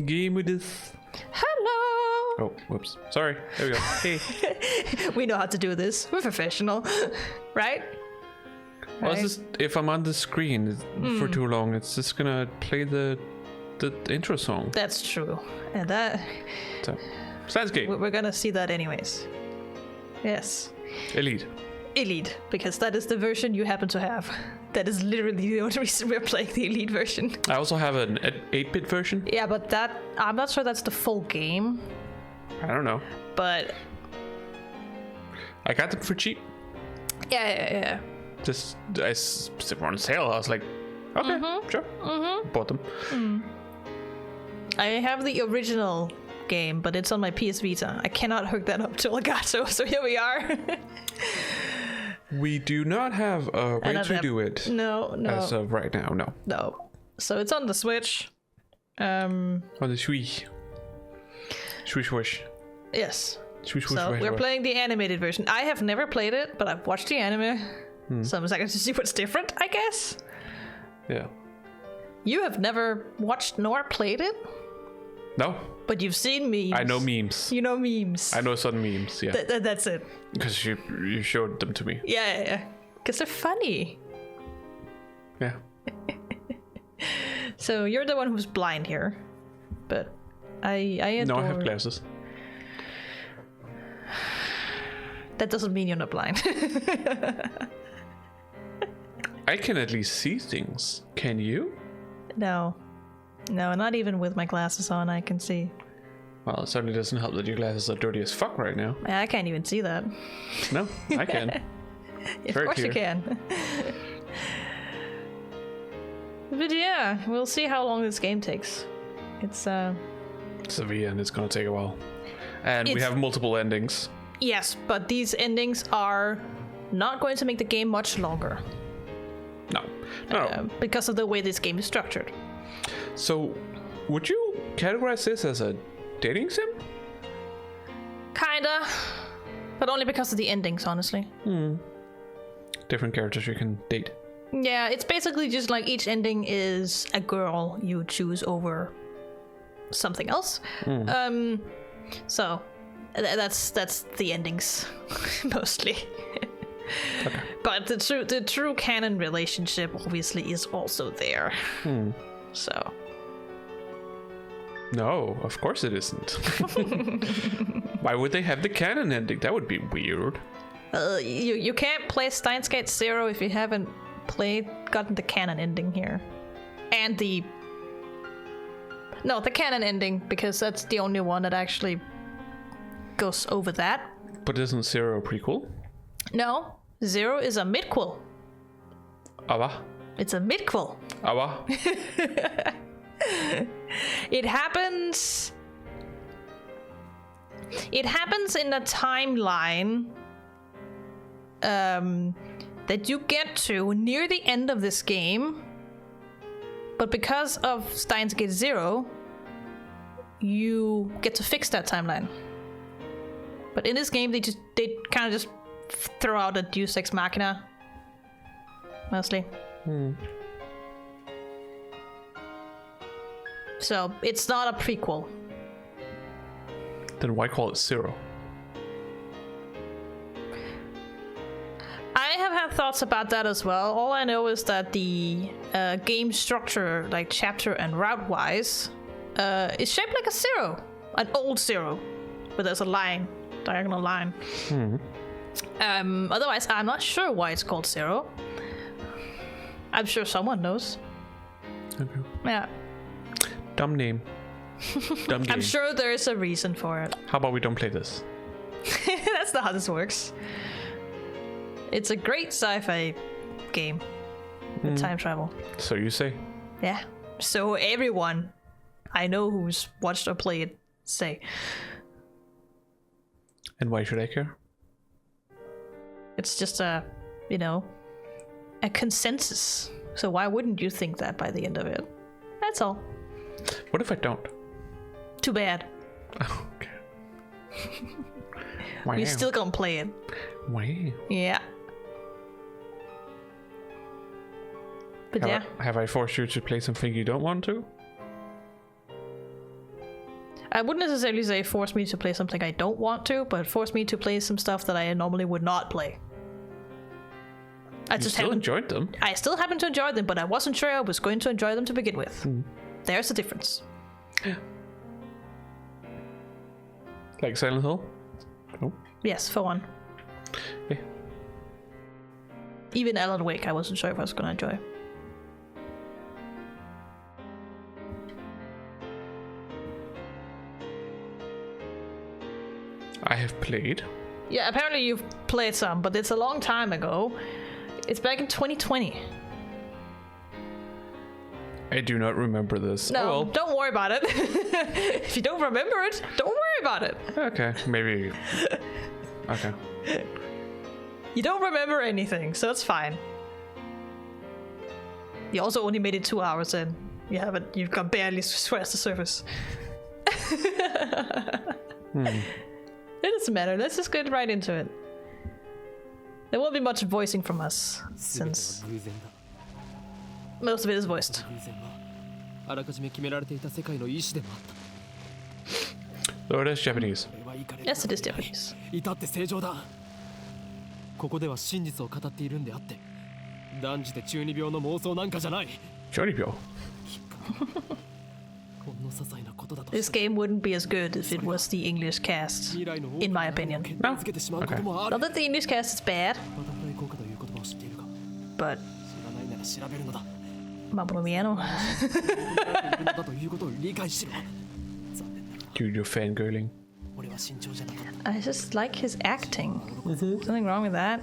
Give me this. Hello! Oh, whoops. Sorry. There we go. Hey. We know how to do this. We're professional. Right? Well, it's just, if I'm on the screen for too long, it's just gonna play the intro song. That's true. And that... So, sounds good. We're gonna see that anyways. Yes. Elite, because that is the version you happen to have. That is literally the only reason we're playing the Elite version. I also have an 8-bit version. Yeah, but that... I'm not sure that's the full game. I don't know. But... I got them for cheap. Yeah. Just, I were on sale. I was like, okay, sure. Bought them. I have the original game, but it's on my PS Vita. I cannot hook that up to Elgato, so here we are. We do not have a way to do it. No. As of right now, no. No. So it's on the Switch. On the Switch. Swish. Yes. Swish. So we're playing the animated version. I have never played it, but I've watched the anime. So I'm excited to see what's different, I guess. Yeah. You have never watched nor played it? No. But you've seen memes. I know memes. You know memes. I know some memes, yeah. That's it. Because you showed them to me. Yeah. Because they're funny. Yeah. So you're the one who's blind here. But I adore... No, I have glasses. That doesn't mean you're not blind. I can at least see things. Can you? No, not even with my glasses on, I can see. Well, it certainly doesn't help that your glasses are dirty as fuck right now. I can't even see that. No, I can. Of course you can. But yeah, we'll see how long this game takes. It's a V, and it's gonna take a while. And we have multiple endings. Yes, but these endings are not going to make the game much longer. No. Because of the way this game is structured. So, would you categorize this as a dating sim? Kinda. But only because of the endings, honestly. Different characters you can date. Yeah, it's basically just like each ending is a girl you choose over something else. So, that's the endings, mostly. Okay. But the true canon relationship obviously is also there. So. No, of course it isn't. Why would they have the canon ending? That would be weird. You can't play Steins Gate 0 if you haven't gotten the canon ending here. And the canon ending, because that's the only one that actually goes over that. But isn't 0 a prequel? No, 0 is a midquel. Awa. It's a midquel. Awa. It happens in a timeline that you get to near the end of this game, but because of Steins Gate 0, you get to fix that timeline. But in this game, they kind of just throw out a Deus Ex Machina, mostly. So it's not a prequel. Then why call it 0? I have had thoughts about that as well. All I know is that the game structure, like chapter and route wise, is shaped like a 0, an old 0, but there's a diagonal line. Otherwise, I'm not sure why it's called 0. I'm sure someone knows. Okay. Yeah. Dumb name. Dumb game. I'm sure there's a reason for it. How about we don't play this? That's not how this works. It's a great sci-fi game with time travel. So you say? Yeah. So everyone I know who's watched or played say. And why should I care? It's just a consensus. So why wouldn't you think that by the end of it? That's all. What if I don't? Too bad. Oh, okay. Wow. We're still gonna play it. Wow. Yeah. But Have I forced you to play something you don't want to? I wouldn't necessarily say force me to play something I don't want to, but force me to play some stuff that I normally would not play. I just still enjoyed them. I still happen to enjoy them, but I wasn't sure I was going to enjoy them to begin with. There's a difference. Like Silent Hill? Oh. Yes, for one. Yeah. Even Alan Wake, I wasn't sure if I was going to enjoy. I have played. Yeah, apparently you've played some, but it's a long time ago. It's back in 2020. I do not remember this. No, Oh, well. don't worry about it. If you don't remember it, don't worry about it. Okay, maybe. Okay. You don't remember anything, so it's fine. You also only made it 2 hours in. You've got barely scratched the surface. It doesn't matter, let's just get right into it. There won't be much voicing from us, since most of it is voiced. Oh, it is Japanese. Yes, it is Japanese. ここでは真実を語っているんであって、断じて中二病の妄想なんかじゃない。 Chūnibyō. This game wouldn't be as good if it was the English cast, in my opinion. No? Okay. Not that the English cast is bad, but Mamma Mia. Dude, you're fangirling. I just like his acting. Nothing wrong with that.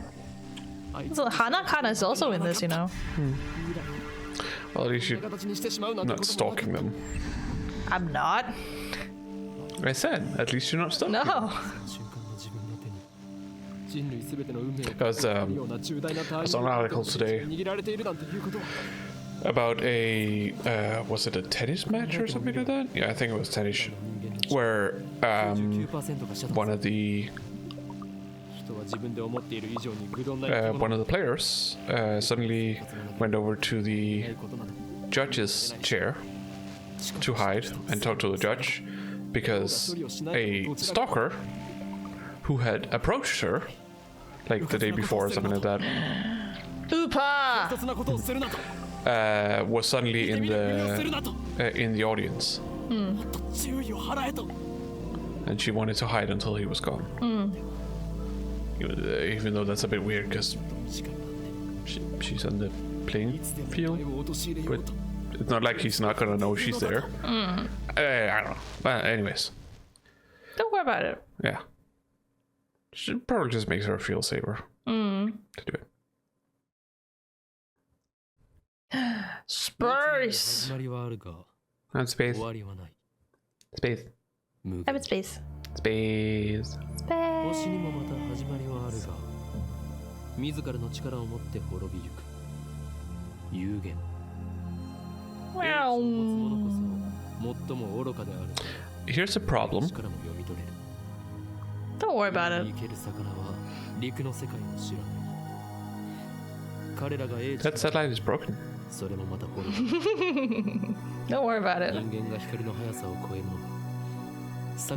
So Hanakana is also in this, you know. Well, at least you're not stalking them. I'm not. I said, at least you're not stalking them. No. Because I saw an article today about was it a tennis match or something like that? Yeah, I think it was tennis, where one of the players suddenly went over to the judge's chair to hide and talk to the judge because a stalker who had approached her like the day before or something like that was suddenly in the audience. And she wanted to hide until he was gone. Even though that's a bit weird because she's on the playing field, but it's not like he's not gonna know she's there. I don't know. But anyways, Don't worry about it. yeah, she probably just makes her feel safer to do it. Spurs. And space. Space. I'm in space. Space. 星にもまた始まりはあるが、自らの力を持って滅びゆく有限。Wow. Here's a problem. Don't worry about it. That satellite is broken. Don't worry about it.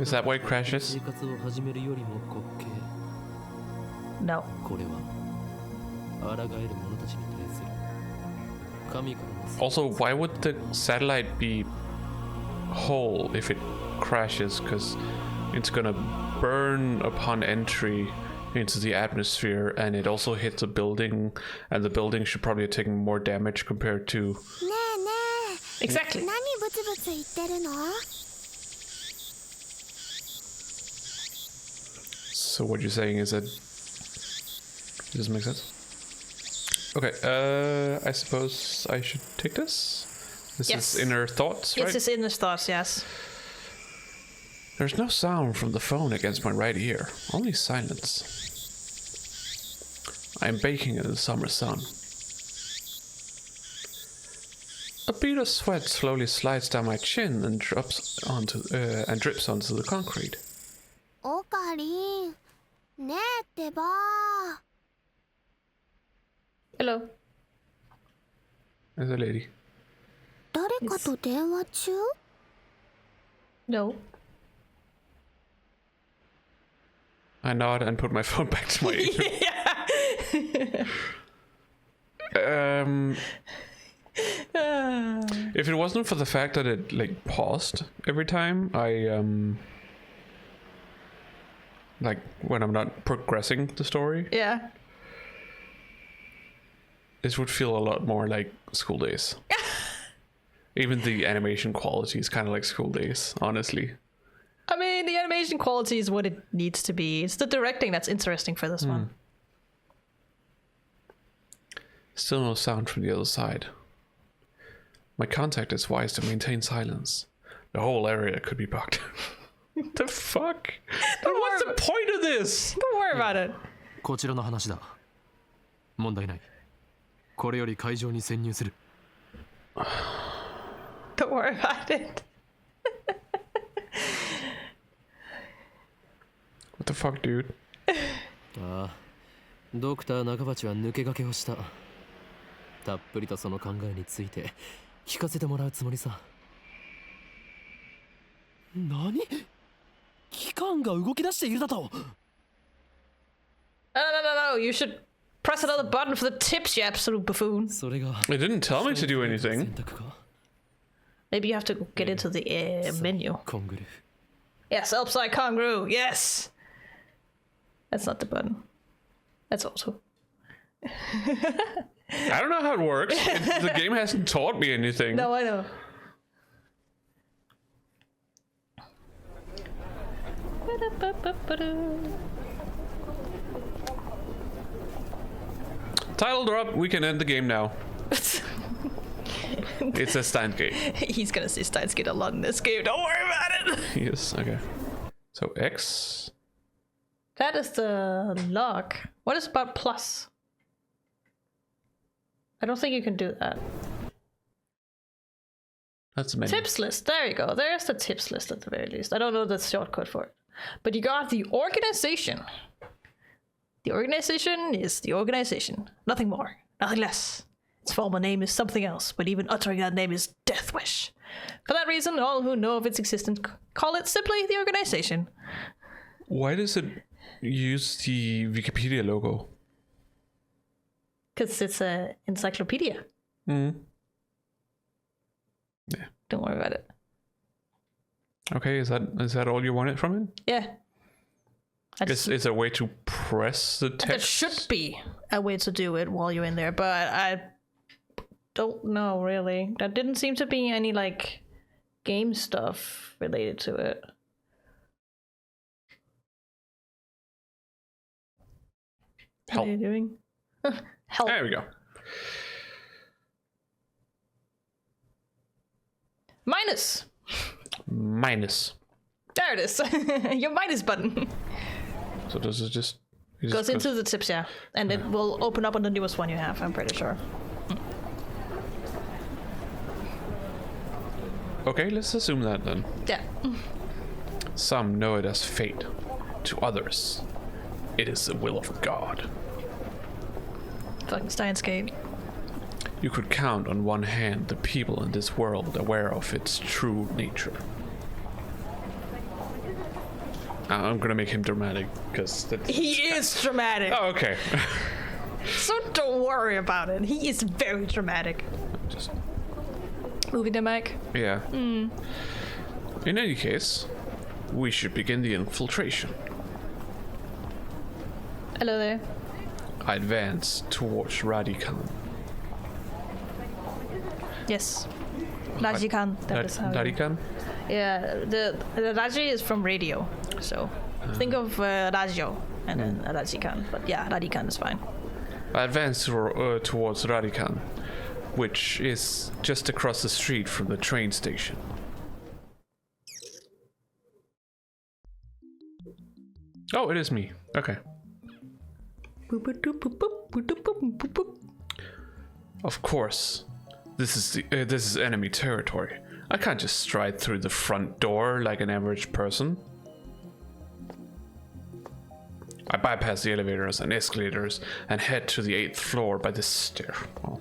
Is that why it crashes? No. Also, why would the satellite be whole if it crashes? Because it's gonna burn upon entry into the atmosphere, and it also hits a building, and the building should probably have taken more damage compared to... Exactly. So what you're saying is that it doesn't make sense? Okay, I suppose I should take this? This Yes. is inner thoughts, right? It's his inner thoughts, yes. There's no sound from the phone against my right ear, only silence. I am baking in the summer sun. A bead of sweat slowly slides down my chin and drips onto the concrete. Hello. There's a lady. No. I nod and put my phone back to my ear. If it wasn't for the fact that it like paused every time I like when I'm not progressing the story, Yeah. this would feel a lot more like School Days. Even the animation quality is kind of like School Days, honestly. I mean, the animation quality is what it needs to be. It's the directing that's interesting for this one. Still no sound from the other side. My contact is wise to maintain silence. The whole area could be bugged. What the fuck? But what's the point of this? Don't worry about it. こちらの話だ。問題ない。これより会場に潜入する。Don't worry about it. What the fuck, dude? ああ、ドクター中鉢は抜け駆けをした。たっぷりとその考えについて聞かせてもらうつもりさ。何？機関が動き出しているだと。No. You should press another button for the tips, you absolute buffoon. それが。It didn't tell me to do anything. 選択か。Maybe you have to get into the menu. コングル。 Yes, upside kangaroo. Yes. That's not the button. That's also. I don't know how it works. The game hasn't taught me anything. No, I know. Title drop. We can end the game now. It's a Steins game. He's gonna say Steins get a lot in this game. Don't worry about it. Yes. Okay. So X. That is the log. What is about plus? I don't think you can do that. That's the menu. Tips list. There you go. There's the tips list at the very least. I don't know the shortcut for it. But you got the organization. The organization is the organization. Nothing more. Nothing less. Its former name is something else, but even uttering that name is Death Wish. For that reason, all who know of its existence call it simply the organization. Why does it use the Wikipedia logo? Because it's an encyclopedia. Yeah. Don't worry about it. Okay, is that all you wanted from it? Yeah. Is there a way to press the text? There should be a way to do it while you're in there, but I don't know really. There didn't seem to be any like game stuff related to it. Help. What are you doing? Help. There we go. Minus. There it is. Your minus button. So does it just... Goes into the tips, yeah. And it will open up on the newest one you have, I'm pretty sure. Okay, let's assume that then. Yeah. Some know it as fate. To others, it is the will of God. Fucking Steins Gate. You could count on one hand the people in this world aware of its true nature. I'm gonna make him dramatic, because He is dramatic. Oh, okay. So don't worry about it. He is very dramatic. Just... Moving the mic. Yeah. In any case, we should begin the infiltration. Hello there. I advance towards Radikan. Yes. Rajikan. That is how. Radikan? Yeah, the Raji is from radio. So think of radio and then Rajikan. But yeah, Radikan is fine. I advance towards Radikan, which is just across the street from the train station. Oh, it is me. Okay. Of course, this is enemy territory. I can't just stride through the front door like an average person. I bypass the elevators and escalators and head to the 8th floor by the stairwell.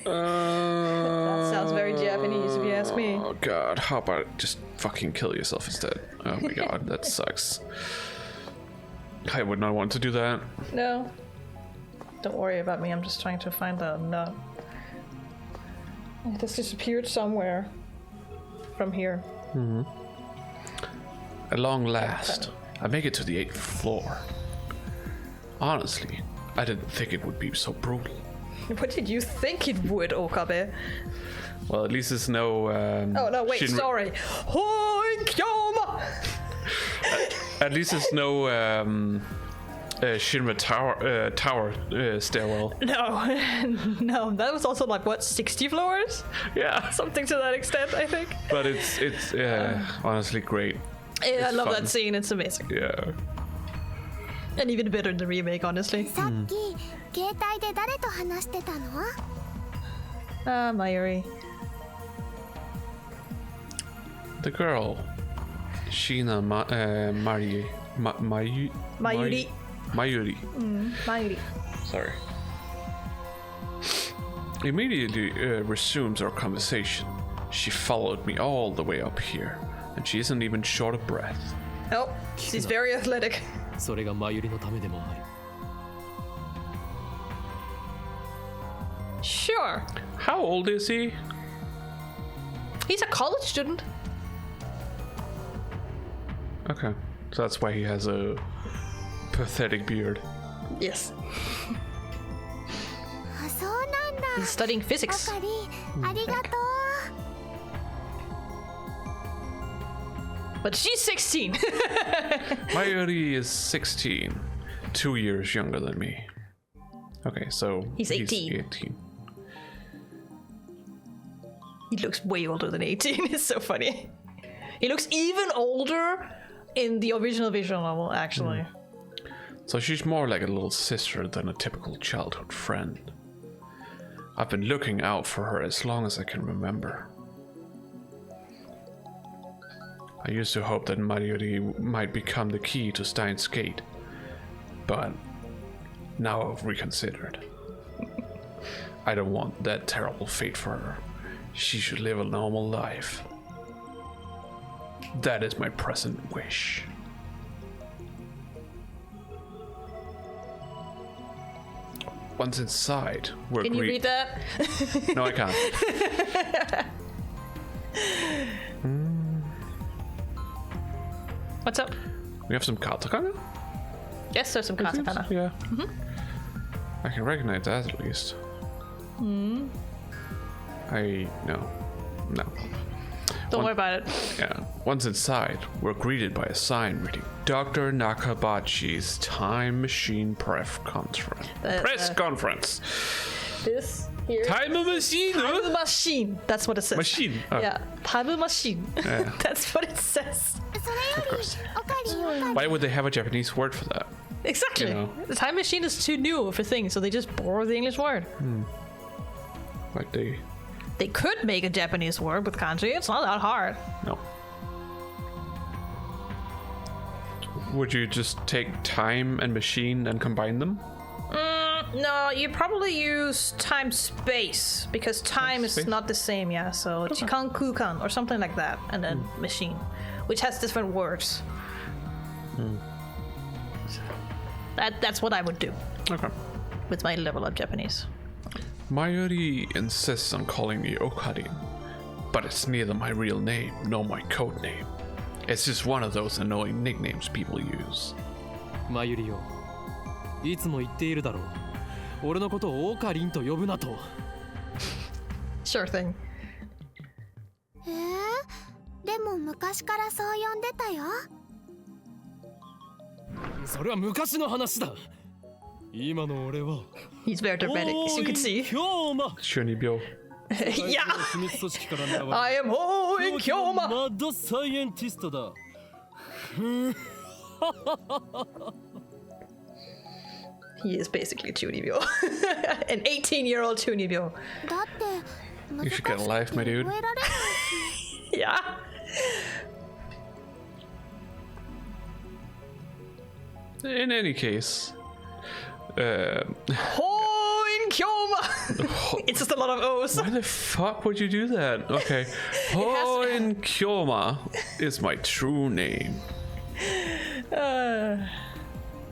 That sounds very Japanese, yeah. ask me. Oh god, how about just fucking kill yourself instead? Oh my god, that sucks. I would not want to do that. No. Don't worry about me, I'm just trying to find the nut. This disappeared somewhere from here. At long last, I make it to the 8th floor. Honestly, I didn't think it would be so brutal. What did you think it would, Okabe? Well, at least there's no. Oh no! Wait, sorry. Kyoma! At least there's no Shinra tower stairwell. No, no. That was also like what, 60 floors? Yeah, Something to that extent, I think. but it's honestly great. Yeah, I love fun. that scene. It's amazing, Yeah. and even better in the remake, honestly. さっき携帯で誰と話してたの？ Ah, Mayuri. The girl, Shina Mayuri. Mayuri. Mayuri. Mayuri. Sorry. Immediately resumes our conversation. She followed me all the way up here, and she isn't even short of breath. Oh, she's very athletic. それがマユリのためでもある。 Sure. How old is he? He's a college student. Okay, so that's why he has a pathetic beard. Yes. あ、そうなんだ。 He's studying あ physics. かり、ありがとう。 But she's 16. Mayuri is 16, 2 years younger than me. Okay, so He's 18. 18. He looks way older than 18. It's so funny. He looks even older in the original visual novel, actually. So she's more like a little sister than a typical childhood friend. I've been looking out for her as long as I can remember. I used to hope that Mayuri might become the key to Steins' Gate, but now I've reconsidered. I don't want that terrible fate for her. She should live a normal life. That is my present wish. Once inside, we're Can you read that? No, I can't. What's up? We have some katakana? Yes, there's some katakana. Yeah. I can recognize that at least. No. Don't worry about it. Yeah. Once inside, we're greeted by a sign reading Dr. Nakabachi's Time Machine Press Conference. Conference. This here. Time machine. Time machine. That's what it says. Machine. Oh, Yeah, time machine. Yeah. That's what it says. それよ Of course. り、おかり、おかり。 Why would they have a Japanese word for that? Exactly. You know. The time machine is too new of a thing, so they just borrow the English word. Like they. They could make a Japanese word with kanji. It's not that hard. No. Would you just take time and machine and combine them? No, you probably use time space because time is space? not the same. Yeah, so jikan kukan or something like that, and then machine, which has different words. That's what I would do Okay. with my level of Japanese. Mayuri insists on calling me Okarin, but it's neither my real name nor my code name. It's just one of those annoying nicknames people use. マユリよ、いつも言っているだろう。俺のことをオカリンと呼ぶなと。 Sure thing. でも昔からそう呼んでたよ。それは昔の話だ。今の俺は。 He's very dramatic, as you can see. 今日も。 Chūnibyō. Yeah. 秘密組織から狙われ I am Hoen マ Kyoma. ッドサイエンティストだ。 He is basically Chūnibyō. An 18-year-old Chūnibyō. だって難 You し should く get a life, my て dude. 覚えられないし。 Yeah. In any case, Hoen Kyoma! It's just a lot of O's. Why the fuck would you do that? Okay. Hoin Kyoma is my true name.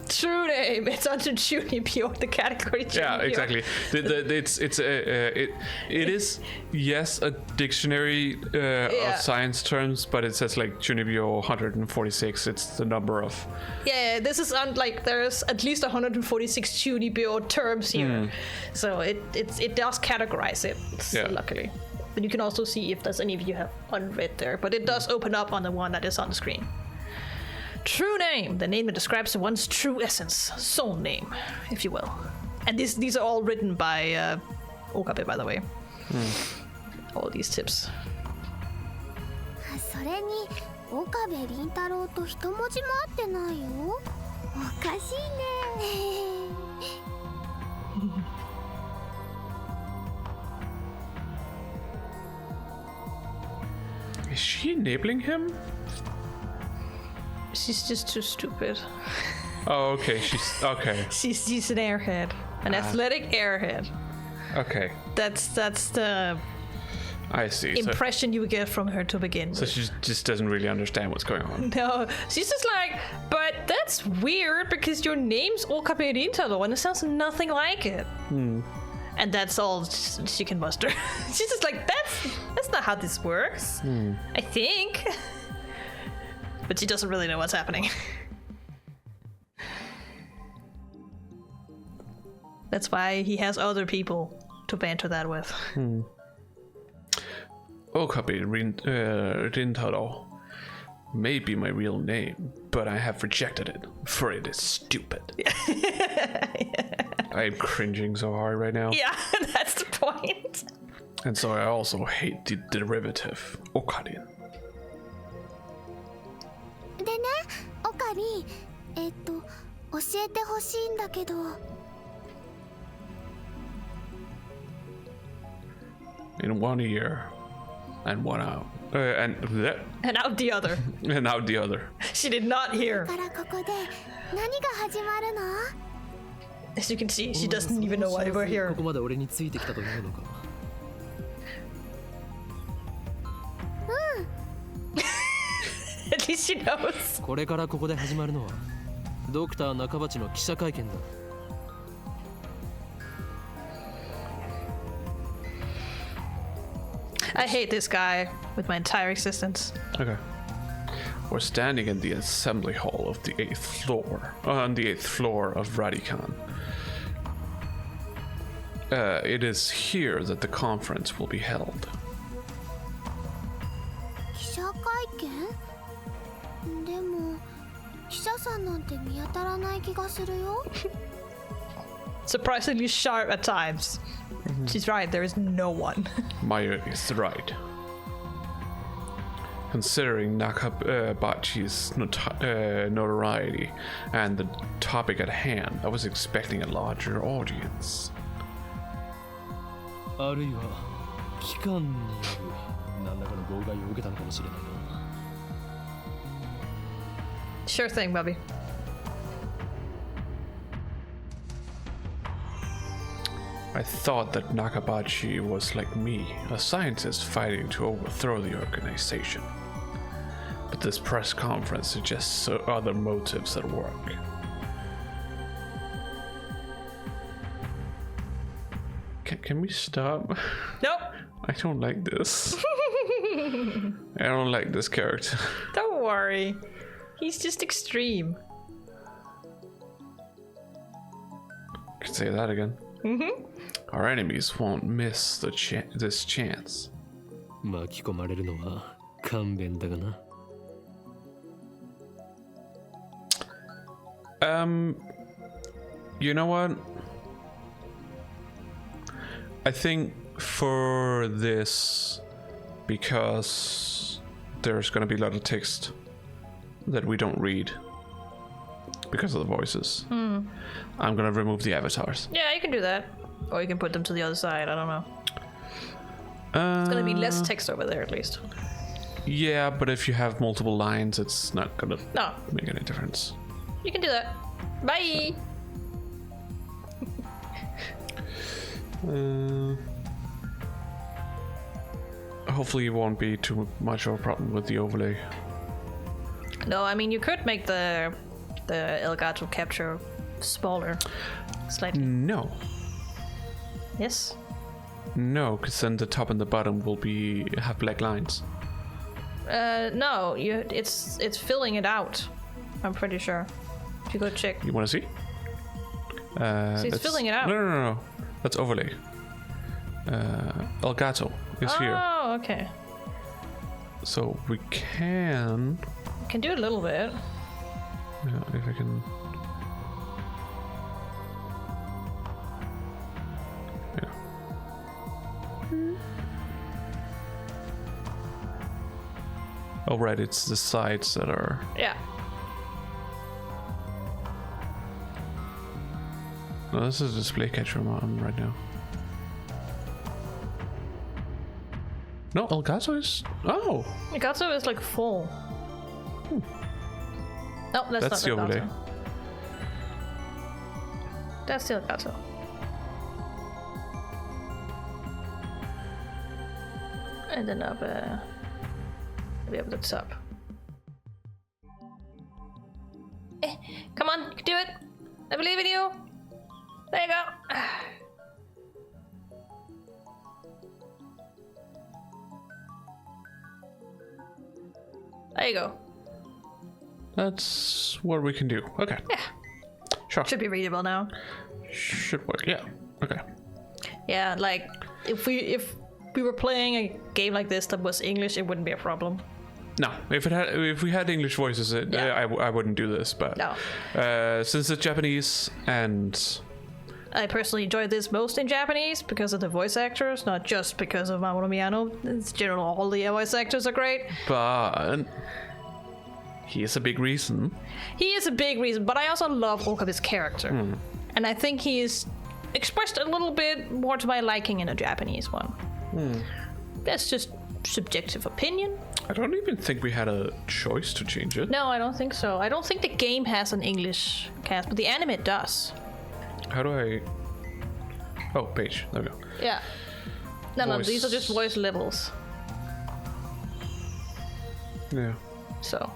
True name. It's under Chūnibyō, the category. Chūnibyō. Yeah, exactly. It is, yes, a dictionary of science terms, but it says like Chūnibyō 146. It's the number of. Yeah, this is like there's at least 146 Chūnibyō terms here, so it does categorize it. Luckily, but you can also see if there's any of you have unread there. But it does open up on the one that is on the screen. True name, the name that describes one's true essence, soul name, if you will. And these are all written by Okabe, by the way. All these tips. それに岡部倫太郎と一文字も合ってないよ。おかしいね。Is she enabling him? She's just too stupid. Oh, okay. She's okay. She's an airhead, an athletic airhead. Okay. That's the I see. impression you get from her to begin with. So she just doesn't really understand what's going on. No, she's just like, but that's weird because your name's Okabe Rintaro and it sounds nothing like it. And that's all she can muster. She's just like, that's not how this works. I think. But she doesn't really know what's happening. That's why he has other people to banter that with. Okabe Rintaro may be my real name, but I have rejected it, for it is stupid. I'm cringing so hard right now. Yeah, that's the point. And so I also hate the derivative, Okarin. でね、オカリン、教えてほしいんだけど。In one ear, and one out, and out the other. And out the other. She did not hear. だからここで何が始まるの？ As you can see, she doesn't even know why we're here. ここまで俺についてきたというのか。At least she knows. これからここで始まるのはドクター中鉢の記者会見だ。I hate this guy with my entire existence. Okay. We're standing in the assembly hall of the 8th floor, on the 8th floor of Radican. It is here that the conference will be held. 記者会見？でも記者さんなんて見当たらない気がするよ。Surprisingly sharp at times. She's right, there is no one. Maya is right. Considering Nakabachi's notoriety and the topic at hand, I was expecting a larger audience. あるいは機関による何らかの妨害を受けたのかもしれないな。Sure thing, Bubby. I thought that Nakabachi was like me, a scientist fighting to overthrow the organization. But this press conference suggests other motives at work. Can we stop? Nope. I don't like this. I don't like this character. Don't worry. He's just extreme. Can say that again. Our enemies won't miss this chance. 巻き込まれるのは勘弁だがな。You know what? I think for this, because there's gonna be a lot of text that we don't read because of the voices, I'm gonna remove the avatars. Yeah, you can do that. Or you can put them to the other side, I don't know. It's gonna be less text over there at least. Yeah, but if you have multiple lines, it's not gonna make any difference. You can do that. Bye! Hopefully it won't be too much of a problem with the overlay. No, I mean you could make the Elgato capture smaller, slightly. No. Yes. No, because then the top and the bottom will have black lines. No, it's filling it out. I'm pretty sure. If you go check. You want to see? See, it's filling it out. No. That's overlay. Elgato is here. Oh, okay. So we can do a little bit. Yeah, if I can. Yeah. Oh right, it's the sides that are. Yeah. No, this is a display catcher I'm on right now. No, Elgato is. Oh. Elgato is like full. No, that's That's not the overlay. Elgato. That's the Elgato. And then up maybe up the top. Come on, you can do it. I believe in you. There you go. There you go. That's what we can do. Okay. Yeah. Sure. Should be readable now. Should work. Yeah. Okay. Yeah, like if we were playing a game like this that was English, it wouldn't be a problem. No, if we had English voices, I wouldn't do this. But No. Since it's Japanese, and I personally enjoy this most in Japanese because of the voice actors, not just because of Mamoru Miyano. In general, all the voice actors are great. but he is a big reason. He is a big reason, but I also love Okabe's character. And I think he is expressed a little bit more to my liking in a Japanese one. That's just subjective opinion. I don't even think we had a choice to change it. No, I don't think so. I don't think the game has an English cast, but the anime does. How do I... Oh, page. There we go. Yeah. No, Voice. these are just voice levels. Yeah. So.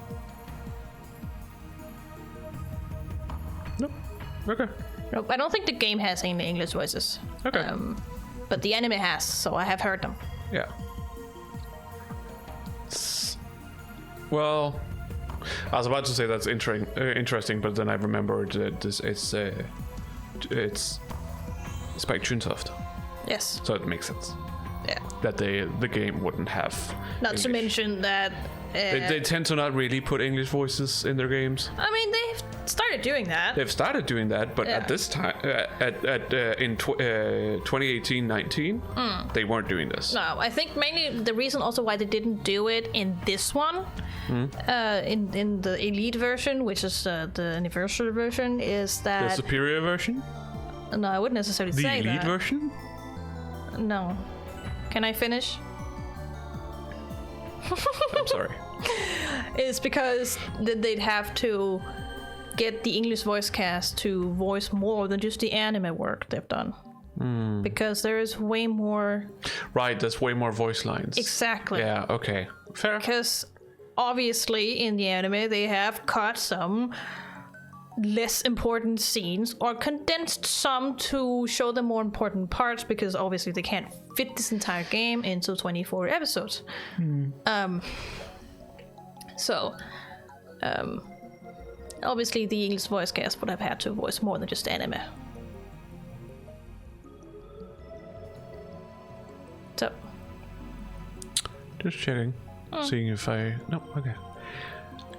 Nope. Okay. Nope, I don't think the game has any English voices. Okay. But the anime has, so I have heard them. Yeah. Well, I was about to say that's interesting, but then I remembered that it's Spike Chunsoft, Yes. so it makes sense Yeah. that the game wouldn't have. Not to English. mention that. They tend to not really put English voices in their games. I mean, they've started doing that. They've started doing that, but Yeah. at this time, in 2018-19, they weren't doing this. No, I think mainly the reason also why they didn't do it in this one, in the Elite version, which is the anniversary version, is The that. superior version, No, I wouldn't necessarily the say elite that. version. No. Can I finish? I'm sorry. Is because they'd have to get the English voice cast to voice more than just the anime work they've done. Because there is way more. Right, there's way more voice lines. Exactly. Yeah. Okay. Fair. Because obviously in the anime they have cut some less important scenes or condensed some to show the more important parts, because obviously they can't fit this entire game into 24 episodes. So obviously the English voice cast would have had to voice more than just anime. So Just checking, seeing if I. No. Okay.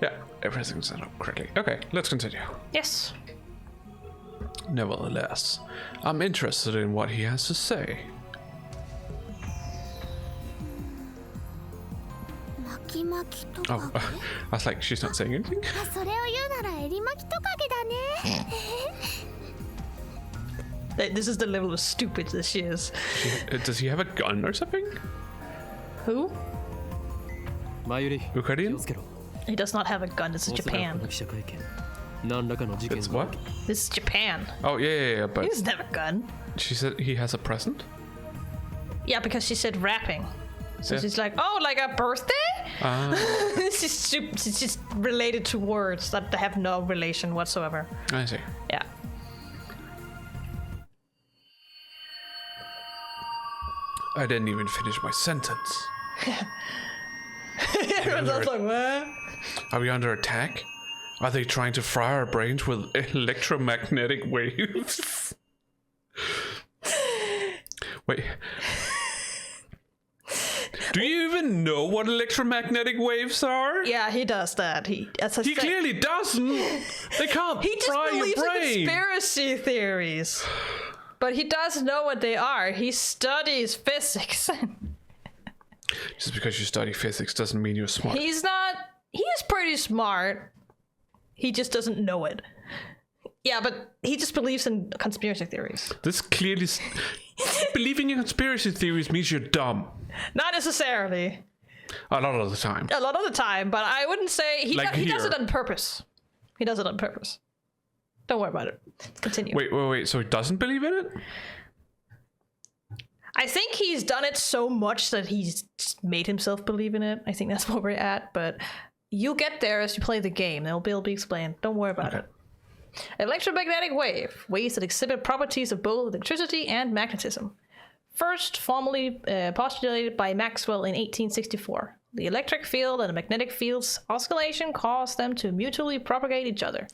Yeah, everything's set up correctly. Okay, let's continue. yes. Nevertheless, I'm interested in what he has to say. 巻き巻きトカ Oh, ゲ I was like, she's not saying anything. あそれを言うなら襟巻きトカゲだね This is the level of stupid this she is. Does he have a gun or something? Who? マユリ気 Ukrainian? をつけろ He does not have a gun. This is おそらくこ Japan. の記者会見何らかの事件 It's が what? This is Japan. Oh yeah, He but doesn't have a gun. She said he has a present? Yeah, because she said wrapping. So she's like, oh, like a birthday? She's just related to words that have no relation whatsoever. I see. Yeah. I didn't even finish my sentence. Everyone's else like, what? Are we under attack? Are they trying to fry our brains with electromagnetic waves? Wait. Do you even know what electromagnetic waves are? Yeah, he does that. He Clearly doesn't. They can't He just fry your believes in brain. conspiracy theories. But he does know what they are. He studies physics. Just because you study physics doesn't mean you're smart. He's pretty smart. He just doesn't know it. Yeah, but he just believes in conspiracy theories. This clearly... Believing in conspiracy theories means you're dumb. Not necessarily. A lot of the time. A lot of the time, but I wouldn't say... He does it here. on purpose. He does it on purpose. Don't worry about it. Let's continue. Wait. So he doesn't believe in it? I think he's done it so much that he's made himself believe in it. I think that's where we're at, but you'll get there as you play the game. It'll be explained. Don't worry about it. Electromagnetic wave. Waves that exhibit properties of both electricity and magnetism. First formally postulated by Maxwell in 1864. The electric field and the magnetic field's oscillation cause them to mutually propagate each other.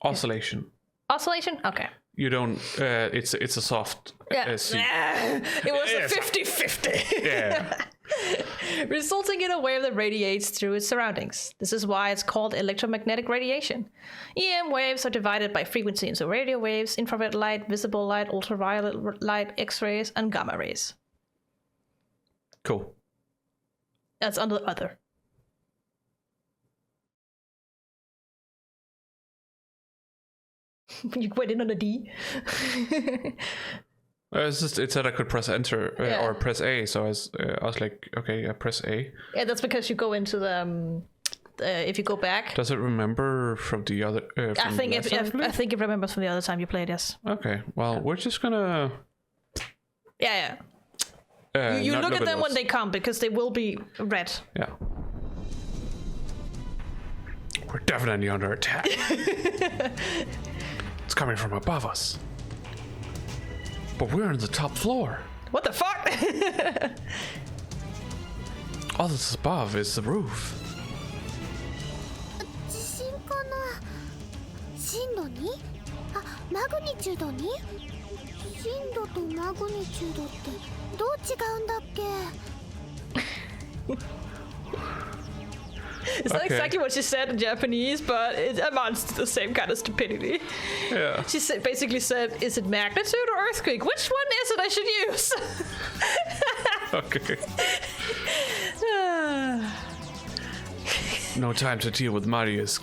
Oscillation. Oscillation? Okay. You don't... it's a soft... C. It was a 50-50. Yeah. Resulting in a wave that radiates through its surroundings. This is why it's called electromagnetic radiation. EM waves are divided by frequency into radio waves, infrared light, visible light, ultraviolet light, X-rays, and gamma rays. Cool. That's under other. You went in on a D. It said I could press enter or press A, so I was like, okay, I press A. Yeah, that's because you go into the if you go back. Does it remember from the other? I think it remembers from the other time you played. Yes. Okay, well, we're just gonna. Yeah. You look at them when they come because they will be red. Yeah. We're definitely under attack. It's coming from above us. But we're on the top floor. What the fuck? All that's above is the roof. 地震かな。震度 2？ あ、マグニチュード 2？ 震度とマグニチュードってどう違うんだっけ？ It's not exactly what she said in Japanese, but it amounts to the same kind of stupidity. Yeah. She basically said, is it magnitude or earthquake? Which one is it I should use? Okay. No time to deal with Maria's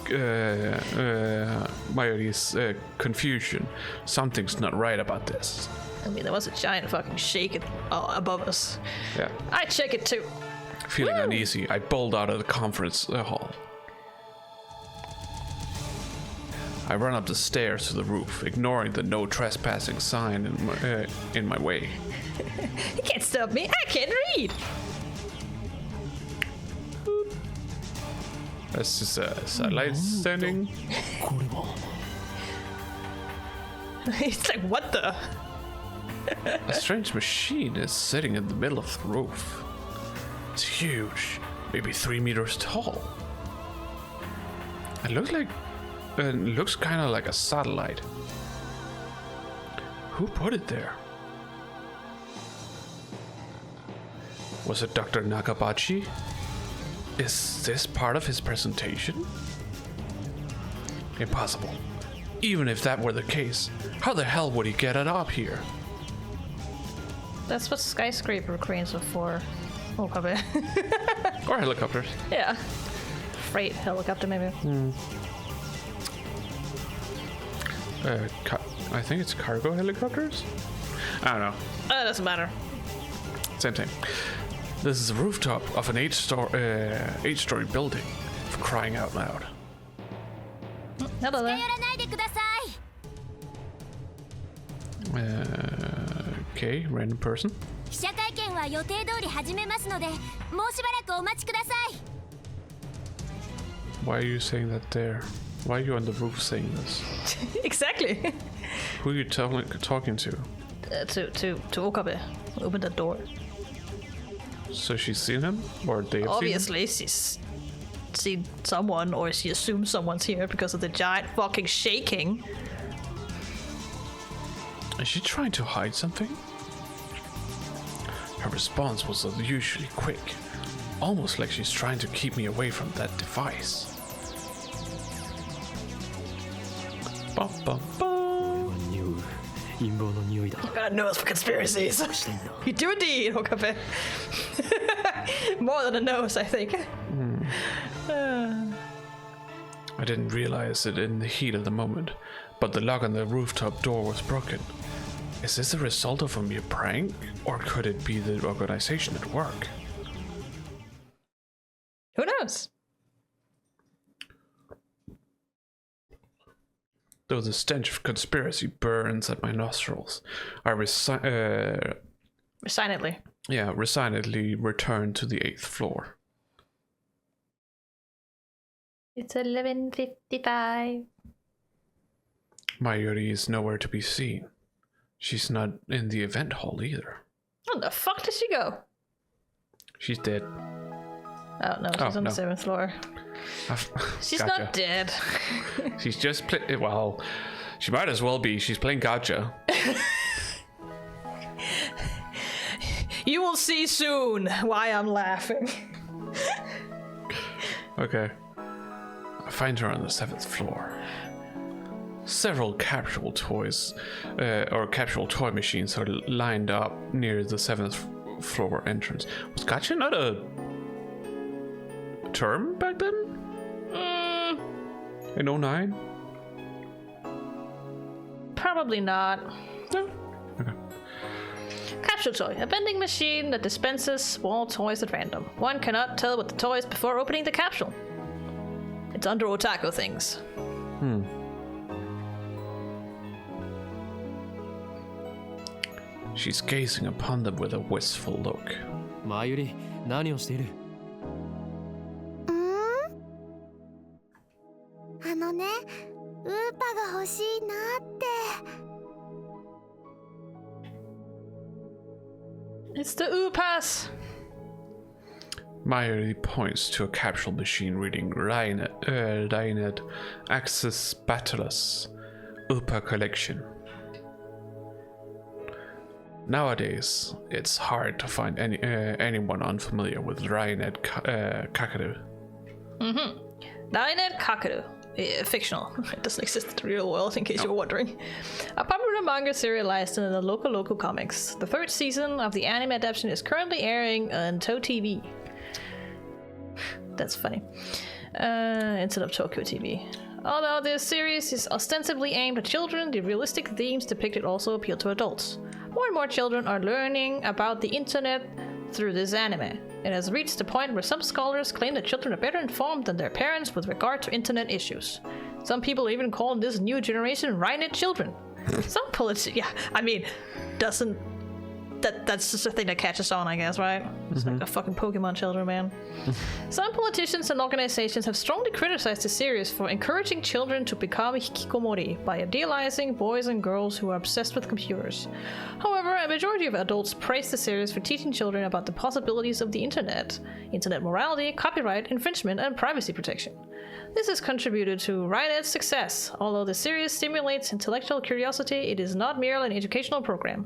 confusion. Something's not right about this. I mean, there was a giant fucking shake above us. Yeah. I check it too. Feeling uneasy, I bowled out of the conference hall. I run up the stairs to the roof, ignoring the no trespassing sign in my way. You can't stop me. I can't read. That's just a satellite standing. It's like, what the? A strange machine is sitting in the middle of the roof. It's huge, maybe 3 meters tall. It looks kind of like a satellite. Who put it there? Was it Dr. Nakabachi? Is this part of his presentation? Impossible. Even if that were the case, how the hell would he get it up here? That's what skyscraper cranes are for. Oh, probably. Or helicopters. Yeah. Freight helicopter, maybe. I think it's cargo helicopters? I don't know. Doesn't matter. Same thing. This is the rooftop of an 8-story building, for crying out loud. Hello there. Okay, random person. 記者会見は予定通り始めますので、もうしばらくお待ちください。 Why are you saying that there? Why are you on the roof saying this? Exactly. Who are you talking to? To Okabe. Open the door. So she's seen him? Or they have Obviously, she's seen someone, or she assumes someone's here because of the giant fucking shaking. seen him? Is she trying to hide something? Her response was unusually quick. Almost like she's trying to keep me away from that device. Bum, bum, bum. 匂う陰謀の匂いだ You got a nose for conspiracies. You do indeed, Okabe. More than a nose, I think. I didn't realize it in the heat of the moment, but the lock on the rooftop door was broken. Is this a result of a mere prank, or could it be the organization at work? Who knows? Though the stench of conspiracy burns at my nostrils, I Resignedly. resignedly return to the 8th floor. It's 11:55. Mayuri is nowhere to be seen. She's not in the event hall either. Where the fuck did she go? She's dead. Oh no, she's on no. the 7th floor. She's Gotcha. not dead. She's just well, she might as well be. She's playing gotcha. You will see soon why I'm laughing. Okay. I find her on the 7th floor. Several capsule toys, or capsule toy machines are lined up near the 7th floor entrance. Was gotcha not a term back then? In 09? Probably not. No? Okay. Capsule toy, a vending machine that dispenses small toys at random. One cannot tell what the toy is before opening the capsule. It's under otaku things. She's gazing upon them with a wistful look. マユリ何をしているあのね、ウーパが欲しいなって。 It's the Upas. Mayuri points to a capsule machine reading Rainet Axis Battles Upa Collection. Nowadays, it's hard to find anyone unfamiliar with Rainet Kakaru. Rainet Kakaru. Fictional. It doesn't exist in the real world, in case you were wondering. A popular manga serialized in the Loco comics. The 3rd season of the anime adaptation is currently airing on Toe TV. That's funny. Instead of Tokyo TV. Although this series is ostensibly aimed at children, the realistic themes depicted also appeal to adults. More and more children are learning about the internet through this anime. It has reached the point where some scholars claim that children are better informed than their parents with regard to internet issues. Some people even call this new generation Rainet children. Some politicians, doesn't... That's just a thing that catches on, I guess, right? It's like the fucking Pokemon children, man. Some politicians and organizations have strongly criticized the series for encouraging children to become hikikomori by idealizing boys and girls who are obsessed with computers. However, a majority of adults praise the series for teaching children about the possibilities of the internet morality, copyright infringement, and privacy protection. This has contributed to Rainet's success. Although the series stimulates intellectual curiosity, it is not merely an educational program,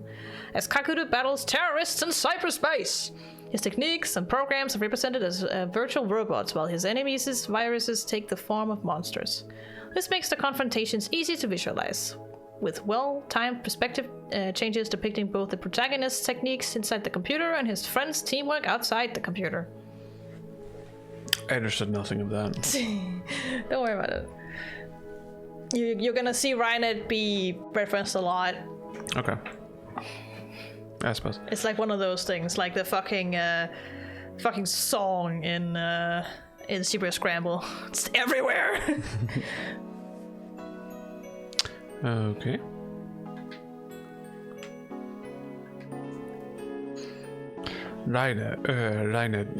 as Kakuru battles terrorists in cyberspace. His techniques and programs are represented as virtual robots, while his enemies' viruses take the form of monsters. This makes the confrontations easy to visualize, with well-timed perspective changes depicting both the protagonist's techniques inside the computer and his friend's teamwork outside the computer. I understood nothing of that. Don't worry about it. You're gonna see Rainet be referenced a lot. Okay. I suppose. It's like one of those things, like the fucking song in Super Scramble. It's everywhere. Okay. Rainer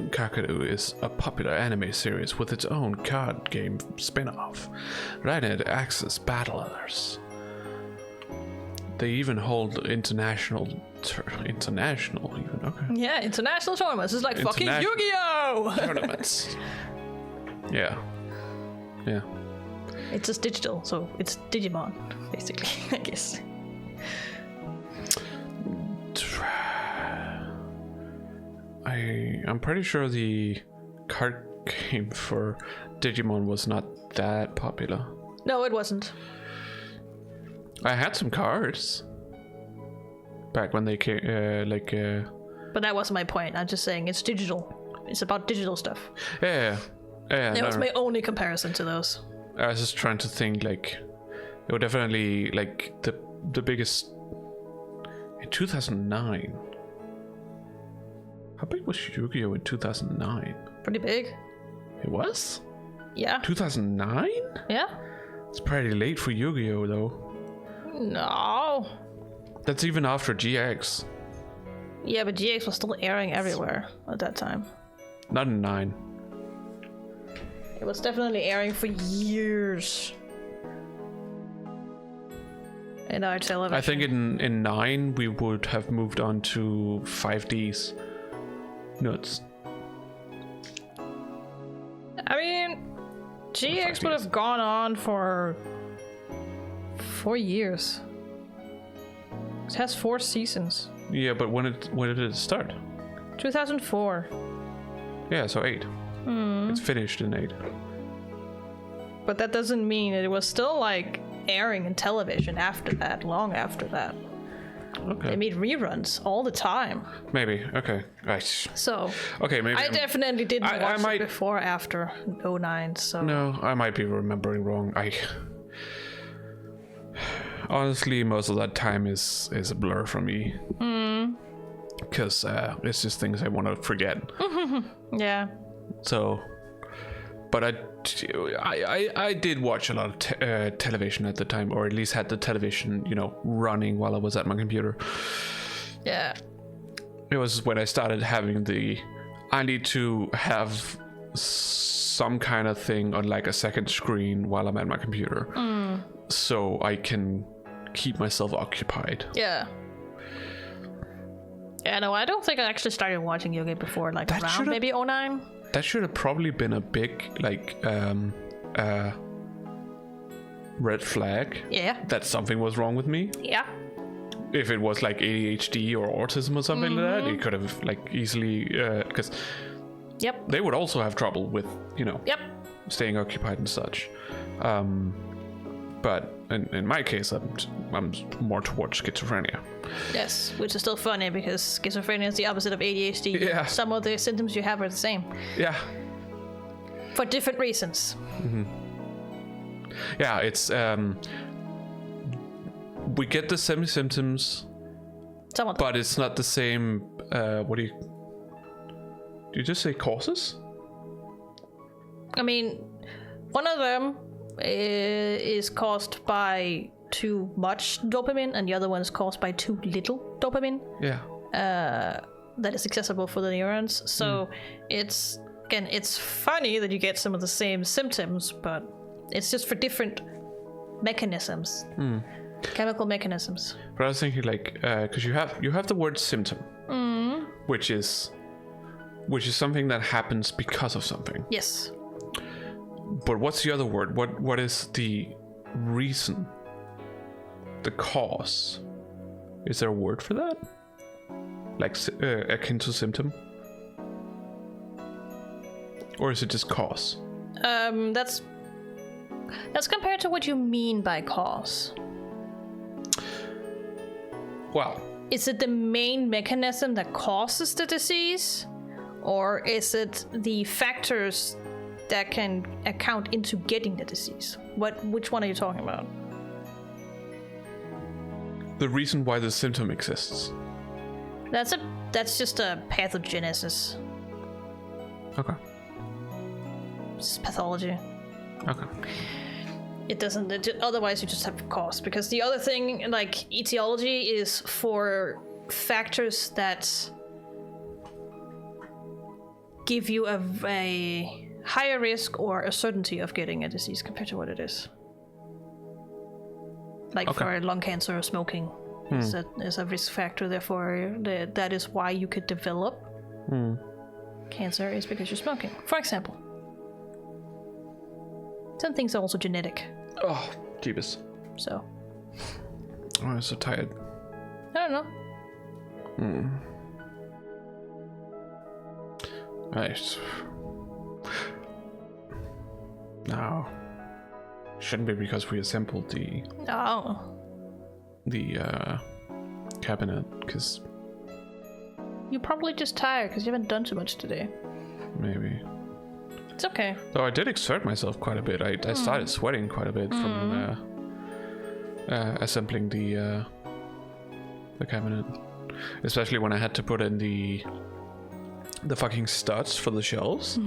Kakadu is a popular anime series with its own card game spin-off. Rainer acts as battlers. They even hold international even, okay. Yeah, international tournaments. It's like fucking Yu-Gi-Oh! Tournaments. Yeah. It's just digital, so it's Digimon, basically, I guess. I'm pretty sure the card game for Digimon was not that popular. No, it wasn't. I had some cards back when they came, But that wasn't my point. I'm just saying it's digital. It's about digital stuff. Yeah. That was my only comparison to those. I was just trying to think, like, it would definitely, like, the biggest in 2009. How big was Yu-Gi-Oh in 2009? Pretty big. It was? Yeah. 2009? Yeah. It's pretty late for Yu-Gi-Oh though. No. That's even after GX. Yeah, but GX was still airing everywhere at that time. Not in 9. It was definitely airing for years. In our television. I think in 9 we would have moved on to 5Ds. Nuts. I mean, GX would have gone on for 4 years. It has 4 seasons. Yeah, but when did it start? 2004. Yeah, so 8. It's finished in 8. But that doesn't mean it was still like airing in television after that, long after that. Okay. They made reruns all the time. Maybe. Okay. Right. So. Okay, maybe. I definitely didn't watch it before or after 09, so. No, I might be remembering wrong. Honestly, most of that time is a blur for me. Because it's just things I want to forget. Yeah. So, but I did watch a lot of television at the time, or at least had the television, running while I was at my computer. Yeah. It was when I started having I need to have some kind of thing on like a second screen while I'm at my computer, so I can keep myself occupied. Yeah. Yeah, no, I don't think I actually started watching Yu-Gi before, like that around maybe 09. That should have probably been a big, red flag. Yeah. That something was wrong with me. Yeah. If it was like ADHD or autism or something like that, it could have like easily, because they would also have trouble with, staying occupied and such. But in my case, I'm more towards schizophrenia. Yes, which is still funny because schizophrenia is the opposite of ADHD. Yeah. Some of the symptoms you have are the same. Yeah. For different reasons. Mm-hmm. Yeah, it's we get the same symptoms, but it's not the same. What do you just say causes? I mean, one of them is caused by too much dopamine, and the other one is caused by too little dopamine. Yeah. That is accessible for the neurons. So it's funny that you get some of the same symptoms, but it's just for different mechanisms, chemical mechanisms. But I was thinking, like, because you have the word symptom, which is something that happens because of something. Yes. But what's the other word? What is the reason? The cause? Is there a word for that? Like akin to symptom? Or is it just cause? That's compared to what you mean by cause. Well, is it the main mechanism that causes the disease? Or is it the factors that can account into getting the disease? Which one are you talking about? The reason why the symptom exists. That's just a pathogenesis. Okay. It's pathology. Okay. It doesn't. Otherwise, you just have cause. Because the other thing, like etiology, is for factors that give you a higher risk or a certainty of getting a disease compared to what it is. Like for lung cancer or smoking is a risk factor. Therefore, that is why you could develop cancer is because you're smoking, for example. Some things are also genetic. Oh, jeebus. So. Oh, I'm so tired. I don't know. Right. No. Shouldn't be because we assembled the cabinet, because you're probably just tired because you haven't done too much today. Maybe. It's okay. Though I did exert myself quite a bit. I started sweating quite a bit from assembling the cabinet, especially when I had to put in the fucking studs for the shelves.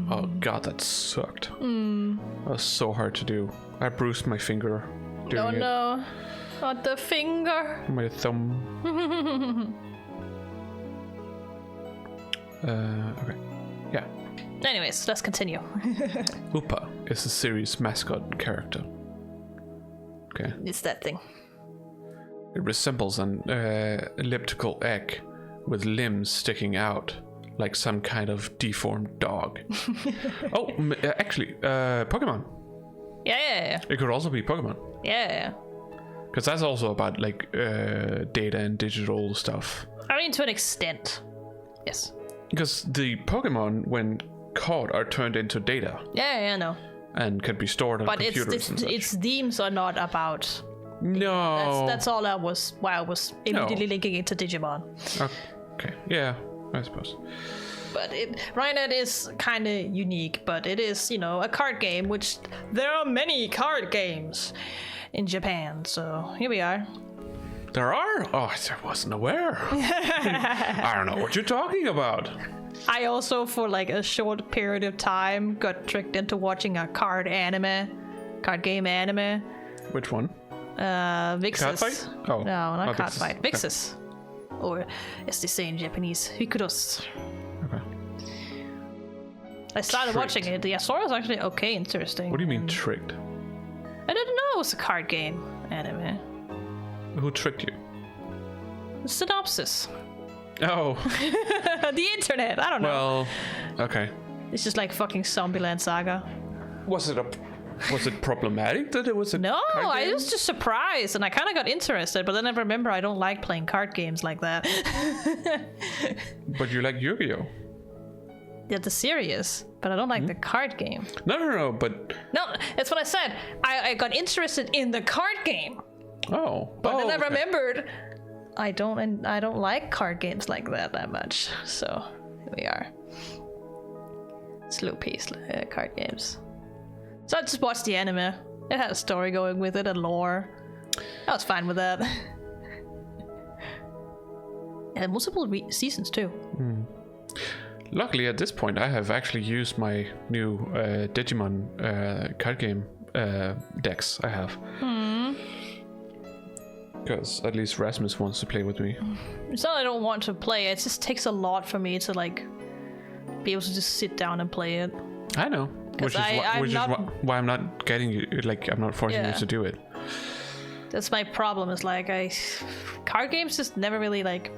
Oh god, that sucked. That was so hard to do. I bruised my finger doing it. No, not the finger. My thumb. Okay. Yeah. Anyways, let's continue. Upa is the series' mascot character. Okay. It's that thing. It resembles an elliptical egg with limbs sticking out like some kind of deformed dog. Oh, actually, Pokemon. Yeah. It could also be Pokemon. Yeah. Because that's also about like data and digital stuff. I mean, to an extent. Yes. Because the Pokemon, when caught, are turned into data. Yeah, I know. And can be stored on computers and such. Its themes are not about. No. That's all why I was immediately linking it to Digimon. Okay. Yeah, I suppose. But Rhinet is kind of unique, but it is, a card game, which there are many card games in Japan. So here we are. There are? Oh, I wasn't aware. I don't know what you're talking about. I also, for like a short period of time, got tricked into watching a card game anime. Which one? Vixus. Card fight? Oh, no, not card Vixus. fight. Vixus. Or as they say in Japanese, Hikuros. Okay. I started watching it. The story was actually okay, interesting. What do you mean tricked? I didn't know it was a card game anime. Who tricked you? The synopsis. Oh. The internet. I don't know. Well, okay. It's just like fucking Zombieland Saga. Was it problematic that it was a No, card game? I was just surprised and I kind of got interested, but then I remember I don't like playing card games like that. But you like Yu-Gi-Oh! Yeah, the series, but I don't like the card game. No, but... No, that's what I said. I got interested in the card game. Oh. But then I remembered I don't like card games like that much. So here we are. Slow paced card games. So I just watched the anime. It had a story going with it and lore. I was fine with that. It had multiple seasons too. Luckily, at this point, I have actually used my new Digimon card game decks I have. Because at least Rasmus wants to play with me. It's not that I don't want to play. It just takes a lot for me to like be able to just sit down and play it. I know. Which is why I'm not getting you. Like, I'm not forcing you to do it. That's my problem. Is like card games just never really like.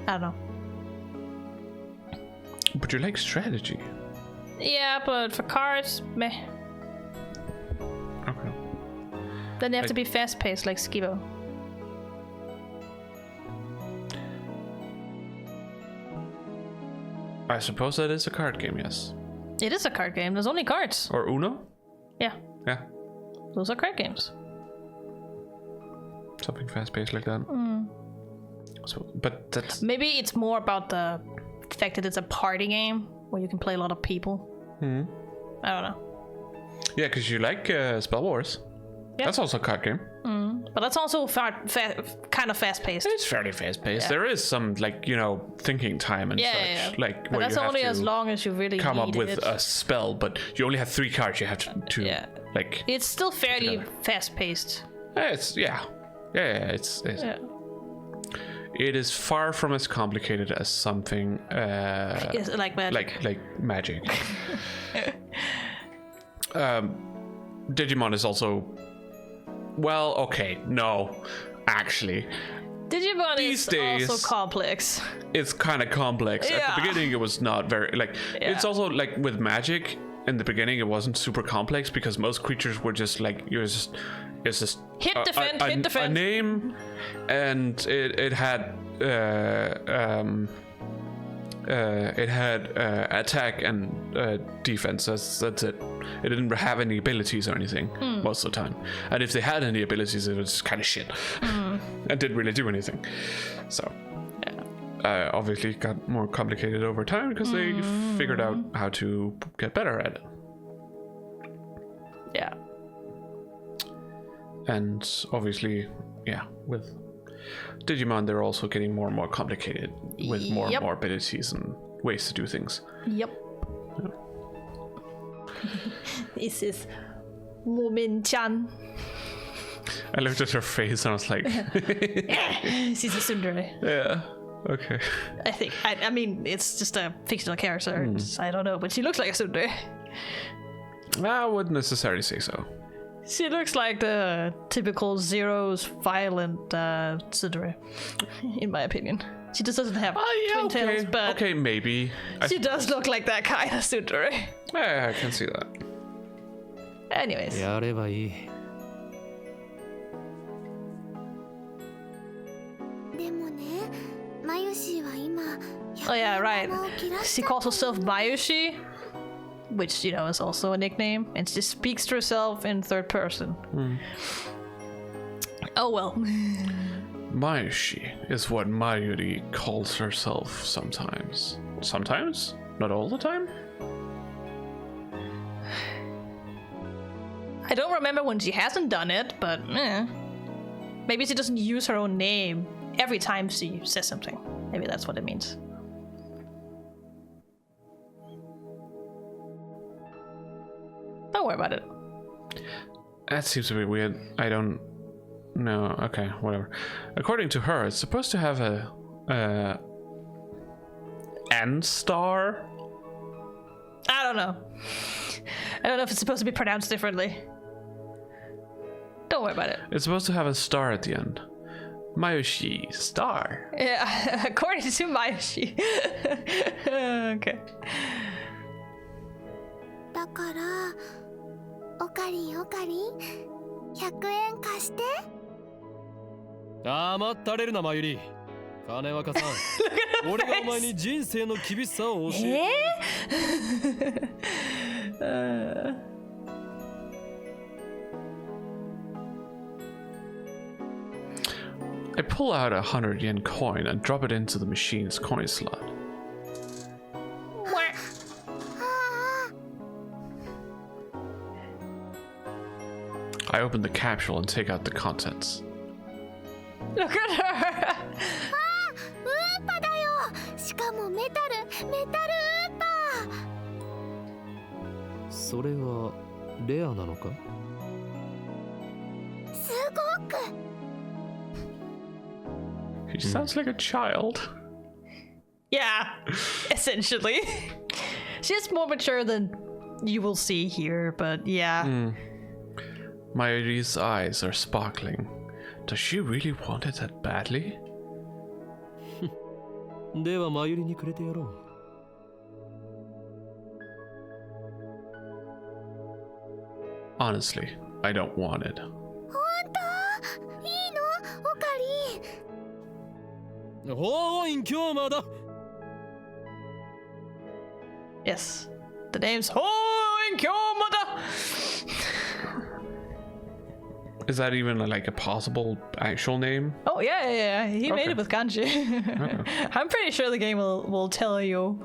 I don't know. But you like strategy. Yeah, but for cards, meh. Okay. Then they have to be fast-paced, like SciFi. I suppose that is a card game, yes. It is a card game. There's only cards. Or Uno? Yeah. Yeah. Those are card games. Something fast-paced like that. So, but that's... Maybe it's more about the fact that it's a party game where you can play a lot of people. I don't know. Yeah, because you like Spell Wars. Yeah. That's also a card game. But that's also kind of fast-paced. It's fairly fast-paced. Yeah. There is some, like, thinking time and such. Yeah. Like, but that's only as long as you really come up with a spell, but you only have 3 cards you have to like... It's still fairly fast-paced. It's, yeah. It's it is far from as complicated as something like magic. Like magic. Digimon is also, well, okay, no, actually. Digimon These is days, also complex. It's kind of complex. Yeah. At the beginning, it was not very, like, it's also, like, with magic, in the beginning, it wasn't super complex because most creatures were just, like, it's just Hit, defend, hit, defend. a name, and it had, attack and defense. That's it. It didn't have any abilities or anything most of the time. And if they had any abilities, it was kind of shit and didn't really do anything. So, obviously, it got more complicated over time because they figured out how to get better at it. Yeah. And obviously, with Digimon, they're also getting more and more complicated with more and more abilities and ways to do things. Yep. This is Momin-chan. I looked at her face and I was like, She's a tsundere. yeah, okay. I think. I mean, it's just a fictional character. I don't know, but she looks like a tsundere. I wouldn't necessarily say so. She looks like the typical Zero's violent tsundere, in my opinion. She just doesn't have twin tails, but okay, maybe. she does look like that kind of tsundere. Yeah, I can see that. Anyways. やればいい。でもね、マユシは今 Oh yeah, right. She calls herself Mayushi, which, you know, is also a nickname, and she speaks to herself in third person. Oh well. Mayushi is what Mayuri calls herself sometimes. Sometimes? Not all the time? I don't remember when she hasn't done it, but maybe she doesn't use her own name every time she says something. Maybe that's what it means. Don't worry about it. That seems a bit weird. I don't know. Okay, whatever. According to her, it's supposed to have a N star. I don't know. I don't know if it's supposed to be pronounced differently. Don't worry about it. It's supposed to have a star at the end. Mayushi star. Yeah, according to Mayushi. Okay. だからおかりんおかりん100円貸して。甘ったれるなマユリ。金若さん。俺がお前に人生の厳しさを教える。I pull out a 100 yen coin and drop it into the machine's coin slot. I open the capsule and take out the contents. Look at her! ウーパだよ。しかもメタルウーパ。それはレアなのか？すごく。She sounds like a child. Yeah, essentially. She's more mature than you will see here, but yeah. Mayuri's eyes are sparkling. Does she really want it that badly? ではマユリにくれてやろう。Honestly, I don't want it. 本当？いいの？おかりん。おーいん今日まだ。Yes. The name's Hoinkyomada! Is that even like a possible actual name? Oh yeah. He made Okay. it with kanji. Okay. I'm pretty sure the game will tell you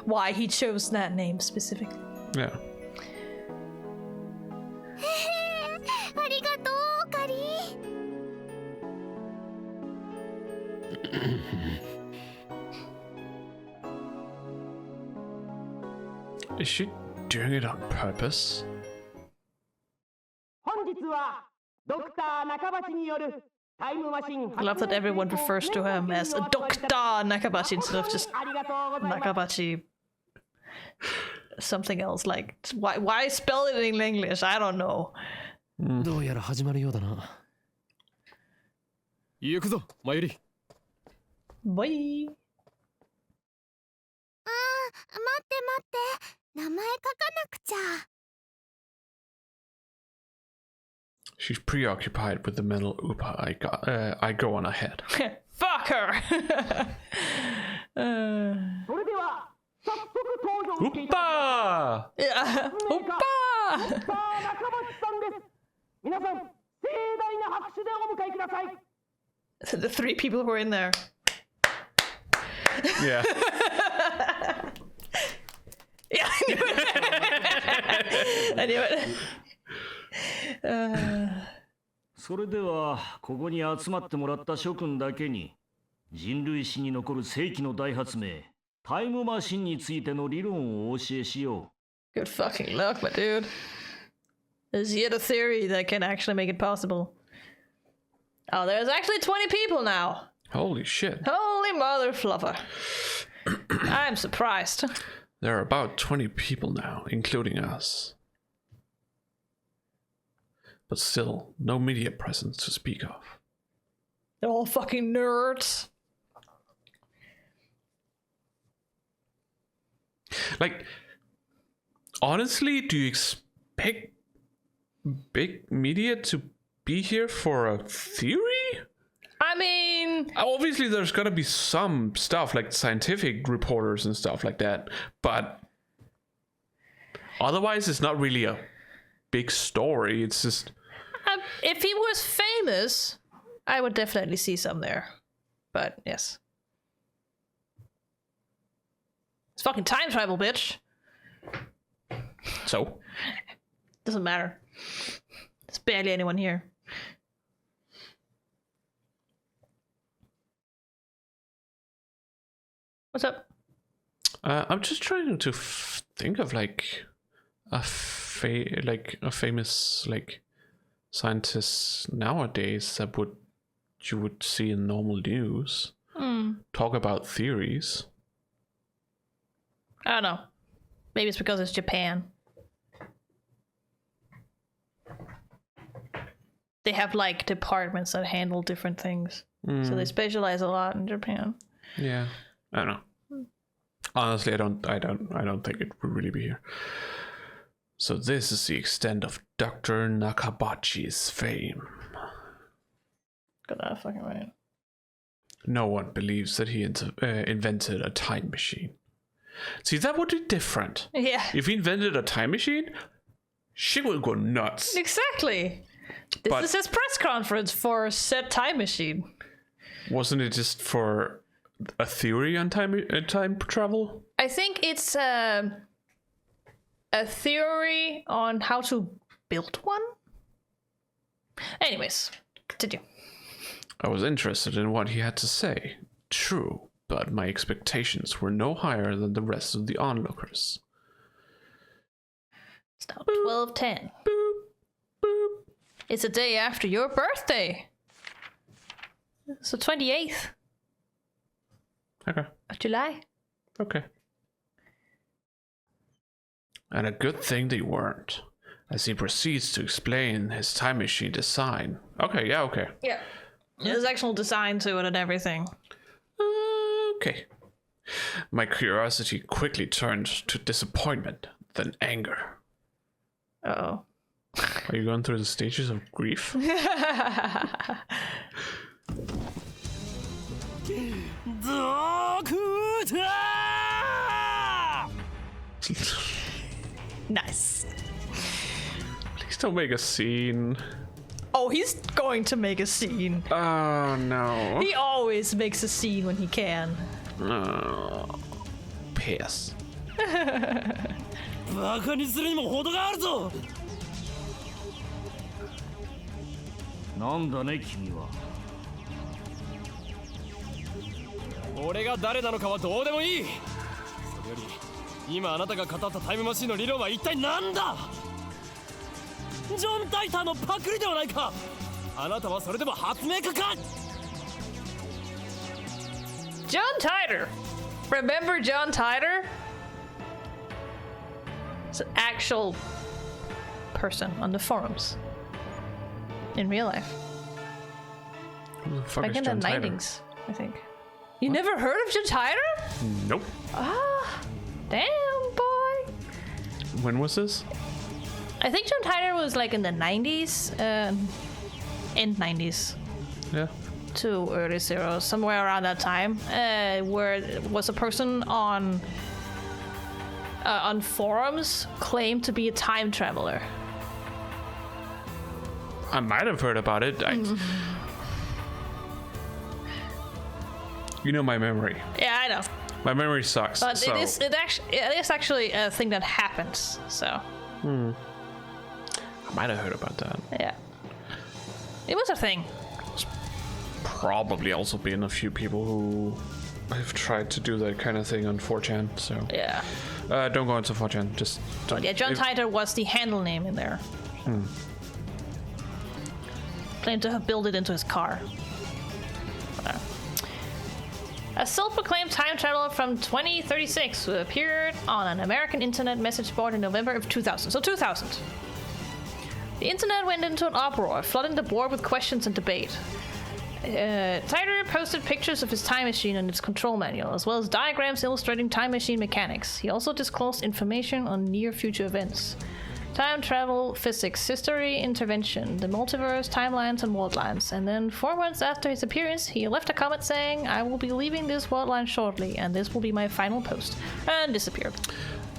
why he chose that name specifically. Yeah. ありがとうおかりん。 Is she doing it on purpose? 本日はドクター中橋による I love that everyone refers to him as Dr. Nakabashi instead of just Nakabashi something else. Like, why spell it in English? I don't know. どうやら始まるようだな。行くぞ、マユリ。Bye. 待って名前書かなくちゃ。She's preoccupied with the metal Upa. I go on ahead. Fuck her. Upa! Yeah. Upa! The three people who are in there. Yeah. Yeah, I knew it. I knew it. それではここに集まってもらった諸君だけに人類史に残る世紀の大発明タイムマシンについての理論をお教えしよう。Good fucking luck, my dude. There's yet a theory that can actually make it possible. Oh, there's actually 20 people now. Holy shit. Holy mother fluffer. I'm surprised. There are about 20 people now, including us. But still, no media presence to speak of. They're all fucking nerds. Like, honestly, do you expect big media to be here for a theory? I mean... Obviously, there's gotta be some stuff, like scientific reporters and stuff like that, but otherwise, it's not really a big story. It's just... if he was famous, I would definitely see some there. But, yes. It's fucking time travel, bitch. So? Doesn't matter. There's barely anyone here. What's up? I'm just trying to think of like a famous like scientist nowadays that you would see in normal news. Talk about theories. I don't know. Maybe it's because it's Japan. They have like departments that handle different things, so they specialize a lot in Japan. Yeah, I don't know. Honestly, I don't think it would really be here. So this is the extent of Dr. Nakabachi's fame. Got that fucking right. No one believes that he invented a time machine. See, that would be different. Yeah. If he invented a time machine, shit would go nuts. Exactly. This is his press conference for said time machine. Wasn't it just for a theory on time travel? I think it's a theory on how to build one. Anyways, continue. I was interested in what he had to say. True, but my expectations were no higher than the rest of the onlookers. It's now 12:10. Boop, boop. It's a day after your birthday. It's the 28th. Okay. Of July. Okay. And a good thing they weren't, as he proceeds to explain his time machine design. Okay, yeah, okay. Yeah. There's actual design to it and everything. Okay. My curiosity quickly turned to disappointment, then anger. Uh-oh. Are you going through the stages of grief? Nice. Please don't make a scene. Oh, he's going to make a scene. Oh, no. He always makes a scene when he can. Oh, piss. バカにするにも程があるぞ。なんだね君は。俺が誰なのかはどうでもいい。それより今あなたが語ったタイムマシンの理論は一体何だ。ジョン・タイターのパクリではないか。あなたはそれでも発明家か。 John Titor. Remember John Titor? It's an actual person on the forums. In real life. Who the fuck Back is in the John Titor? 90s, I think. You never heard of John Titor? Nope. Ah, damn, boy. When was this? I think John Titor was like in the 90s, end 90s Yeah. to early zeros, somewhere around that time, where it was a person on forums claimed to be a time traveler. I might have heard about it. You know my memory. Yeah, I know. My memory sucks. But so. it is actually a thing that happens. So I might have heard about that. yeah, it was a thing. Probably also been a few people who have tried to do that kind of thing on 4chan. So Yeah. don't go into 4chan. Just don't. But yeah, John Titor was the handle name in there. Claimed to have built it into his car. A self-proclaimed time traveler from 2036 who appeared on an American internet message board in November of 2000. So 2000. The internet went into an uproar, flooding the board with questions and debate. Titor posted pictures of his time machine and its control manual, as well as diagrams illustrating time machine mechanics. He also disclosed information on near-future events. Time travel, physics, history, intervention, the multiverse, timelines, and world lines. And then 4 months after his appearance, he left a comment saying, "I will be leaving this world line shortly, and this will be my final post," and disappeared.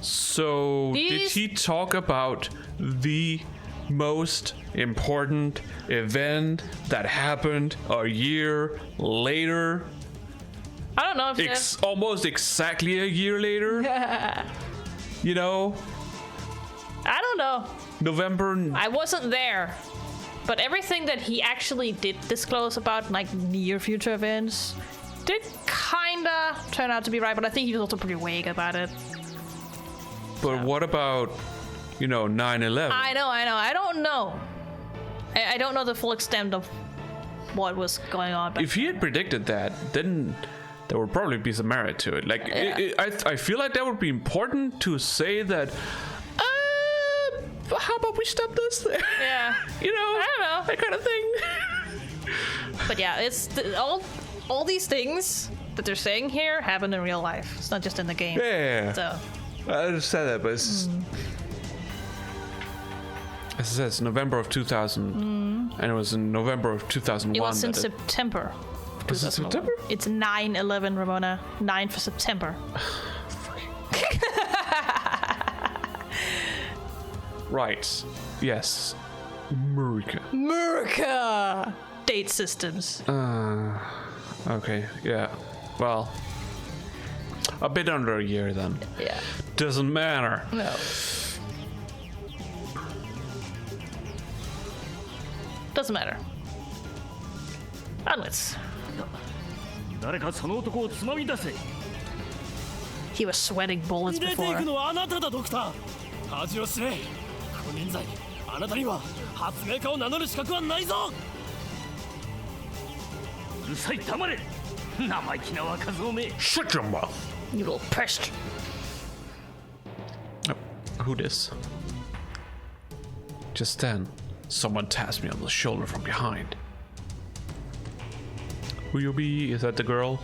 So did he talk about the most important event that happened a year later? I don't know if Almost exactly a year later? You know? I don't know. November. I wasn't there. But everything that he actually did disclose about like near future events did kinda turn out to be right, but I think he was also pretty vague about it. But what about, 9/11? I know. I don't know. I don't know the full extent of what was going on. But If he had predicted that, then there would probably be some merit to it. Like, I feel like that would be important to say that. How about we stop this there? yeah, I don't know. That kind of thing. But yeah, it's all these things that they're saying here happen in real life. It's not just in the game. Yeah. So I understand that, but it's just, as it says, November of 2000, and it was in November of 2001. it was in September. Was it September? It's 9/11, Ramona. 9 for September. Right. Yes. America! Date systems. Okay. Yeah. Well, a bit under a year then. Yeah. Doesn't matter. No. Doesn't matter. Onwards. 誰かその男をつまみ出せ。 He was sweating bullets 出てい before. くのはあなただドクター。恥を知れ。この現在あなたには発明家を名乗る資格はないぞ。うるさい黙れ。生意気な若造め。 Shut your mouth. You little pest. Who this? Just then, someone tapped me on the shoulder from behind. Who you be? Is that the girl?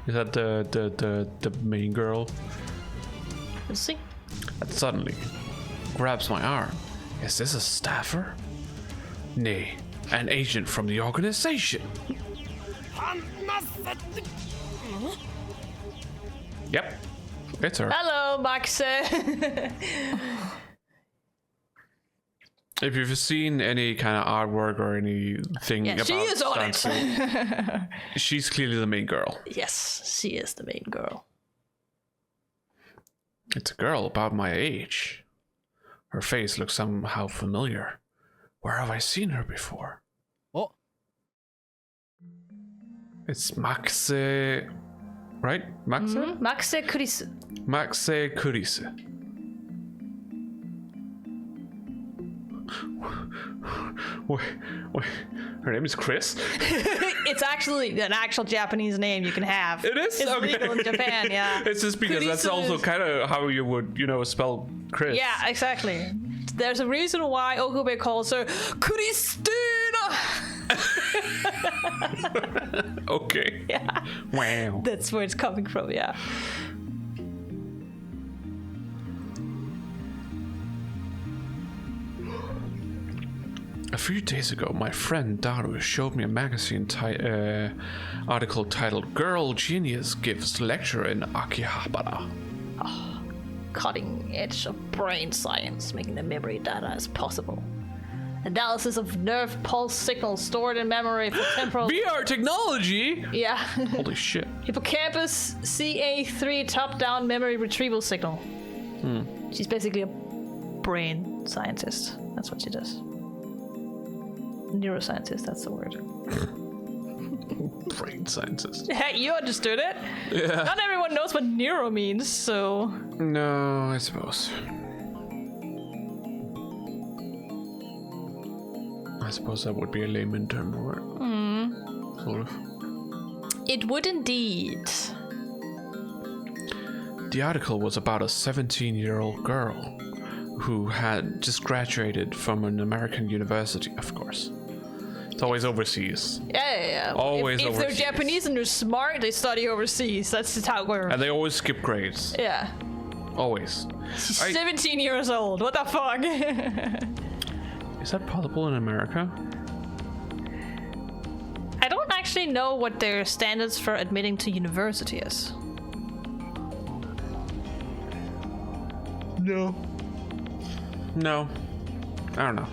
Is that the main girl? Let's see. And suddenly, grabs my arm. Is this a staffer? Nay, an agent from the organization. Yep, it's her. Hello, Max. If you've seen any kind of artwork or anything Yeah, about she is on it. Steins, she's clearly the main girl. Yes, she is the main girl. It's a girl about my age. Her face looks somehow familiar. Where have I seen her before? Oh. It's Maxe, right? Maxe? Max Chris. Maxe Kurise. Her name is Chris? It's actually an actual Japanese name you can have. It is? It's Okay. legal in Japan, yeah. It's just because that's Kurisu also is- kind of how you would, spell Chris. Yeah, exactly. There's a reason why Okube calls her Christina. Okay. Yeah, Wow. that's where it's coming from, yeah. A few days ago, my friend Daru showed me a magazine article titled "Girl Genius Gives Lecture in Akihabara." Cutting edge of brain science, making the memory data as possible. Analysis of nerve pulse signals stored in memory for temporal. VR technology? Yeah. Holy shit. Hippocampus CA3 top-down memory retrieval signal. She's basically a brain scientist. That's what she does. Neuroscientist, that's the word. Brain scientist. Hey, you understood it. Yeah. Not everyone knows what neuro means, so. No, I suppose. I suppose that would be a layman term for it. Sort of. It would indeed. The article was about a 17-year-old girl who had just graduated from an American university, of course. It's always overseas. Yeah. Always if they're overseas. Japanese and they're smart, they study overseas. That's just how it works. And they always skip grades. Yeah. Always. She's 17 years old. What the fuck? Is that possible in America? I don't actually know what their standards for admitting to university is. No. I don't know.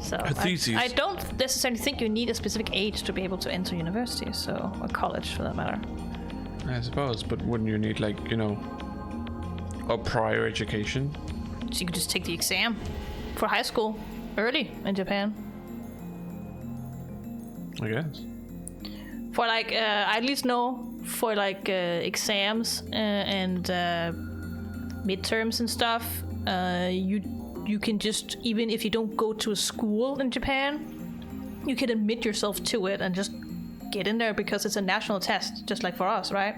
So A thesis. I don't necessarily think you need a specific age to be able to enter university, so or college for that matter. I suppose, but wouldn't you need, like, a prior education? So you could just take the exam for high school early in Japan. I guess. For like, I at least know for like exams and midterms and stuff, you can just, even if you don't go to a school in Japan, you can admit yourself to it and just get in there because it's a national test, just like for us, right?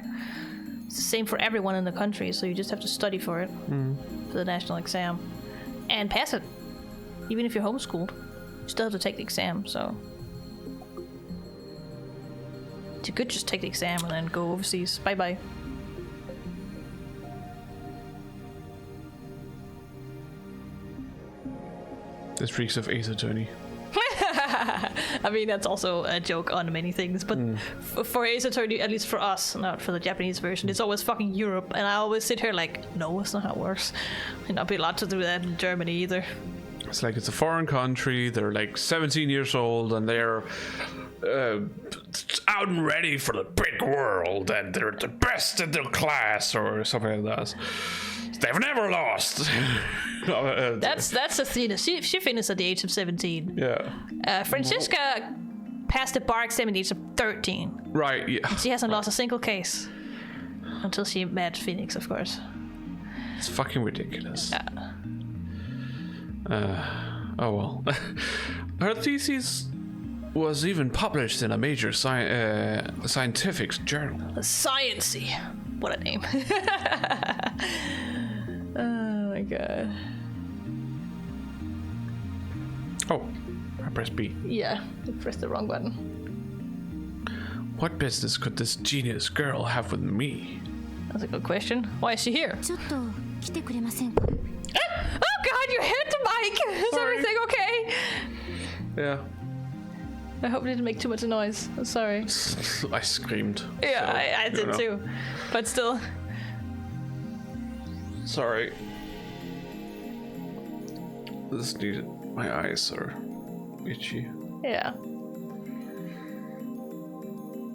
It's the same for everyone in the country, so you just have to study for it, for the national exam, and pass it. Even if you're homeschooled, you still have to take the exam, so... You could just take the exam and then go overseas. Bye-bye. This reeks of Ace Attorney. I mean, that's also a joke on many things, but for Ace Attorney, at least for us, not for the Japanese version, it's always fucking Europe, and I always sit here like, no, it's not how it works. You're not be allowed to do that in Germany either. It's like it's a foreign country, they're like 17 years old, and they're out and ready for the big world, and they're the best in their class, or something like that. They've never lost. That's Athena. She finished at the age of 17. Yeah. Francesca passed the bar exam at the age of 13. Right, yeah. She hasn't lost a single case. Until she met Phoenix, of course. It's fucking ridiculous. Yeah. Oh well. Her thesis was even published in a major scientific journal. Sciencey. What a name. Oh my god. Oh, I pressed B. Yeah, you pressed the wrong button. What business could this genius girl have with me? That's a good question. Why is she here? ちょっと来てくれませんか Oh god, you hit the mic! Is Sorry. everything okay? Yeah. I hope it didn't make too much noise. I'm sorry. I screamed. Yeah, so, I did too. But still. Sorry. This needed. My eyes are itchy. Yeah.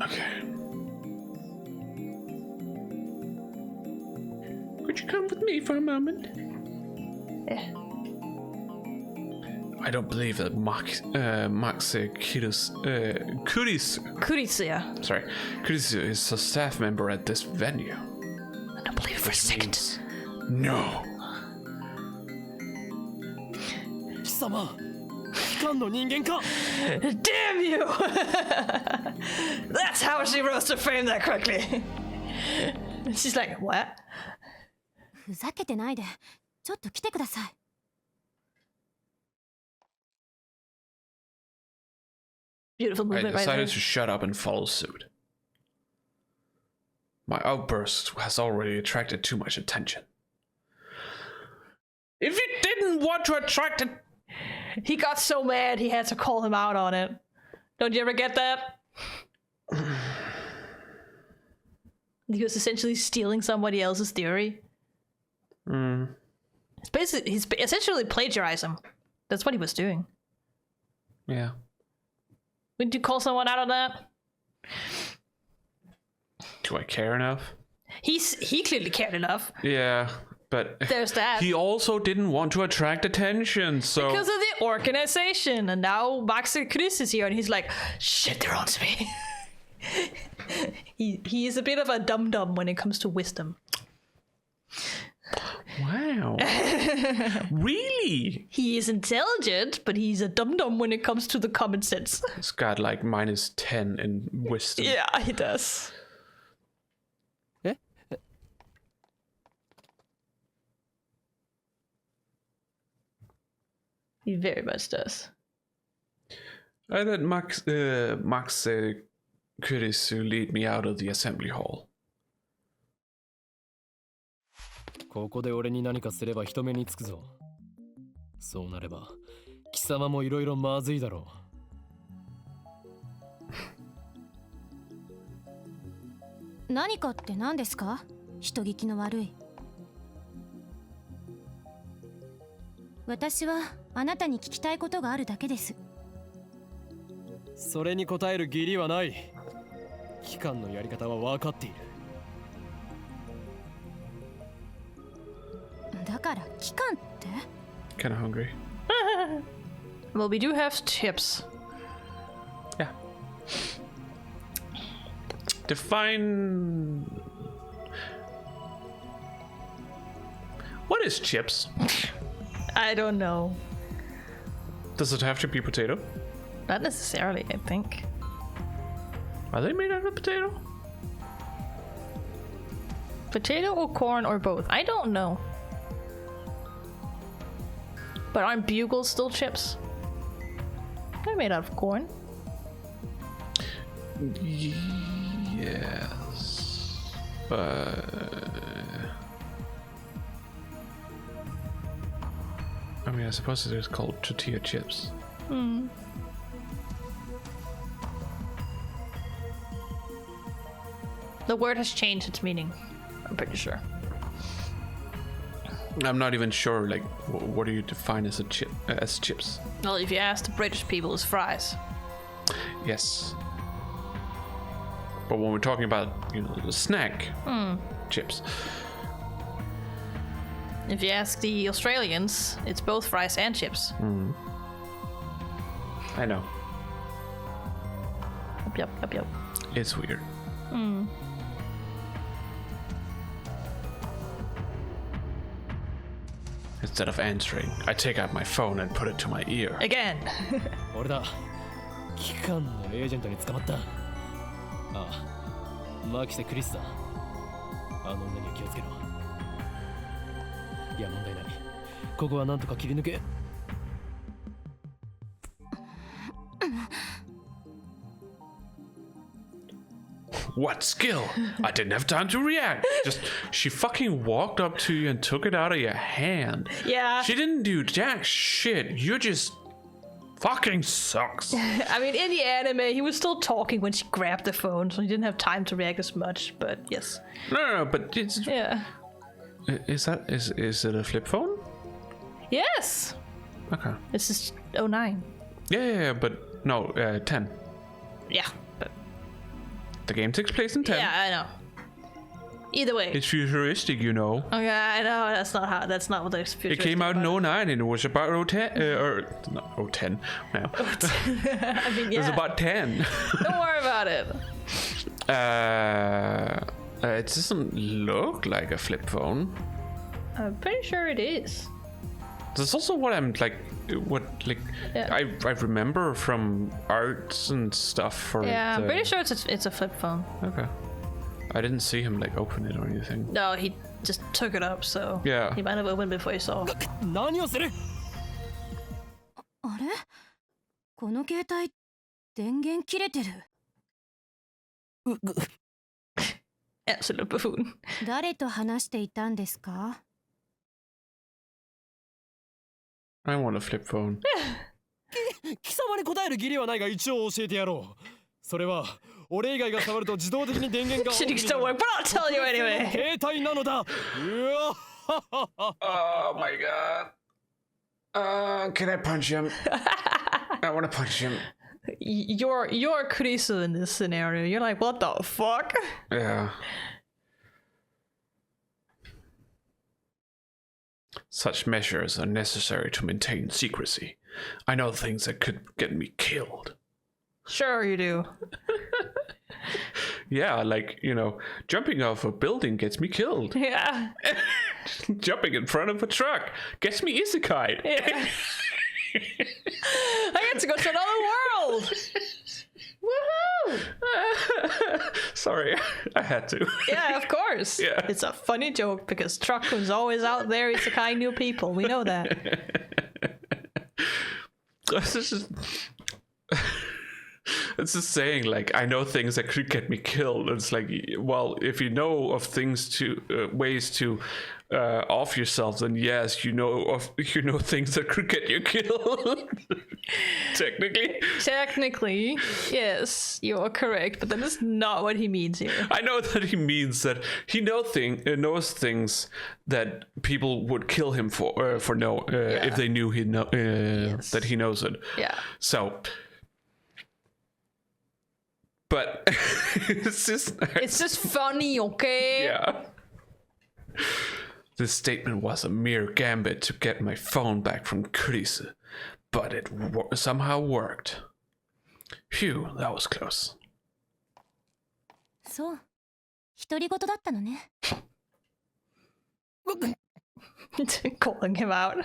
Okay. Could you come with me for a moment? Yeah. I don't believe that Max Kurisu is a staff member at this venue. I don't believe it for a second. No. 貴様官の人間か Damn you! That's how she rose to fame that quickly. She's like, what? ふざけてないでちょっと来てください Beautiful I movement right decided there. to shut up and follow suit. My outburst has already attracted too much attention. If you didn't want to attract it... He got so mad he had to call him out on it. Don't you ever get that? He was essentially stealing somebody else's theory. He's essentially plagiarizing him. That's what he was doing. Yeah. Wouldn't you call someone out on that? Do I care enough? He clearly cared enough. Yeah, but... There's that. He also didn't want to attract attention, so... Because of the organization. And now Max and Chris is here and he's like, shit, they're on to me. He is a bit of a dum-dum when it comes to wisdom. Wow. Really? He is intelligent, but he's a dum-dum when it comes to the common sense. He's got like -10 in wisdom. Yeah, he does. He very much does. I let Max Kurisu lead me out of the assembly hall. ここで俺に何かすれば人目につくぞ。そうなれば貴様もいろいろまずいだろう何かって何ですか人聞きの悪い私はあなたに聞きたいことがあるだけですそれに答える義理はない。機関のやり方は分かっている。だから機関って Kinda hungry. Well, we do have chips. Yeah. Define... What is chips? I don't know. Does it have to be potato? Not necessarily, I think. Are they made out of potato? Potato or corn or both? I don't know. But aren't bugles still chips? They're made out of corn. Yes. I mean, I suppose it is called tortilla chips. The word has changed its meaning, I'm pretty sure. I'm not even sure, like, what do you define as a chip, as chips? Well, if you ask the British people, it's fries. Yes. But when we're talking about, you know, the snack chips. If you ask the Australians, it's both fries and chips. I know. Yep. It's weird. Instead of answering, I take out my phone and put it to my ear. Again. 俺だ。機関のエージェントに捕まった。ああ、マキセ・クリスだ。あの女には気をつけろ。いや、問題ない。ここはなんとか切り抜け。What skill? I didn't have time to react. She fucking walked up to you and took it out of your hand. Yeah. She didn't do jack shit. You just fucking sucks. I mean, in the anime, he was still talking when she grabbed the phone, so he didn't have time to react as much, but yes. No, but it's... Yeah. Is it a flip phone? Yes! Okay. This is 09. Yeah, but no, 10. Yeah, but... The game takes place in 10. Yeah, I know. Either way. It's futuristic, you know. Okay, I know, that's not what the futuristic It came out in part. 09 and it was about 10, not 10, no. I mean, yeah. It was about 10. Don't worry about it. It doesn't look like a flip phone. I'm pretty sure it is. That's also what I'm like. Yeah. I remember from arts and stuff for Yeah, it. I'm pretty sure it's a flip phone. Okay. I didn't see him like open it or anything. No, he just took it up, so Yeah. he might have opened before he saw. 何をするあれこの携帯電源切れてる Absolute buffoon. 誰と話していたんですか I want a flip phone. 貴様に答える義理はないが一応教えてやろう。それは俺以外が触ると自動的に電源が Shitting still work, but I'll tell you anyway. 携帯なのだ。うわ Oh my god. Can I punch him? I want to punch him. You're Kurisu in this scenario. You're like, what the fuck? Yeah. Such measures are necessary to maintain secrecy. I know things that could get me killed. Sure you do. Yeah, like, you know, jumping off a building gets me killed. Yeah. Jumping in front of a truck gets me isekai'd. Yeah. I get to go to another world. Woohoo! Sorry, I had to. Yeah, of course. Yeah. It's a funny joke because Truck-kun's always out there. He's the kind new people. We know that. It's just saying, like, I know things that could get me killed. It's like, well, if you know of things to ways to off yourself, then yes, you know things that could get you killed. Technically, yes, you are correct, but that is not what he means here. I know that he means that he knows things that people would kill him for if they knew that he knows it. Yeah. So. But it's just funny, okay? Yeah. This statement was a mere gambit to get my phone back from Kurisu, but it somehow worked. Phew, that was close. そう独り言だったのね Calling him out.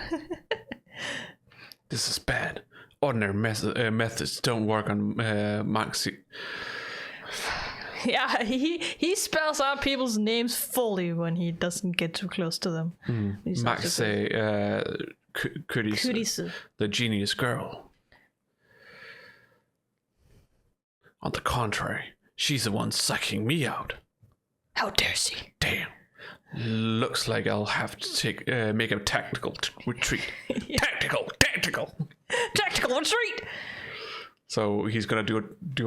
This is bad. Ordinary methods don't work on Maxi. Yeah, he spells out people's names fully when he doesn't get too close to them. Maxi Kurisu, the genius girl. On the contrary, she's the one sucking me out. How dare she? Damn. Looks like I'll have to make a tactical retreat. Yeah. Tactical retreat. So he's gonna do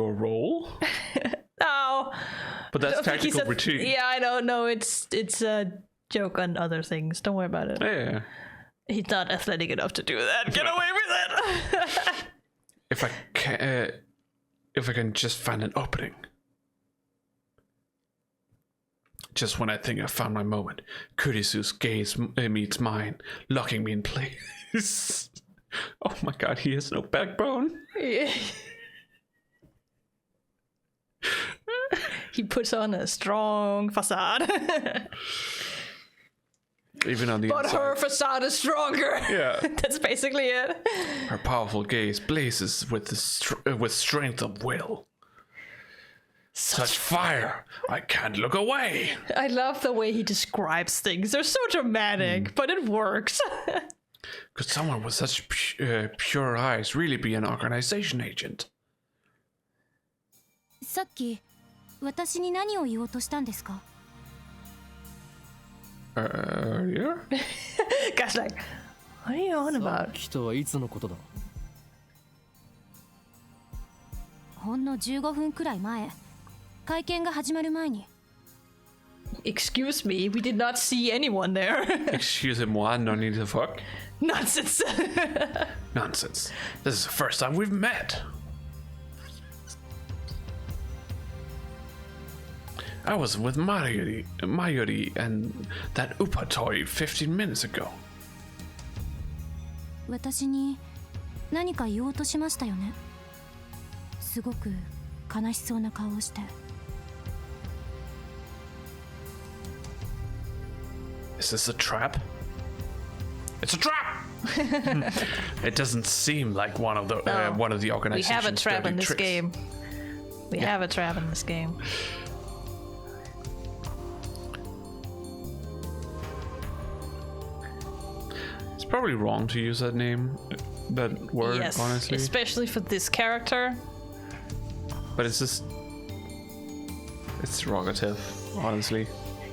a roll. No. But that's tactical retreat. Yeah, I don't know. It's a joke on other things. Don't worry about it. Yeah. He's not athletic enough to do that. Get away with it. If I can just find an opening. Just when I think I found my moment, Kurisu's gaze meets mine, locking me in place. Oh my god, he has no backbone. He puts on a strong facade. Even on the but inside. her facade is stronger. Yeah. That's basically it. Her powerful gaze blazes with strength of will. Such fire! I can't look away! I love the way he describes things. They're so dramatic, but it works. Could someone with such pure eyes really be an organization agent? さっき私に何を言おうとしたんですか Yeah? Guy's like, what are you on さ about? っきとはいつのことだほんの15分くらい前会見が始まる前に Excuse me, we did not see anyone there. Excusez-moi, no need to fuck. Nonsense. Nonsense. This is the first time we've met. I was with Mayuri and that Upa toy 15 minutes ago. 私に何か言おうとしましたよねすごく悲しそうな顔をして Is this a trap? It's a trap! It doesn't seem like one of the We organizations. have a trap in this tricks. game. We have a trap in this game. It's probably wrong to use that name, that word, Yes, honestly. especially for this character. But it's just, it's derogative, honestly.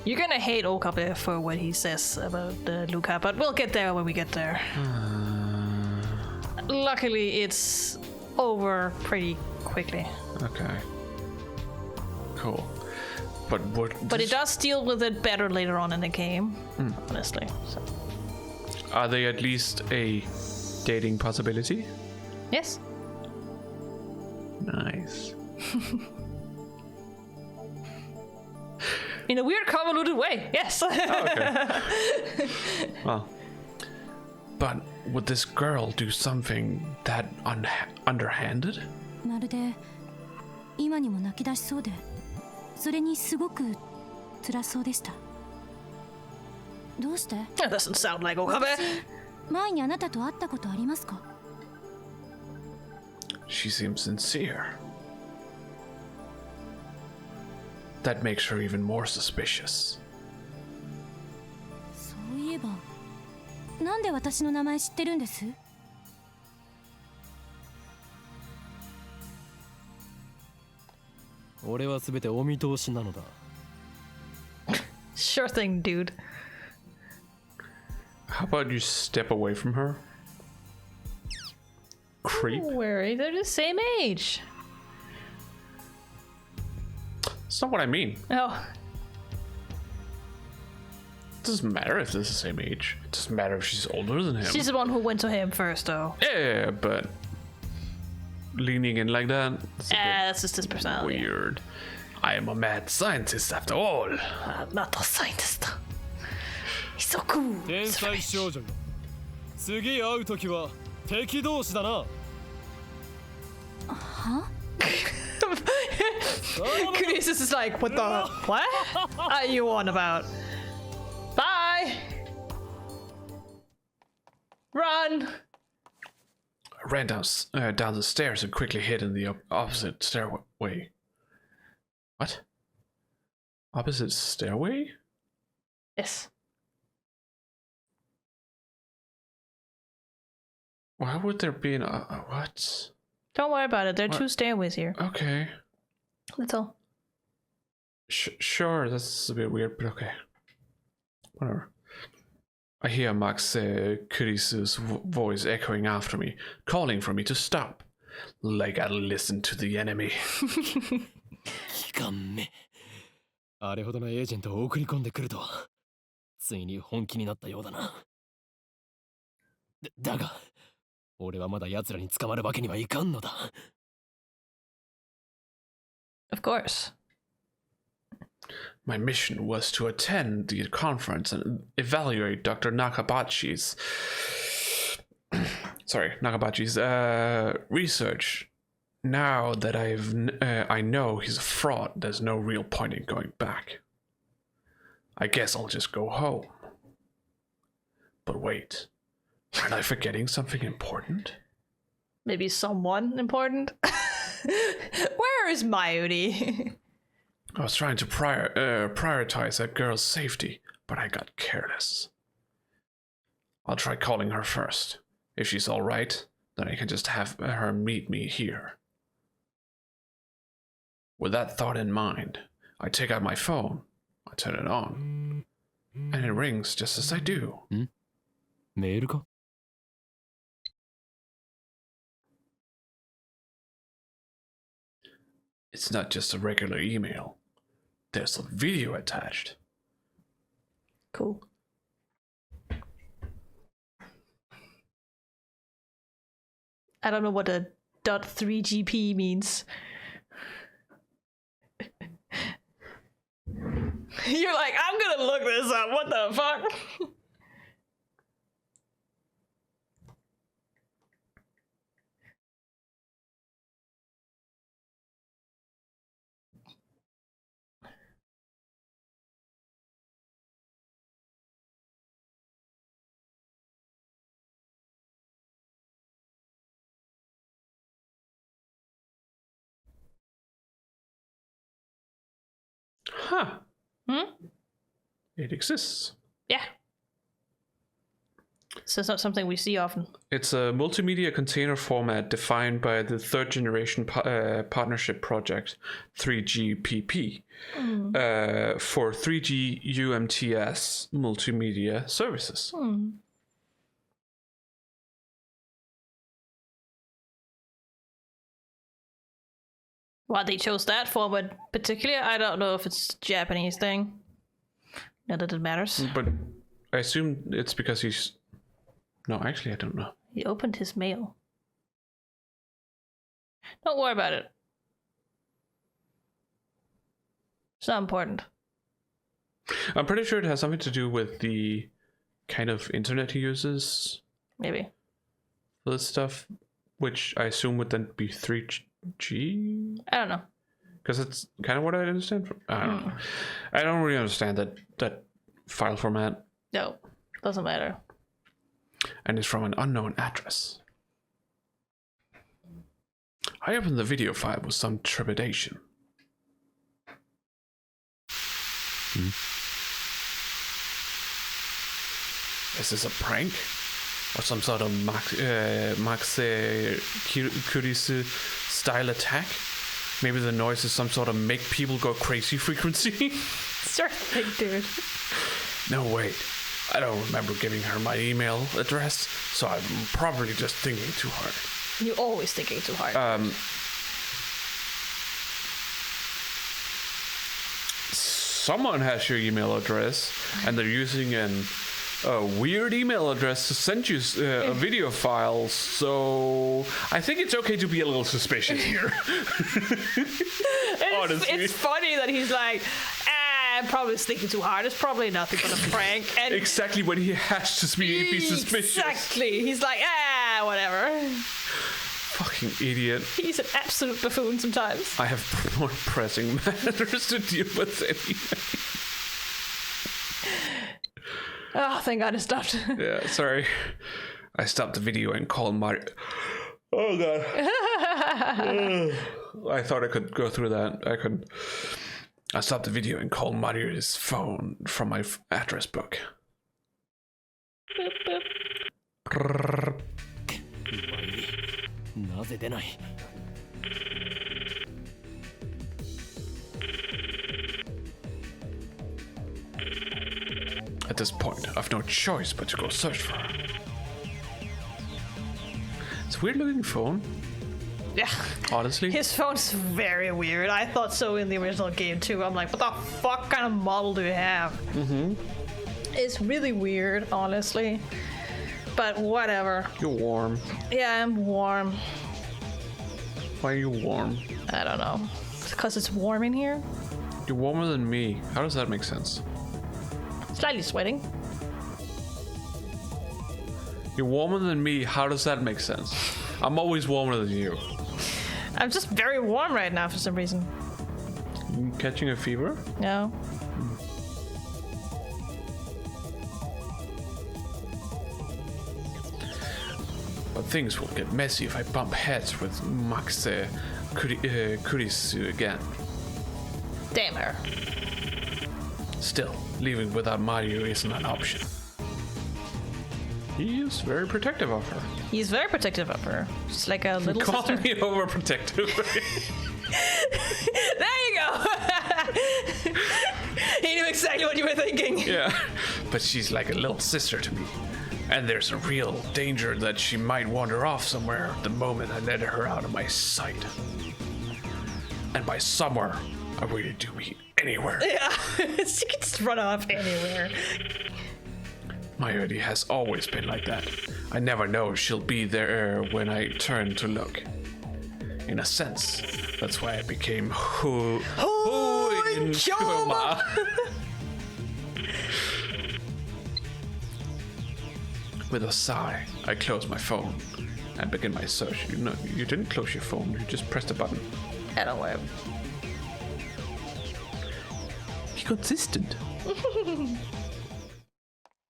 You're gonna hate Okabe for what he says about Luca, but we'll get there when we get there. Luckily, it's over pretty quickly. Okay. Cool. But what? But it does deal with it better later on in the game, honestly. So. Are they at least a dating possibility? Yes. Nice. In a weird, convoluted way, yes. Oh, okay. Well, but would this girl do something that underhanded? まるで今にも泣き出しそうで、それにすごく辛そうでした。どうして？ That doesn't sound like Okabe. 前にあなたと会ったことありますか？ She seems sincere. That makes her even more suspicious. そういえば、なんで私の名前知ってるんです？ 俺はすべてお見通しなのだ。 Sure thing, dude. How about you step away from her? Creep. Don't worry, they're the same age. That's not what I mean. Oh, It doesn't matter if they're the same age. It doesn't matter if she's older than him. she's the one who went to him first, though. Yeah, but leaning in like that, it's a bit That's just his personality. weird. I am a mad scientist after all. Not a scientist. He's so cool. 天才少女よ。次会うときは敵同士だな。 Chris is like, what the? What are you on about? Bye. Run. I ran down the stairs and quickly hid in the opposite stairway. What? Opposite stairway? Yes. Why would there be an what? Don't worry about it. There are What? 2 stairways here. Okay. That's all. Sure, that's a bit weird, but okay. Whatever. I hear Max Kuris's voice echoing after me, calling for me to stop. Like I listened to the enemy. 期間目。あれほどのエージェントを送り込んでくるとは、ついに本気になったようだな。だが、俺はまだ奴らに捕まるわけにはいかんのだ。Of course. My mission was to attend the conference and evaluate Dr. Nakabachi's research. Now that I know he's a fraud, there's no real point in going back. I guess I'll just go home. But wait, aren't I forgetting something important? Maybe someone important. Where is Mayuri? I was trying to prioritize that girl's safety, but I got careless. I'll try calling her first. If she's alright, then I can just have her meet me here. With that thought in mind, I take out my phone, I turn it on, and it rings just as I do. メールか？ It's not just a regular email. There's a video attached. Cool. I don't know what a .3GP means. You're like, I'm gonna look this up. What the fuck? Huh. It exists. Yeah. So it's not something we see often. It's a multimedia container format defined by the third generation partnership project 3GPP for 3G UMTS multimedia services. Why they chose that format particularly, I don't know if it's a Japanese thing. Not that it matters. But I assume it's because he's... No, actually, I don't know. He opened his mail. Don't worry about it. It's not important. I'm pretty sure it has something to do with the kind of internet he uses. Maybe. For this stuff, which I assume would then be 3G? I don't know. Because it's kind of what I understand from... I don't know. I don't really understand that file format. No, doesn't matter. And it's from an unknown address. I opened the video file with some trepidation. Is this a prank? Or some sort of Max Kurisu style attack? Maybe the noise is some sort of make people go crazy frequency? Sure thing, dude. No, wait. I don't remember giving her my email address, so I'm probably just thinking too hard. You're always thinking too hard. Someone has your email address, and they're using a weird email address to send you a video file, so I think it's okay to be a little suspicious here. Honestly. It's funny that he's like, I'm probably thinking too hard. It's probably nothing but a prank. And exactly when he has to be suspicious. Exactly. He's like, whatever. Fucking idiot. He's an absolute buffoon sometimes. I have more pressing matters to deal with anyway. Oh, thank God it stopped. Yeah, sorry. I stopped the video and called Mario. Oh, God. I thought I could go through that. I couldn't. I stopped the video and called Mario's phone from my address book. Boop, boop. At this point, I've no choice but to go search for her. It's a weird looking phone. Yeah. Honestly. His phone's very weird. I thought so in the original game too. I'm like, what the fuck kind of model do you have? It's really weird, honestly. But whatever. You're warm. Yeah, I'm warm. Why are you warm? I don't know. Because it's warm in here? You're warmer than me. How does that make sense? Slightly sweating. You're warmer than me. How does that make sense? I'm always warmer than you. I'm just very warm right now for some reason. You catching a fever? No. But things will get messy if I bump heads with Max Kurisu again. Damn her. Still, leaving without Mario isn't an option. He is very protective of her. He's very protective of her. Just like a little Call sister. me overprotective. There you go. He knew exactly what you were thinking. Yeah, but she's like a little sister to me. And there's a real danger that she might wander off somewhere the moment I let her out of my sight. And by somewhere, I really do mean anywhere. Yeah, she can just run off anywhere. My idea has always been like that. I never know if she'll be there when I turn to look. In a sense, that's why I became Chūnibyō. With a sigh, I close my phone and begin my search. You didn't close your phone, you just pressed a button. I don't worry. Be consistent.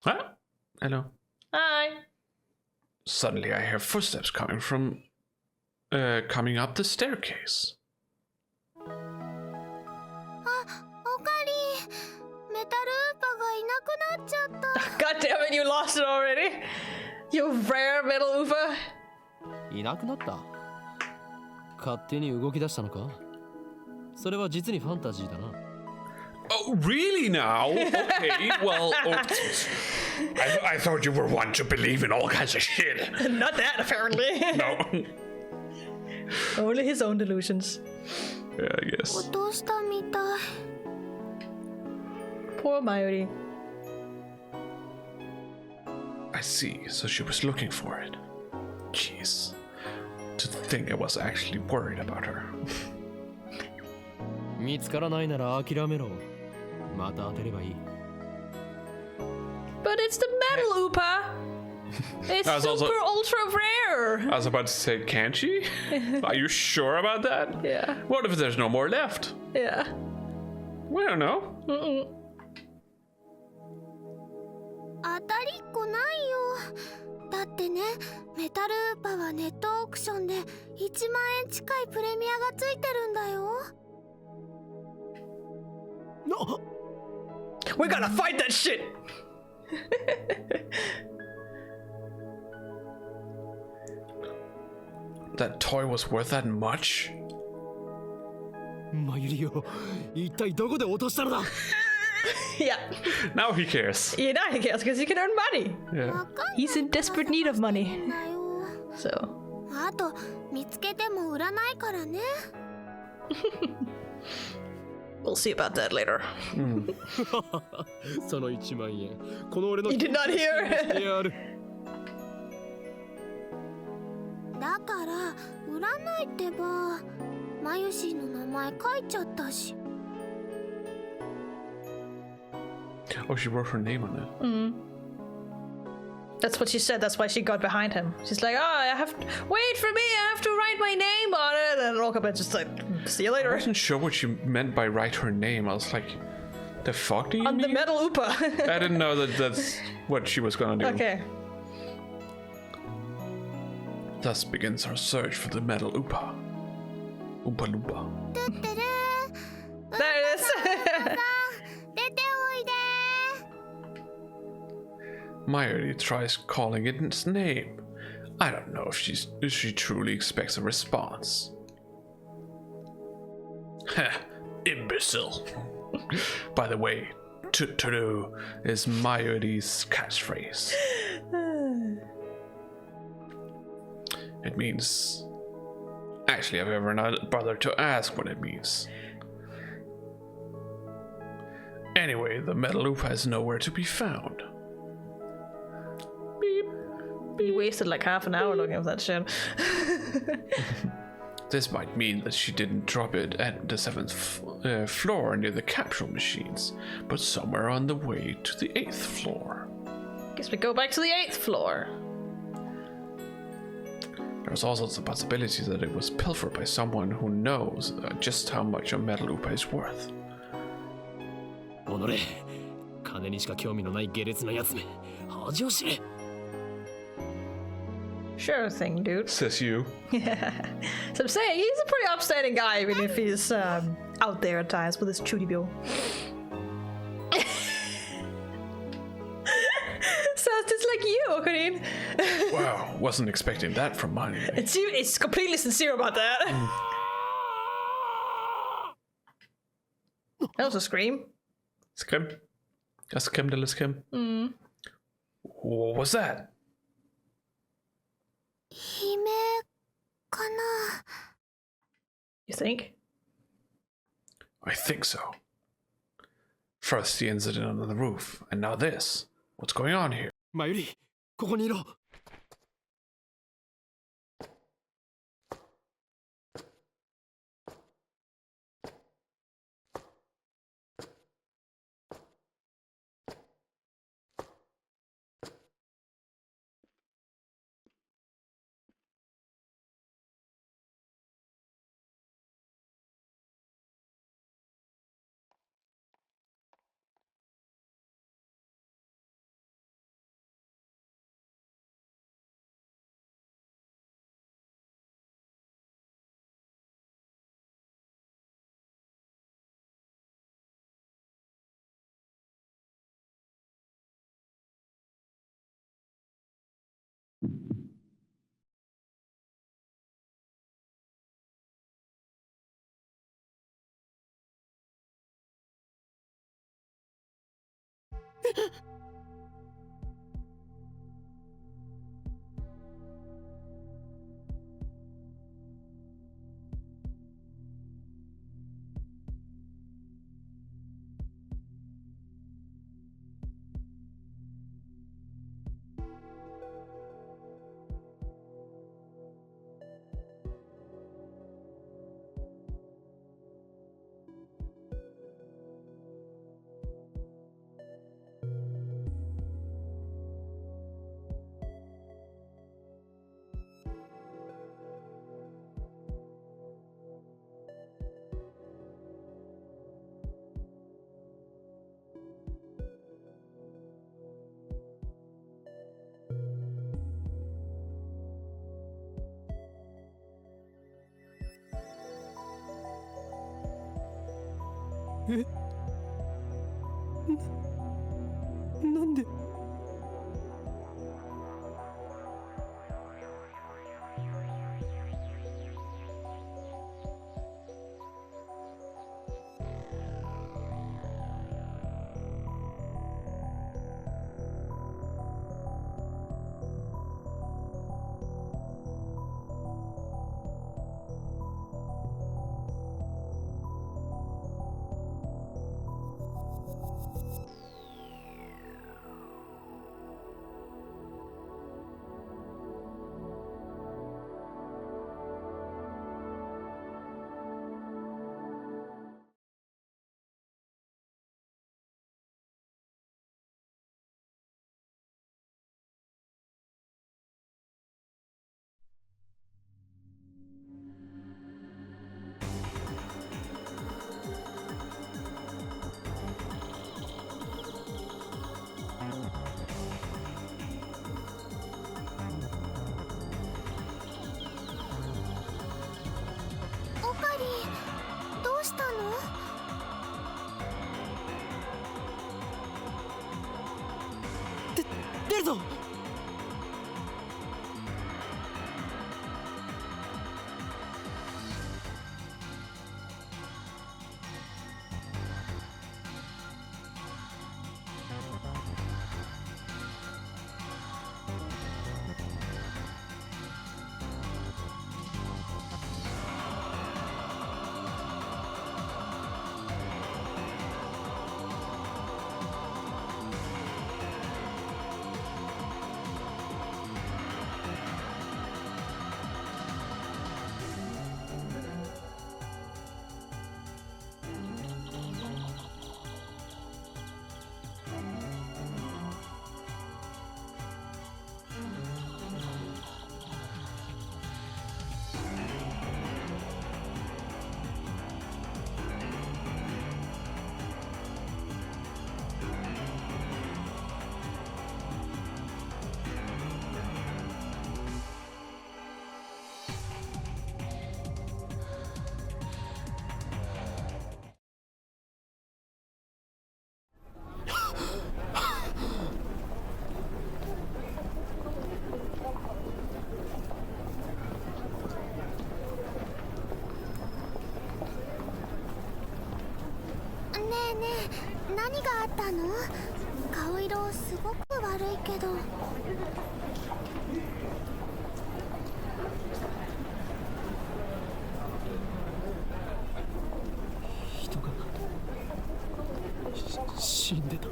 Huh? Hello. Hi. Suddenly I hear footsteps coming up the staircase. おかっちゃった。 God damn it, you lost it already. You rare metal Ufa. いなくなった。勝手に動き出したのか。それは実にファンタジーだな。Oh, really now? Okay, well, I thought you were one to believe in all kinds of shit. Not that, apparently. No. Only his own delusions. Yeah, I guess. 落としたみたい。 Poor Mayuri. I see, so she was looking for it. Jeez. To think I was actually worried about her. 見つからないなら諦めろ。また当てればいい。But it's the metal Upa. It's That's super also- ultra rare. I was about to say, can't she? Are you sure about that? Yeah. What if there's no more left? Yeah. We don't know. 当たりっこないよ。だってね、メタルウーパはネットオークションで1万円近いプレミアがついてるんだよ。 We gotta fight that shit. That toy was worth that much? マユリよ、一体どこで落としたのだ。 Yeah. Now he cares. Yeah, now he cares because he can earn money. Yeah. わかんない He's in desperate need of money. んだよ。 So. あと見つけても売らないからね。 We'll see about that later. その1万円、この俺の You did not hear? してやる。だから売らないってば。マユシーの名前書いちゃったし。 Oh, she wrote her name on it. That's what she said. That's why she got behind him. She's like, oh, I have wait for me. I have to write my name on it. And Rokaben's just like, see you I later. wasn't sure what she meant by write her name. I was like, the fuck do you On the mean? metal Upa. I didn't know that that's what she was gonna do. Okay. Thus begins our search for the metal Upa. Oompa Loompa. てってる There it is. 出ておいで。 Mayuri tries calling it its name. I don't know if she truly expects a response. Heh, imbecile. By the way, Tuturu is Mayuri's catchphrase. It means... Actually, I've never not bothered to ask what it means. Anyway, the metal Upa is nowhere to be found. We wasted like half an hour looking at that shit. This might mean that she didn't drop it at the 7th floor near the capsule machines, but somewhere on the way to the 8th floor. Guess we go back to the 8th floor. There's also the possibility that it was pilfered by someone who knows just how much a metal Upa is worth. おのれ、金にしか興味のない下劣なやつめ、恥を知れ。 Sure thing, dude. Says you. So I'm saying he's a pretty upstanding guy, even if he's out there at times with his Chūnibyō. Sounds just like you, Okarin. Wow, wasn't expecting that from money. It's completely sincere about that. That was a scream. Skim? A skim de skim? What was that? 悲鳴かな。 You think? I think so. First the incident on the roof, and now this. What's going on here? マユリ、ここにいろ。なんで。オカリン、どうしたの？出るぞ。ねえねえ、何があったの？顔色すごく悪いけど。人が死んでた。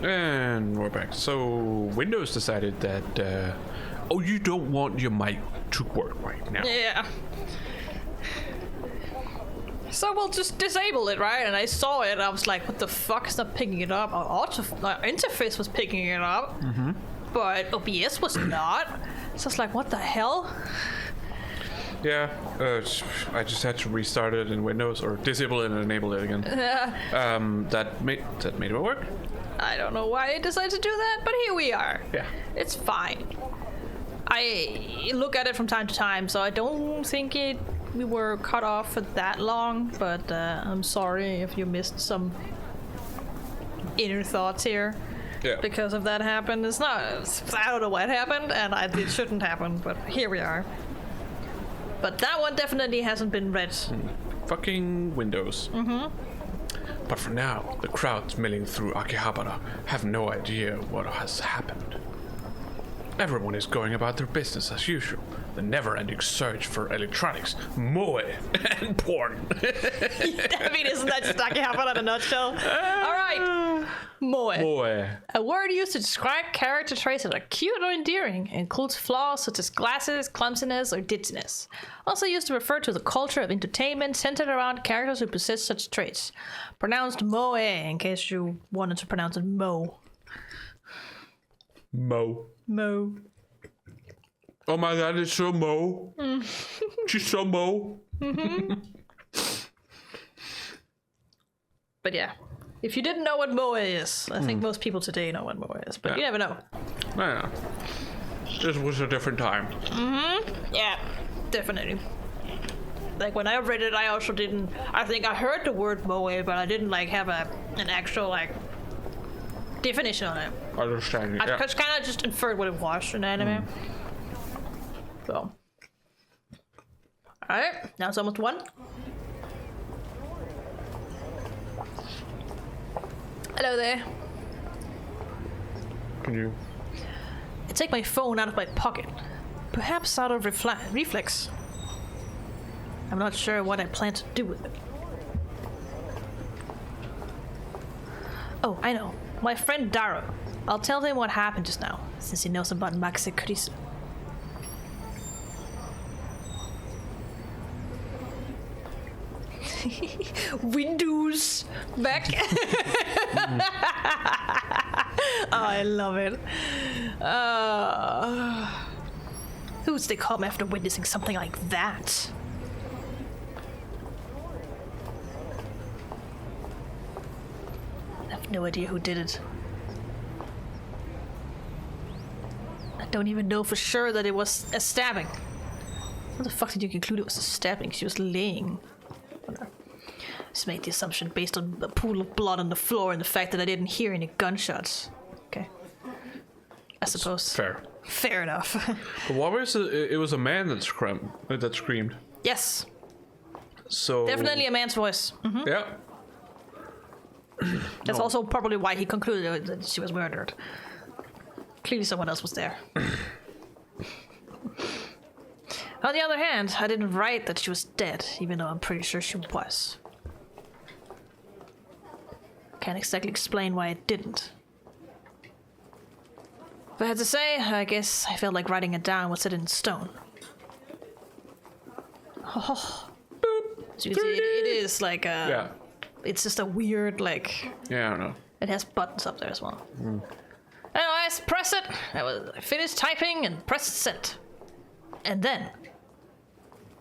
And we're back. So Windows decided that oh, you don't want your mic to work right now. Yeah. So we'll just disable it, right? And I saw it, I was like, what the fuck, is not picking it up? Our interface was picking it up, but OBS was not. So I was like, what the hell? Yeah, I just had to restart it in Windows or disable it and enable it again. That made it work. I don't know why I decided to do that, but here we are. Yeah. It's fine. I look at it from time to time, so I don't think we were cut off for that long, but I'm sorry if you missed some inner thoughts here. Yeah. Because of that happened. I don't know what happened, and it shouldn't happen, but here we are. But that one definitely hasn't been read. Fucking Windows. But for now, the crowds milling through Akihabara have no idea what has happened. Everyone is going about their business as usual. The never-ending search for electronics, moe, and porn. I mean, isn't that just Akihabara in a nutshell? Alright. Moe. Moe. A word used to describe character traits that are cute or endearing. It includes flaws such as glasses, clumsiness, or ditziness. Also used to refer to the culture of entertainment centered around characters who possess such traits. Pronounced moe, in case you wanted to pronounce it mo. Mo. Mo. Oh my god, it's so mo. She's so mo. But yeah, if you didn't know what moe is, I think most people today know what moe is, but you never know. Yeah. This was a different time. Yeah, definitely. Like when I read it, I also didn't. I think I heard the word moe, but I didn't like have an actual like definition on it. Understanding. I kind of just inferred what it was in anime. So, all right, now it's almost 1. Hello there. Can you? I take my phone out of my pocket, perhaps out of reflex. I'm not sure what I plan to do with it. Oh, I know. My friend Daro. I'll tell him what happened just now, since he knows about Max Kurisu. Windows back. Oh, I love it. Who's to come after witnessing something like that? I have no idea who did it. I don't even know for sure that it was a stabbing. What the fuck did you conclude it was a stabbing? She was laying. Just make the assumption based on the pool of blood on the floor and the fact that I didn't hear any gunshots. Okay. I suppose. Fair. Fair enough. But what was it? It was a man that screamed. Yes. So Definitely a man's voice. Yeah. That's also probably why he concluded that she was murdered. Clearly someone else was there. On the other hand, I didn't write that she was dead, even though I'm pretty sure she was. Can't exactly explain why I didn't. If I had to say, I guess I felt like writing it down was set in stone. Oh. So you can see it is like a... Yeah. It's just a weird, like... Yeah, I don't know. It has buttons up there as well. Anyways, press it. I finished typing and pressed send. And then,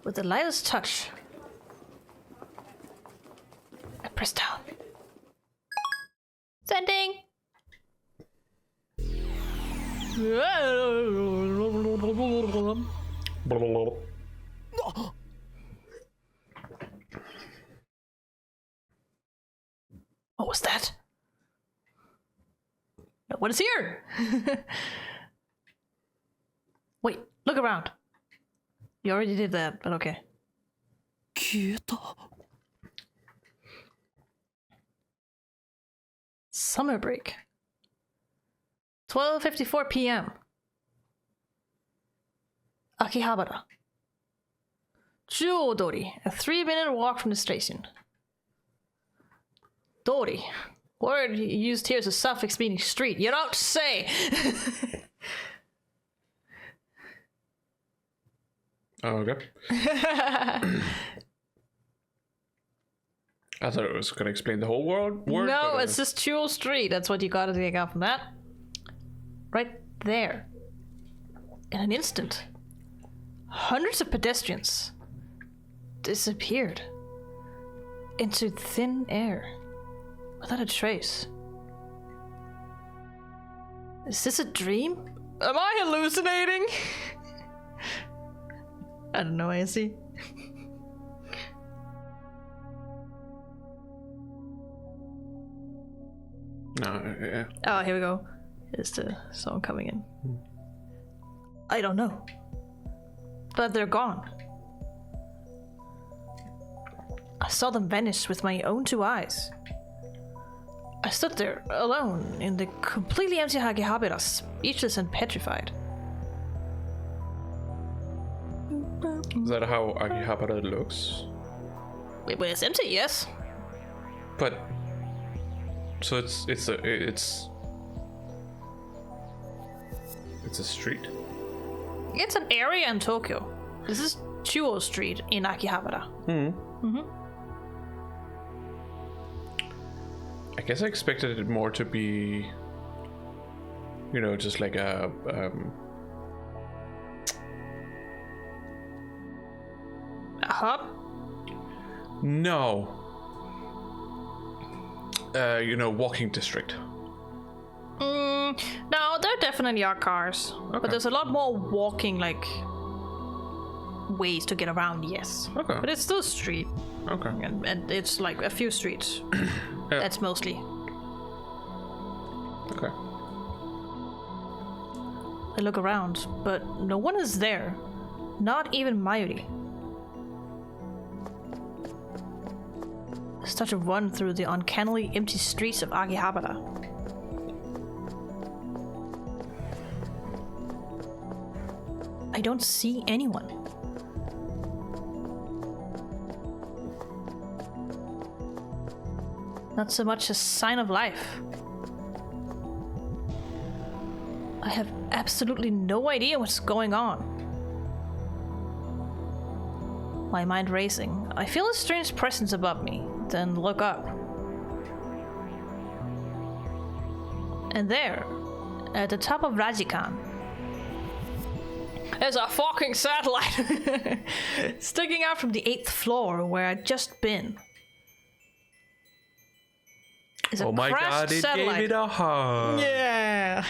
with the lightest touch, I pressed down. Sending! What was that? No one is here! Wait, look around. You already did that, but okay. 消えた。 Summer break. 12:54 p.m. Akihabara. Chūnibyō, a 3-minute walk from the station. Dori, Word used here is a suffix meaning street. You don't say! Oh, okay. I thought it was going to explain the whole word. No, but, it's just Chūnibyō Street. That's what you gotta take out from that. Right there. In an instant, hundreds of pedestrians disappeared into thin air without a trace. Is this a dream? Am I hallucinating? I don't know, I see. No, yeah. Oh, here we go. It's the song coming in. I don't know. But they're gone. I saw them vanish with my own 2 eyes. I stood there, alone, in the completely empty Akihabara, speechless and petrified. Is that how Akihabara looks? Wait, when it's empty, yes. But so it's a street. It's an area in Tokyo. This is Chūnibyō Street in Akihabara. I guess I expected it more to be, you know, just like a hub? No. You know, walking district. No, there definitely are cars. Okay. But there's a lot more walking, like, ways to get around, yes. Okay. But it's still a street. Okay. And it's like a few streets. Yeah. That's mostly. Okay. I look around, but no one is there. Not even Mayuri. I start to run through the uncannily empty streets of Akihabara. I don't see anyone. Not so much a sign of life. I have absolutely no idea what's going on. My mind racing. I feel a strange presence above me, then look up. And there, at the top of Rajikan, there's a fucking satellite sticking out from the 8th floor where I'd just been. It's a Oh my crashed god, it satellite. gave it a hug. Yeah.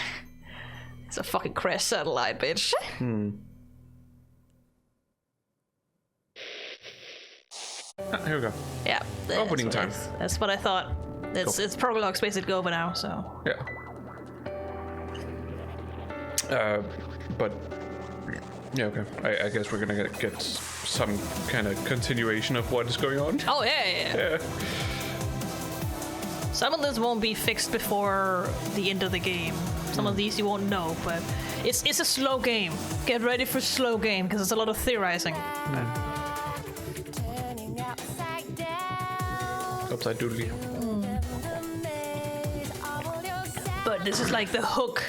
It's a fucking crashed satellite, bitch. Here we go. Yeah. Opening what time. That's what I thought. It's prologue space at go over now, so. Yeah. But yeah, okay. I guess we're gonna get some kind of continuation of what is going on. Oh yeah. Yeah. Some of this won't be fixed before the end of the game. Some of these you won't know, but it's a slow game. Get ready for slow game because there's a lot of theorizing. Upside doodly. But this is like the hook.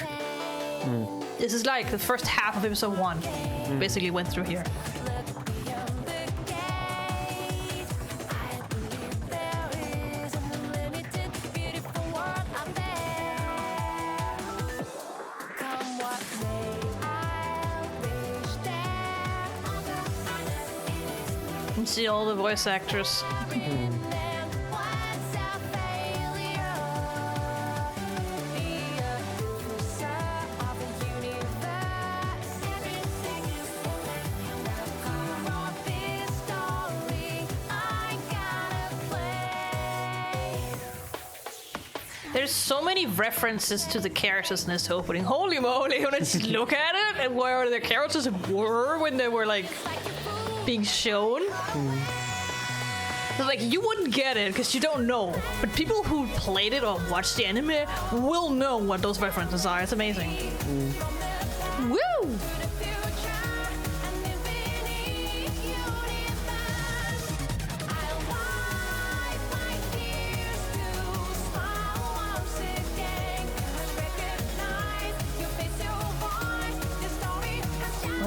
This is like the first half of episode 1. Basically went through here. You can see all the voice actors. There's so many references to the characters in this opening. Holy moly, when I just look at it and where the characters were when they were like being shown. So, like, you wouldn't get it because you don't know. But people who played it or watched the anime will know what those references are. It's amazing. Woo!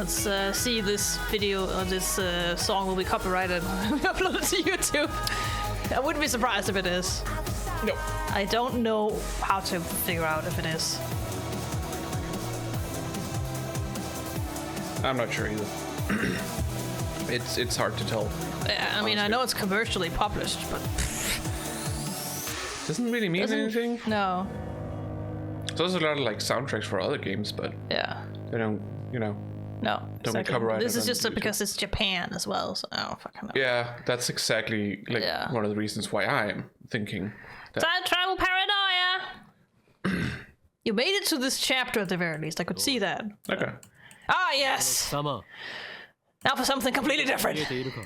Let's see this video or this song will be copyrighted when we upload it to YouTube. I wouldn't be surprised if it is. No. I don't know how to figure out if it is. I'm not sure either. It's hard to tell. Yeah, I mean, I know it's commercially published, but Doesn't really mean anything. no. There's a lot of like soundtracks for other games, but Yeah. they don't, No. Don't be copyrighted This is on just YouTube. because it's Japan as well, so I don't fucking know. Yeah, that's exactly like Yeah. one of the reasons why I'm thinking that. Time travel paranoia! You made it to this chapter at the very least. I could see that. Okay. Ah, yes! 様 Now for something completely 見 different. えているか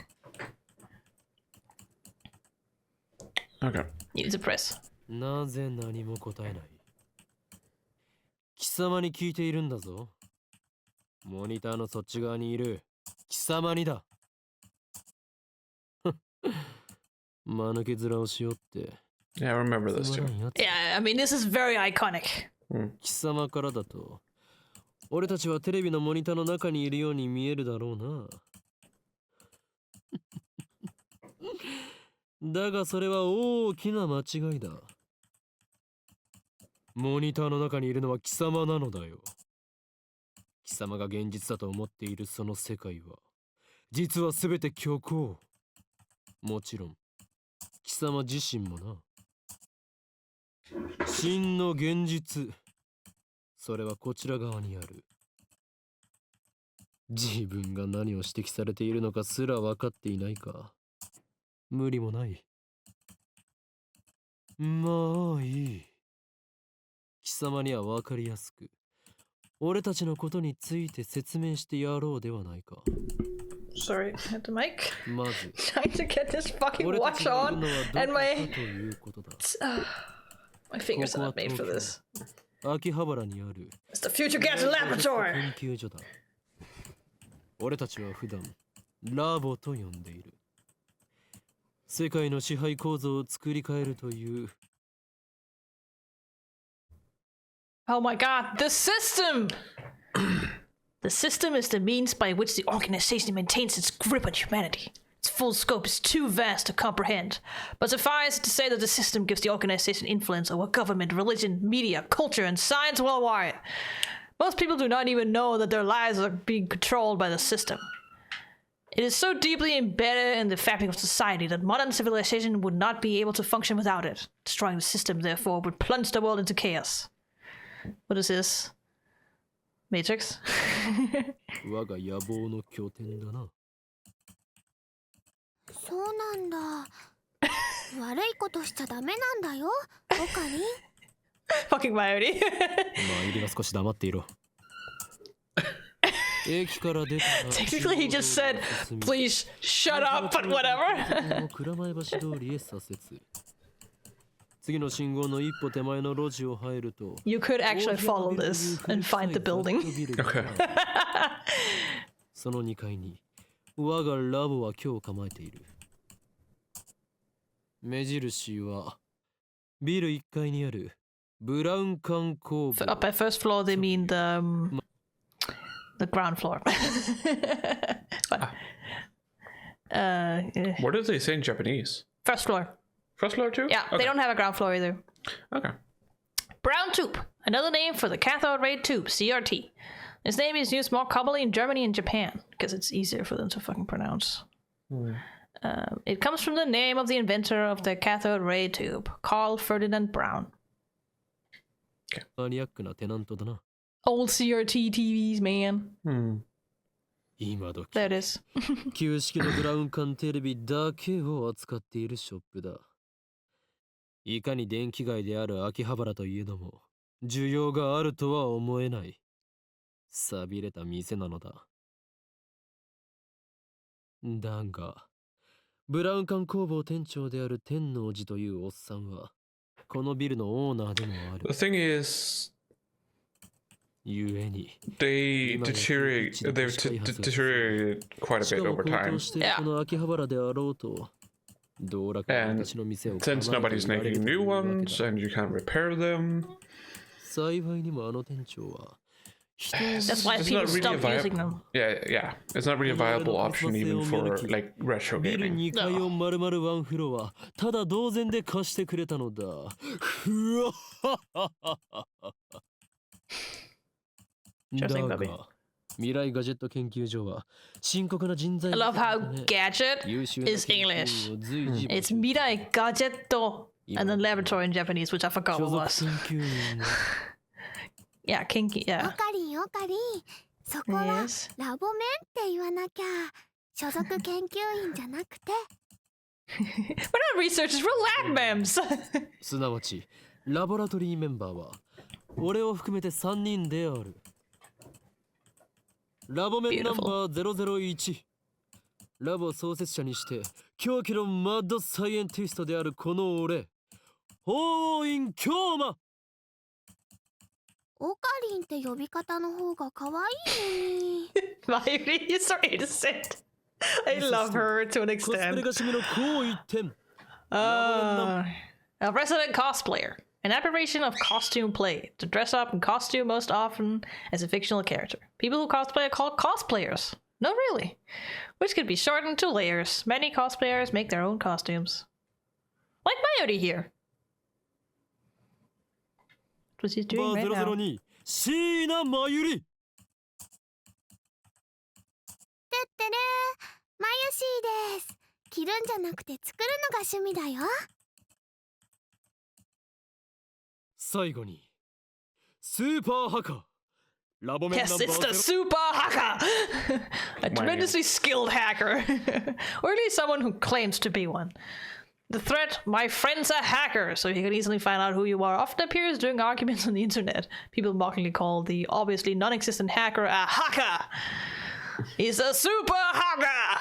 Okay. You need to press. なぜ何も答えない貴様に聞いているんだぞモニターのそっち側にいる貴様にだ間抜け面をしよって Yeah, I remember this つ too. まらんやつ Yeah, I mean, this is very iconic. 貴様からだと俺たちはテレビのモニターの中にいるように見えるだろうなだがそれは大きな間違いだモニターの中にいるのは貴様なのだよ貴様が現実だと思っているその世界は実は全て虚構もちろん貴様自身もな真の現実それはこちら側にある自分が何を指摘されているのかすら分かっていないか無理もないまあいい貴様には分かりやすく俺たちのことについて説明してやろうではないか Sorry, hit the mic. まず Trying to get this fucking 俺た watch ちがいる on, のはどこ and か my ということだ my fingers are not made for this. 秋葉原にある It's the Future Gas Laboratory. 研究所だ俺たちは普段ラボと呼んでいる世界の支配構造を作り変えるという Oh my god, the system! The system is the means by which the organization maintains its grip on humanity. Its full scope is too vast to comprehend, but suffice it to say that the system gives the organization influence over government, religion, media, culture, and science worldwide. Most people do not even know that their lives are being controlled by the system. It is so deeply embedded in the fabric of society that modern civilization would not be able to function without it. Destroying the system, therefore, would plunge the world into chaos. What is this? Matrix? 我が野望の拠点だなそうなんだ悪いことしちゃダメなんだよオカリン Fucking Mayuri. 参りは少し黙っていろ駅から出たら Technically, he just said, please shut up, but whatever. 蔵前橋通りへ左折次の信号の一歩手前の路地を入ると You could actually follow this and find the building. Okay. その2階に我がラボは今日構えている目印はビル1階にあるブラウン管工房 Up by first floor, they mean the ground floor. But, What did they say in Japanese? first floor. First floor too? Yeah, Okay. they don't have a ground floor either. Okay. Brown tube, another name for the cathode ray tube, CRT. This name is used more commonly in Germany and Japan because it's easier for them to fucking pronounce. It comes from the name of the inventor of the cathode ray tube, Carl Ferdinand Braun. マニアックなテナントだな Old CRT TVs, man. 今時 There it is. 旧式のブラウン管テレビだけを扱っているショップだいかに電気街である秋葉原といえども需要があるとは思えない寂れた店なのだだがブラウン管工房店長である天王寺というおっさんはこのビルのオーナーでもあ The る thing is, ゆえに they've deteriorated quite a し bit かも over 高 time. 騰しているこの秋葉原であろうと道楽な And 私の店を since 構えて nobody's いられる making とい new うわけ ones だ and you can't repair them, 幸いにもあの店長は That's why It's people not really stopped a using them. Yeah. It's not really a viable option even for like retro ビル gaming. 2階を丸々ワンフロアただ同然で貸してくれたのだ。ふわっだ Interesting, Bobby. が未来ガジェット研究所は深刻な人材 I love how gadget 優秀な is 研究 English. を随時 It's Mirai Gadgetto and then laboratory in Japanese, which I forgot 所 what 属 was. 研究員が Yeah, kinky, オ yeah. カリンオカリン、そこは Yes. ラボメンって言わなきゃ。所属研究員じゃなくて。 We're not researchers, we're lab mems. すなわちラボラトリーメンバーは俺を含めて3人である。ラボメンナンバー001、ラボ創設者にして狂気のマッドサイエンティストであるこの俺、法院京馬。オカリンって呼び方の方が可愛いのに。 Mayuri is so innocent. I love her to an コスプレ extent. がしみのこう一点。 A resident cosplayer. An aberration of costume play. To dress up in costume most often as a fictional character. People who cosplay are called cosplayers. No, really. Which could be shortened to layers. Many cosplayers make their own costumes. Like Mayuri here. What she's バ doing ー right now. 002、椎名真由里。てってれー、マユシーです。着るんじゃなくて作るのが趣味だよ。最後にスーパーハカー。ラボメンナ Yes, ンバ it's the ー super hacker! A tremendously skilled hacker. Or at least someone who claims to be one. The threat, my friend's a hacker, so he can easily find out who you are, often appears during arguments on the internet. People mockingly call the obviously non-existent hacker a hacker. He's a super hacker!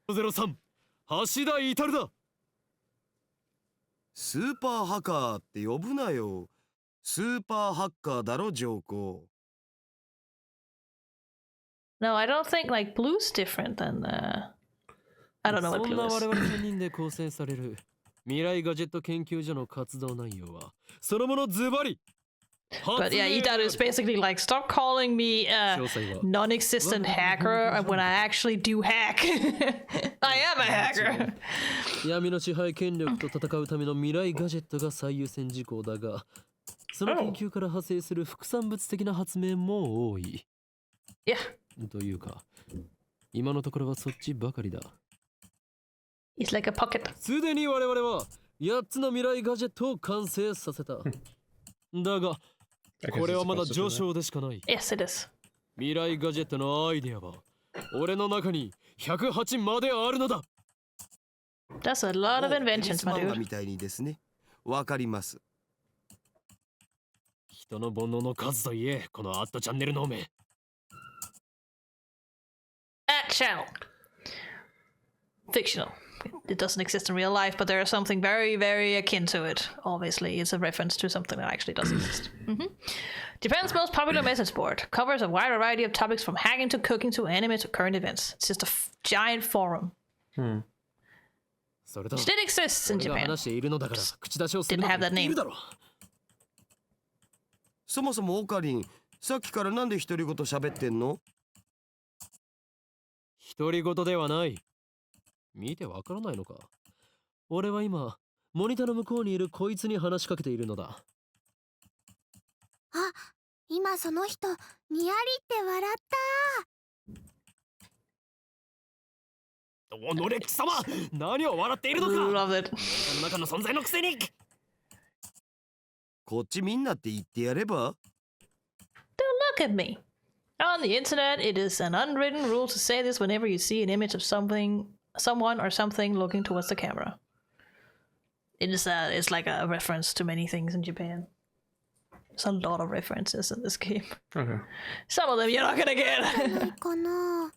03、橋田至だ。スーパーハカーって呼ぶなよ。スーパーハッカーだろ、ジョーコ。No, I don't think like blue's different than I don't know what そん blue な我 is. 々3人で構成される未来ガジェット研究所の活動内容はそのものズバリ。 But yeah, Itaru is basically like, stop calling me a 詳細は non-existent hacker when I actually do hack. I am a hacker. 闇の支配権力と戦うための未来ガジェットが最優先事項だが、その研究から派生する副産物的な発明も多い。 Yeah, というか、今のところはそっちばかりだ。 he's like a pocket. すでに我々は8つの未来ガジェットを完成させた。だが、これはまだ序章でしかない。 Yes, it is. 未来ガジェットのアイデアは俺の中に108まであるのだ。 That's a lot of テニ inventions, ス my 漫画 dude. みたいにですね。わかります。人の煩悩の数といえ、このアットチャンネルの目。 At channel. Fictional. It doesn't exist in real life, but there is something very, very akin to it. Obviously, it's a reference to something that actually does exist. Japan's most popular message board covers a wide variety of topics from hacking to cooking to anime to current events. It's just a giant forum. それと Which did exist in 俺が Japan. 話しているのだから口出しをする Didn't の have が that い name. るだろう。そもそもオカリン、さっきからなんで独り言喋ってんの？独り言ではない。見てわからないのか。俺は今モニターの向こうにいるこいつに話しかけているのだ。あ、今その人にやりって笑った。おのれ貴様、何を笑っているのか。 Love it. あの中の存在のくせに。こっちみんなって言ってやれば？ Don't look at me. On the internet, it is an unwritten rule to say this whenever you see an image of something, someone or something looking towards the camera. It's like a reference to many things in Japan. There's a lot of references in this game. Okay. Some of them you're not gonna get. ないかな。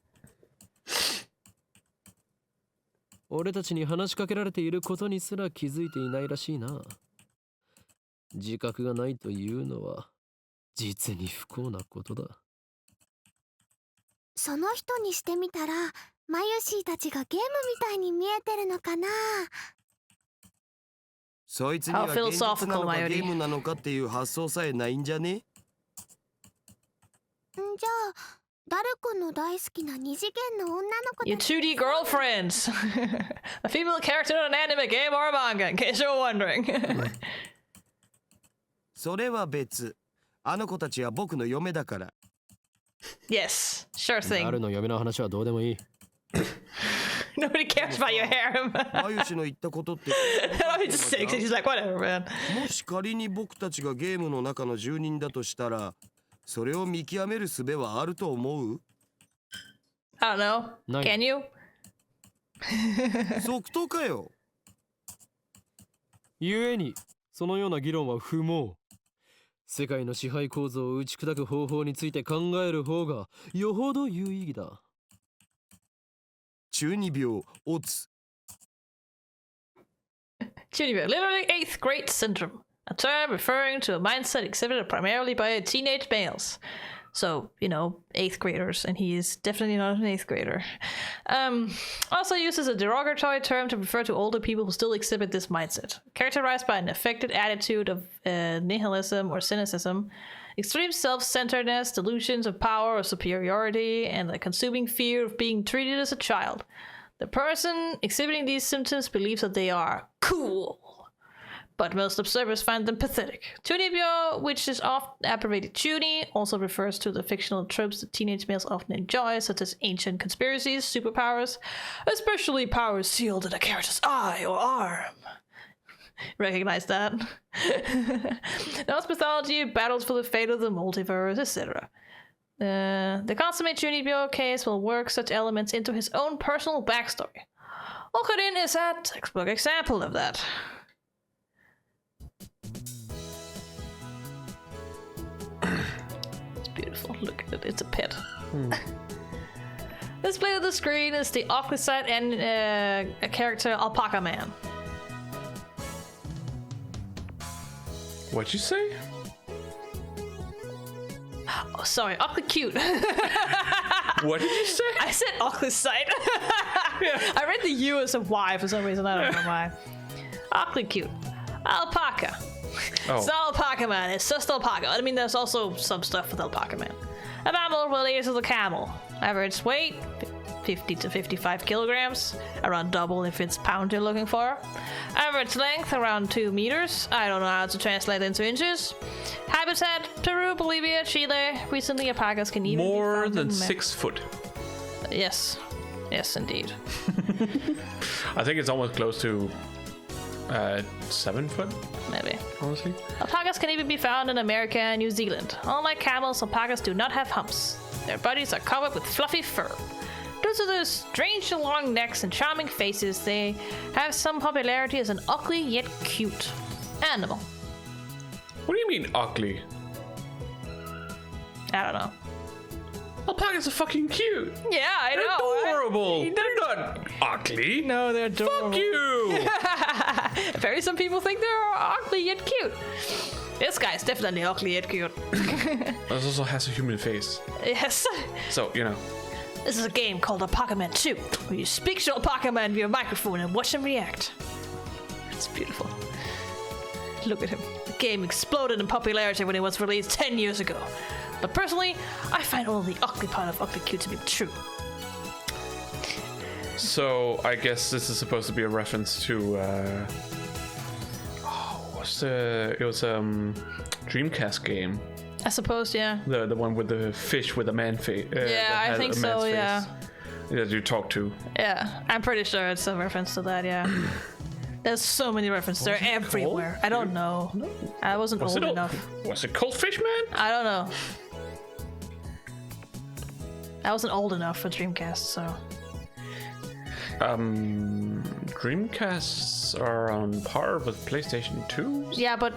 俺たちに話しかけられていることにすら気づいていないらしいな。自覚がないというのは実に不幸なことだ。その人にしてみたら、マユシーたちがゲームみたいに見えてるのかな。そいつには How 現実な philosophical, のか Mayuri. ゲームなのかっていう発想さえないんじゃね？じゃあダル君の大好きな二次元の女の子 Your 2D girlfriends. A female character in an anime game or a manga, in case you're wondering. それは別。あの子たちは僕の嫁だから。Yes, sure ある thing. の嫁の話はどうでもいい。Nobody cares about your harem. マユシの言ったことって He just takes it. He's like, whatever, man. もし仮に僕たちがゲームの中の住人だとしたら、それを見極める術はあると思う？ I don't know. No. Can you? 即答かよ。故にそのような議論は不毛。世界の支配構造を打ち砕く方法について考える方がよほど有意義だ。中二病オツ。 Chūnibyō, literally 8th grade syndrome, a term referring to a mindset exhibited primarily by teenage males. So, 8th graders, and he is definitely not an 8th grader. Also uses a derogatory term to refer to older people who still exhibit this mindset, characterized by an affected attitude of nihilism or cynicism, extreme self-centeredness, delusions of power or superiority, and a consuming fear of being treated as a child. The person exhibiting these symptoms believes that they are cool, but most observers find them pathetic. Chūnibyō, which is often abbreviated Chūni, also refers to the fictional tropes that teenage males often enjoy, such as ancient conspiracies, superpowers, especially powers sealed in a character's eye or arm. Recognize that? Norse mythology, battles for the fate of the multiverse, etc. The consummate Chūnibyō case will work such elements into his own personal backstory. Okarin is a textbook example of that. It's beautiful. Look at it. It's a pet. Displayed on the screen is the Occlusite and a character Alpaca Man. What'd you say? Oh, sorry, Occlucute. What did you say? I said Occlusite. I read the U as a Y for some reason. I don't know why. Occlucute. Alpaca. Oh. It's not Alpaca Man. It's just Alpaca. I mean, there's also some stuff with Alpaca Man. A mammal related to the camel. Average weight, 50 to 55 kilograms. Around double if it's pound you're looking for. Average length, around 2 meters. I don't know how to translate into inches. Habitat, Peru, Bolivia, Chile. Recently, alpacas can even More be found than in 6 foot. Yes. Yes, indeed. I think it's almost close to 7 foot, Maybe. honestly. Alpacas can even be found in America and New Zealand. Unlike camels, alpacas do not have humps. Their bodies are covered with fluffy fur. Due to their strange long necks and charming faces, they have some popularity as an ugly yet cute animal. What do you mean ugly? I don't know. Alpacas are fucking cute. Yeah, I They're know. adorable. Right? They're not ugly. No, they're adorable. Fuck you. Apparently some people think they're ugly yet cute. This guy's definitely ugly yet cute. This also has a human face. Yes. So, This is a game called Alpaca Man 2, where you speak to Alpaca Man via microphone and watch him react. It's beautiful. Look at him. The game exploded in popularity when it was released 10 years ago. But personally, I find only the ugly part of ugly cute to be true. So I guess this is supposed to be a reference to it was Dreamcast game. I suppose, yeah. The one with the fish with a man face. Yeah, I think so, yeah. That you talk to. Yeah, I'm pretty sure it's a reference to that, yeah. There's so many references. They're everywhere. called? I don't know. I wasn't old enough. Was it called Fishman? I don't know. I wasn't old enough for Dreamcast, so. Dreamcasts are on par with PlayStation 2. Yeah, but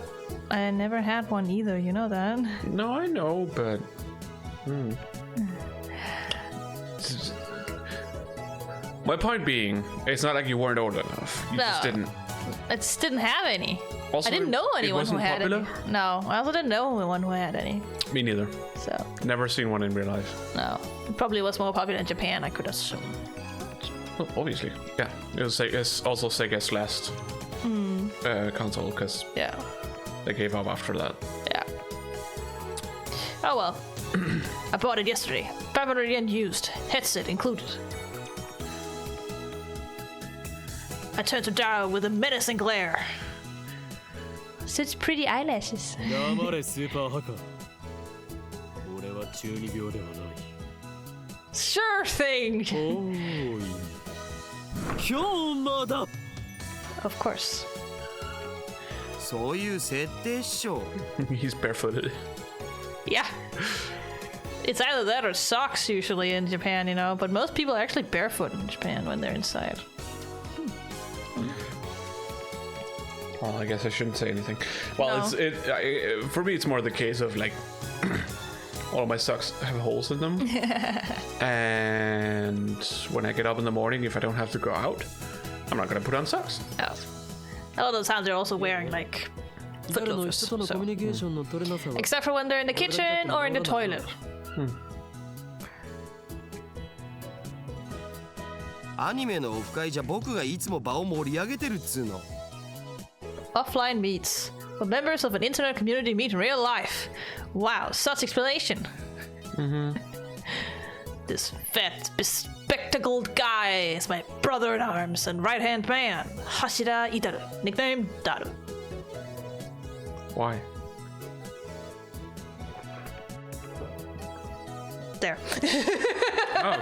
I never had one either, you know that. No, I know, but my point being, it's not like you weren't old enough. You just didn't. I just didn't have any. Also, I didn't know anyone who wasn't had popular? any. No, I also didn't know anyone who had any. Me neither. So, Never seen one in real life. no. It probably was more popular in Japan, I could assume. Well, obviously, yeah. It's also Sega's last console because Yeah. they gave up after that. Yeah. Oh well. I bought it yesterday. 500 yen used. Headset included. I turned to Dara with a menacing glare. Such pretty eyelashes. 黙れスーパーハカ。俺は中二病ではない。Sure thing. おーい。今日まだ。Of course. そういう設定っしょ。 He's barefooted. Yeah. It's either that or socks usually in Japan, you know, but most people are actually barefoot in Japan when they're inside. Well, I guess I shouldn't say anything. Well, No. For me, it's more the case of like all of my socks have holes in them, and when I get up in the morning, if I don't have to go out, I'm not gonna put on socks. Oh. A lot of the times they're also wearing like foot loafers, so. Except for when they're in the kitchen or in the toilet. アニメのオフ会じゃ僕がいつも場を盛り上げてるっつうの。 Offline meets. When members of an internet community meet in real life. Wow, such explanation. This fat, bespectacled guy is my brother in arms and right-hand man, Hashira Itaru, nicknamed Daru. Why? There. Oh,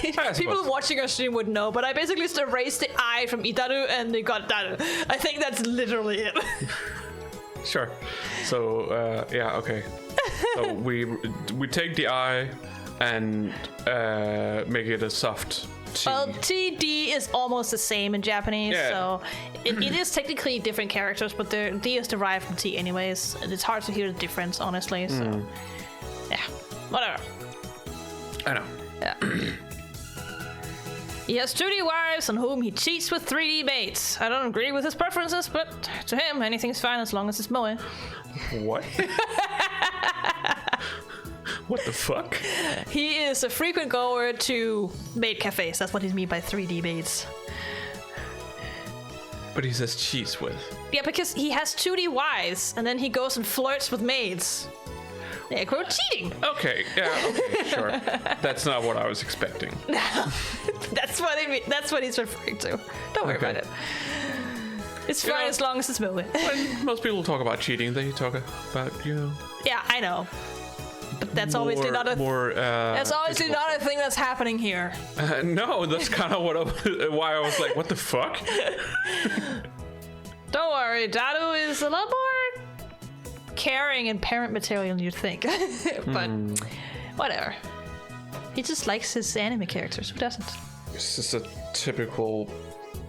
okay. People watching our stream would know, but I basically just erased the I from Itaru and they got Daru. I think that's literally it. Sure. So, yeah, okay. So we take the I and make it a soft T. Well, TD is almost the same in Japanese, Yeah. so it is technically different characters, but the D is derived from T anyways, and it's hard to hear the difference, honestly, so... Yeah, whatever. I know. Yeah. He has 2D wives on whom he cheats with 3D mates. I don't agree with his preferences, but to him, anything's fine as long as it's moe. What? What the fuck? He is a frequent goer to maid cafes. That's what he means by 3D mates. But he says cheats with. Yeah, because he has 2D wives, and then he goes and flirts with maids. Yeah, quote cheating. Okay, yeah, okay, sure. That's not what I was expecting. That's what he's referring to. Don't worry about it. It's fine as long as it's moving. When most people talk about cheating, they talk about, you know... Yeah, I know. But that's obviously not a... that's obviously not a thing that's happening here. No, that's kind of why I was like, what the fuck? Don't worry, Daru is a lot more caring and parent material than you'd think. But whatever. He just likes his anime characters. Who doesn't? This is a typical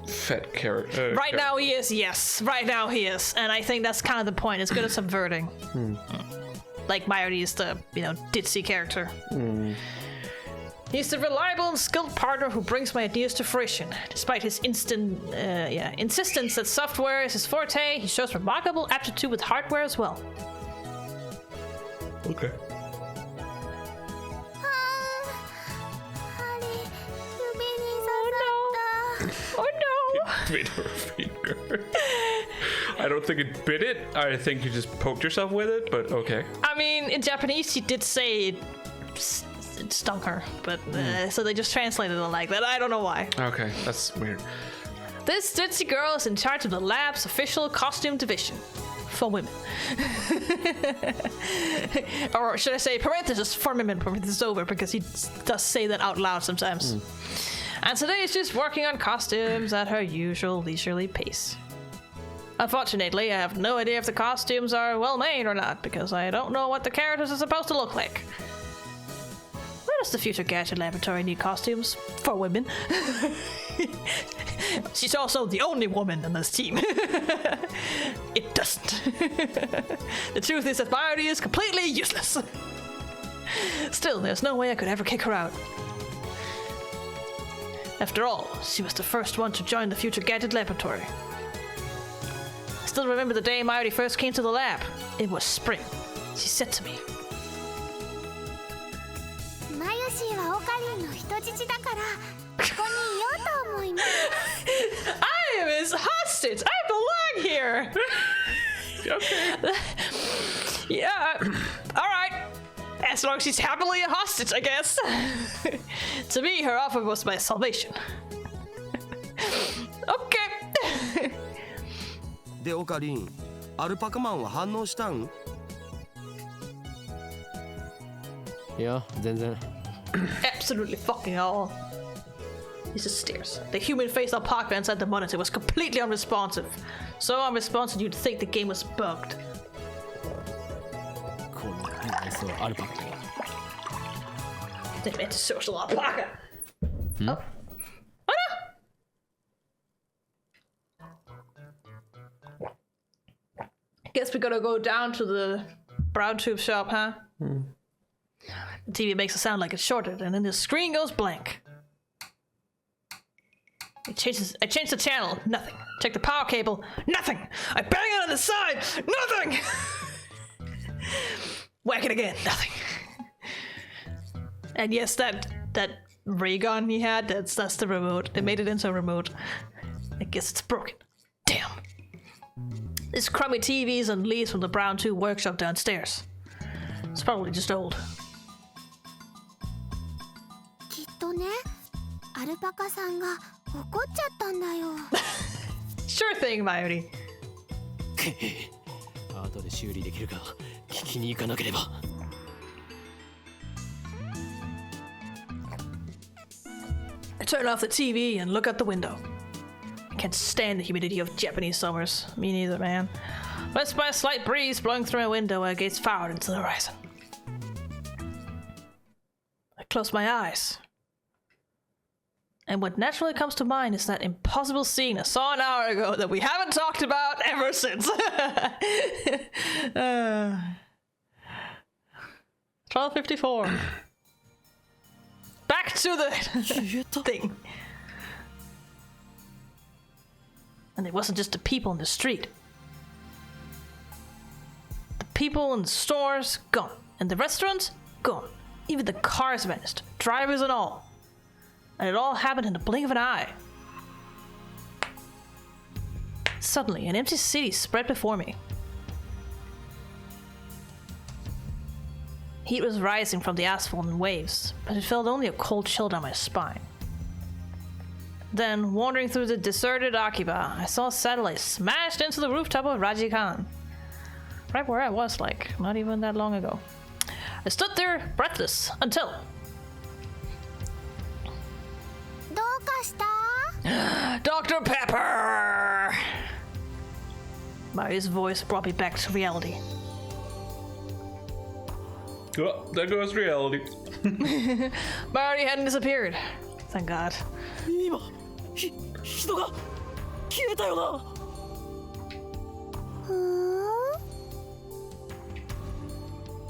fat character. Right now he is, yes. Right now he is. And I think that's kind of the point. It's good at subverting. Like Mayuri is the, ditzy character. He's the reliable and skilled partner who brings my ideas to fruition. Despite his insistence that software is his forte, he shows remarkable aptitude with hardware as well. Okay. Oh no! Bit her finger. I don't think it bit it. I think you just poked yourself with it, but okay. I mean, in Japanese, she did say it stung her, but so they just translated it like that. I don't know why. Okay, that's weird. This ditzy girl is in charge of the lab's official costume division for women. Or should I say parenthesis for women, parenthesis over, because he does say that out loud sometimes. And today she's working on costumes at her usual leisurely pace. Unfortunately, I have no idea if the costumes are well made or not, because I don't know what the characters are supposed to look like. Where does the future gadget laboratory need costumes for women? She's also the only woman in this team. It doesn't. The truth is that Mayuri is completely useless. Still, there's no way I could ever kick her out. After all, she was the first one to join the future gadget laboratory. I still remember the day Mayuri first came to the lab. It was spring. She said to me, I am his hostage! I belong here! Okay. Yeah. Alright, as long as she's happily a hostage, I guess. To me, her offer was my salvation. Okay. でオカリン、アルパカマンは反応したん？いや、全然。Absolutely fucking all. He just stares. The human-faced alpaca inside the monitor was completely unresponsive. So unresponsive you'd think the game was bugged. この愛想アルパカ。The antisocial alpaca. Oh. What? Guess we're gonna go down to the brown tube shop, huh? The TV makes it sound like it's shorted, and then the screen goes blank. I change the channel, nothing. Check the power cable, nothing. I bang it on the side, nothing. Whack it again, nothing. And yes, that ray gun he had, that's the remote. They made it into a remote. I guess it's broken. Damn. This crummy TVs and leaves from the brown tube workshop downstairs. It's probably just old. きっとね、アルパカさんが怒っちゃったんだよ。Sure thing, Mayuri. 後で修理できるか聞きに行かなければ。I turn off the TV and look out the window. I can't stand the humidity of Japanese summers. Me neither, man. West by a slight breeze blowing through my window, I gaze forward into the horizon. I close my eyes. And what naturally comes to mind is that impossible scene I saw an hour ago that we haven't talked about ever since. 12:54. Back to the thing. And it wasn't just the people in the street. The people in the stores, gone. And the restaurants, gone. Even the cars vanished, drivers and all. And it all happened in the blink of an eye. Suddenly, an empty city spread before me. Heat was rising from the asphalt in waves, but it felt only a cold chill down my spine. Then, wandering through the deserted Akiba, I saw a satellite smashed into the rooftop of Rajikan. Right where I was, like, not even that long ago. I stood there, breathless, until... どうかした？ Dr. Pepper! Mario's voice brought me back to reality. Oh, there goes reality. Mario hadn't disappeared. Thank God. 今、人が消えたよな。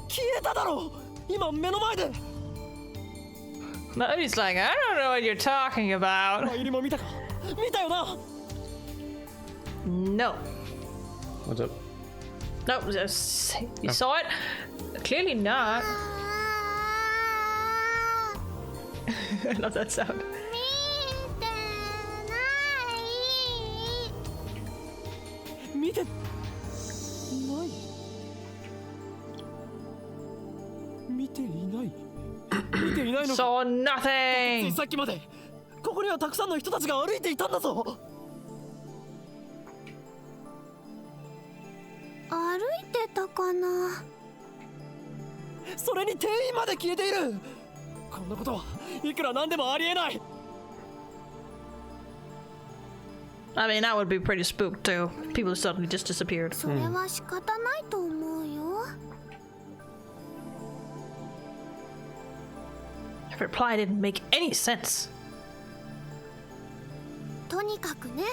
消えただろ。今目の前で。Mario's like, I don't know what you're talking about. マユリも見たか。見たよな。No. What's up? No, you saw it? Clearly not. I love that sound. 見てない。見ていない。見ていないのか。 Saw つい nothing. さっきまでここにはたくさんの人たちが歩いていたんだぞ。歩いてたかな。それに店員まで消えている。こんなことはいくらなんでもありえない。 I mean, that would be pretty spooked too. People suddenly just disappeared. それは仕方ないと思うよ。Her reply didn't make any sense. とにかくね、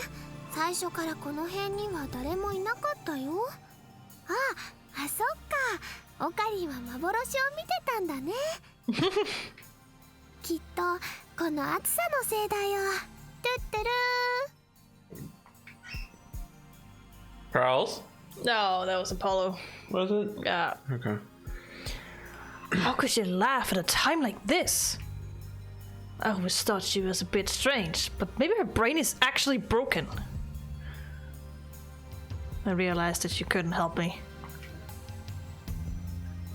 最初からこの辺には誰もいなかったよ。あ、そっか。オカリンは幻を見てたんだね。きっとこの暑さのせいだよ。トゥットゥルー。 Charles? No, that was Apollo. Was it? Yeah. Okay. How could she laugh at a time like this? I always thought she was a bit strange, but maybe her brain is actually broken. I realized that she couldn't help me.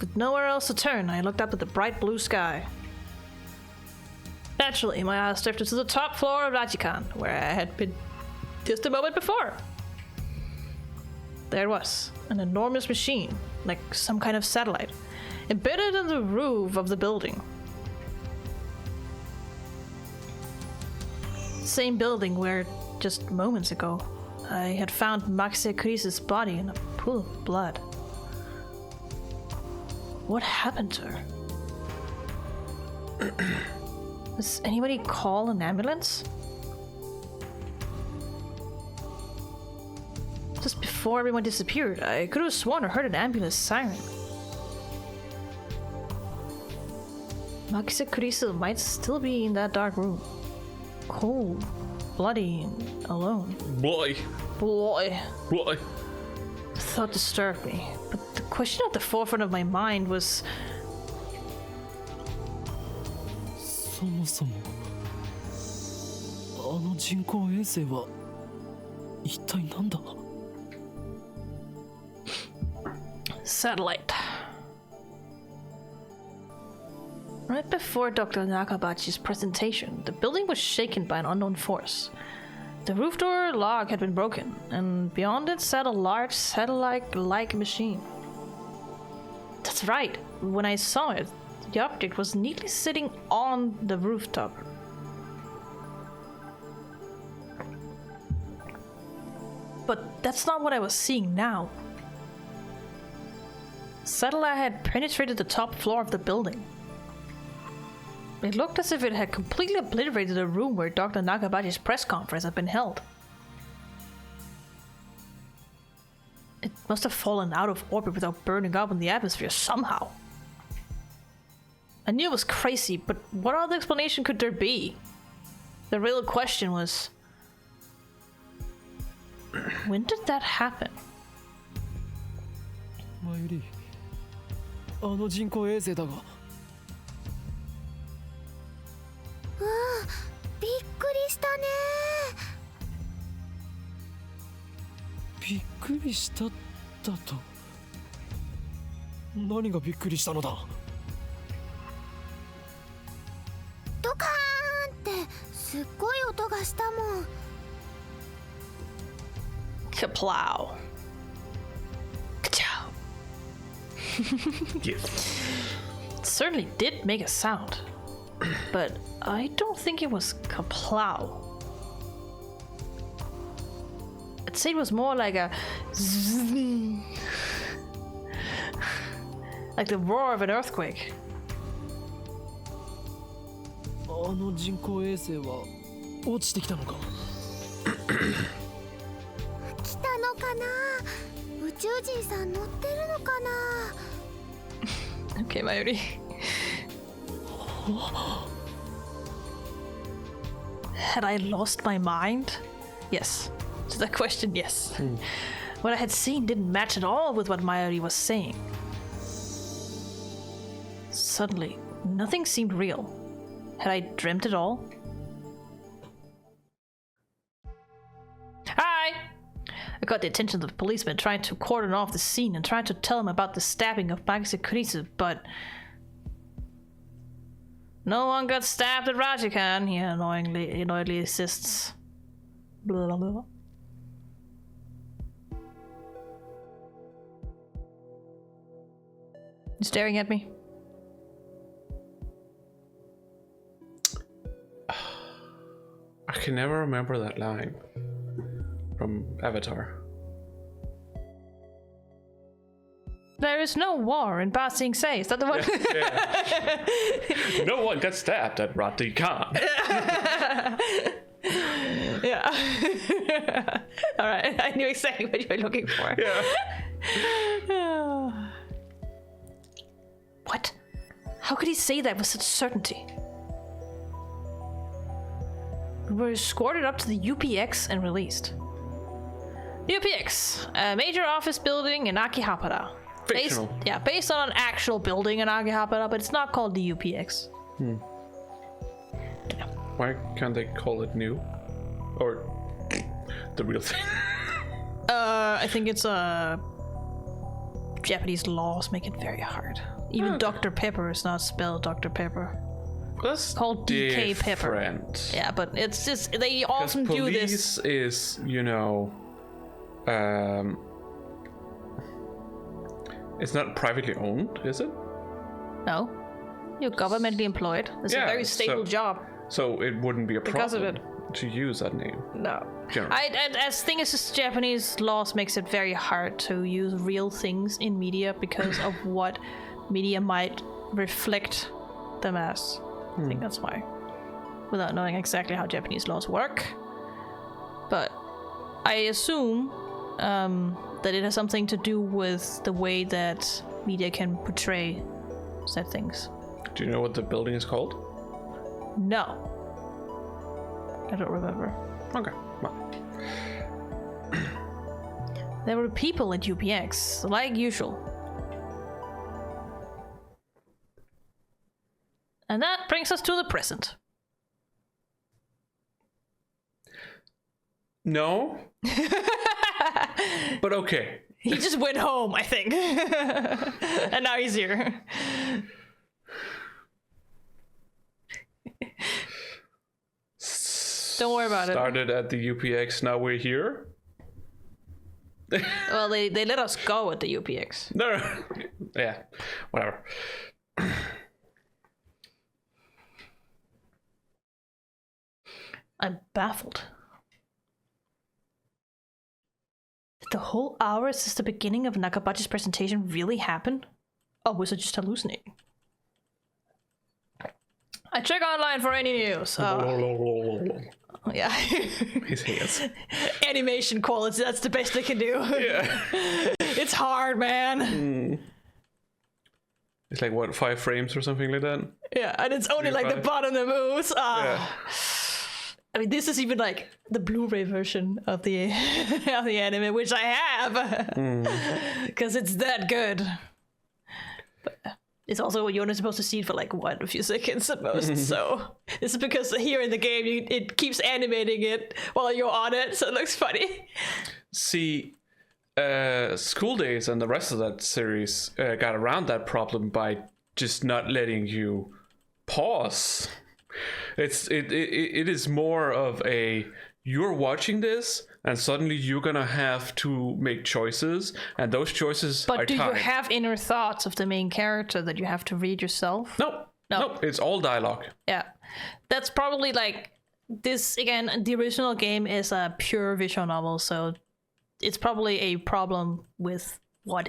With nowhere else to turn, I looked up at the bright blue sky. Naturally, my eyes drifted to the top floor of Rajikan, where I had been just a moment before. There it was, an enormous machine, like some kind of satellite, embedded in the roof of the building. Same building where, just moments ago, I had found Max Krisis' body in a pool of blood. What happened to her? Does anybody call an ambulance? Just before everyone disappeared, I could have sworn I heard an ambulance siren. Max Krisis might still be in that dark room. Cold, bloody, and alone. Boy. The thought disturbed me, but the question at the forefront of my mind was... そもそもあの人工衛星は一体何だ? Satellite. Right before Dr. Nakabachi's presentation, the building was shaken by an unknown force. The roof door log had been broken, and beyond it sat a large satellite-like machine. That's right. When I saw it, the object was neatly sitting on the rooftop. But that's not what I was seeing now. Satellite had penetrated the top floor of the building. It looked as if it had completely obliterated the room where Dr. Nakabachi's press conference had been held. It must have fallen out of orbit without burning up in the atmosphere somehow. I knew it was crazy, but what other explanation could there be? The real question was... when did that happen? マユリ、あの人工衛星だが。びっくりしたね。びっくりしただと。何がびっくりしたのだ? ドカーンってすっごい音がしたもん。Kaplow. Ka-chow. Yes. It certainly did make a sound, but I don't think it was kaplow. I'd say it was more like a zzz, like the roar of an earthquake. あの人工衛星は落ちてきたのか? 来たのかな? 宇宙人さん乗ってるのかな? Okay, Mayuri. Had I lost my mind? Yes. To that question, yes. What I had seen didn't match at all with what Mayuri was saying. Suddenly, nothing seemed real. Had I dreamt it all? Hi! I got the attention of the policeman trying to cordon off the scene and trying to tell him about the stabbing of Max Krisis, but... no one got stabbed at Rajikan, he annoyingly insists. Blah, blah, blah. You staring at me? I can never remember that line from Avatar. There is no war in Ba Sing Se. Is that the one? Yeah. No one got stabbed at Rajikan. Yeah. All right. I knew exactly what you were looking for. Yeah. What? How could he say that with such certainty? We were escorted up to the UPX and released. UPX, a major office building in Akihabara. Fictional. Based on an actual building in Akihabara, but it's not called the UPX. Yeah. Why can't they call it new? Or the real thing? I think it's a Japanese laws make it very hard. Even Dr. Pepper is not spelled Dr. Pepper. That's Called DK Pepper. different. Yeah, but it's just they often do this. Police is, it's not privately owned, is it? No, you're governmentally employed. It's a very stable job. So it wouldn't be a Because of problem to use that name. No. Generally. As thing is, just Japanese laws makes it very hard to use real things in media because of what media might reflect them as. I think that's why. Without knowing exactly how Japanese laws work. But I assume that it has something to do with the way that media can portray said things. Do you know what the building is called? No. I don't remember. Okay. Well. There were people at UPX, like usual. And that brings us to the present. No. But okay. He just went home, I think. And now he's here. Don't worry about Started at the UPX, now we're here. Well, they let us go at the UPX. No. Yeah. Whatever. I'm baffled. Did the whole hour since the beginning of Nakabachi's presentation really happen? Or was it just hallucinating? I check online for any news. Yeah. His hands. Animation quality, that's the best they can do. Yeah. It's hard, man. It's like, what, 5 frames or something like that? Yeah, and it's only like the bottom that moves. Yeah. I mean, this is even like the Blu-ray version of the of the anime, which I have, because it's that good. But it's also you're only supposed to see it for like a few seconds at most. So this is because here in the game it keeps animating it while you're on it, so it looks funny. See, School Days and the rest of that series got around that problem by just not letting you pause. It is more of a, you're watching this and suddenly you're gonna have to make choices, and those choices are But do timed. you have inner thoughts of the main character that you have to read yourself? No, it's all dialogue. Yeah, that's probably like this again. The original game is a pure visual novel, so it's probably a problem with what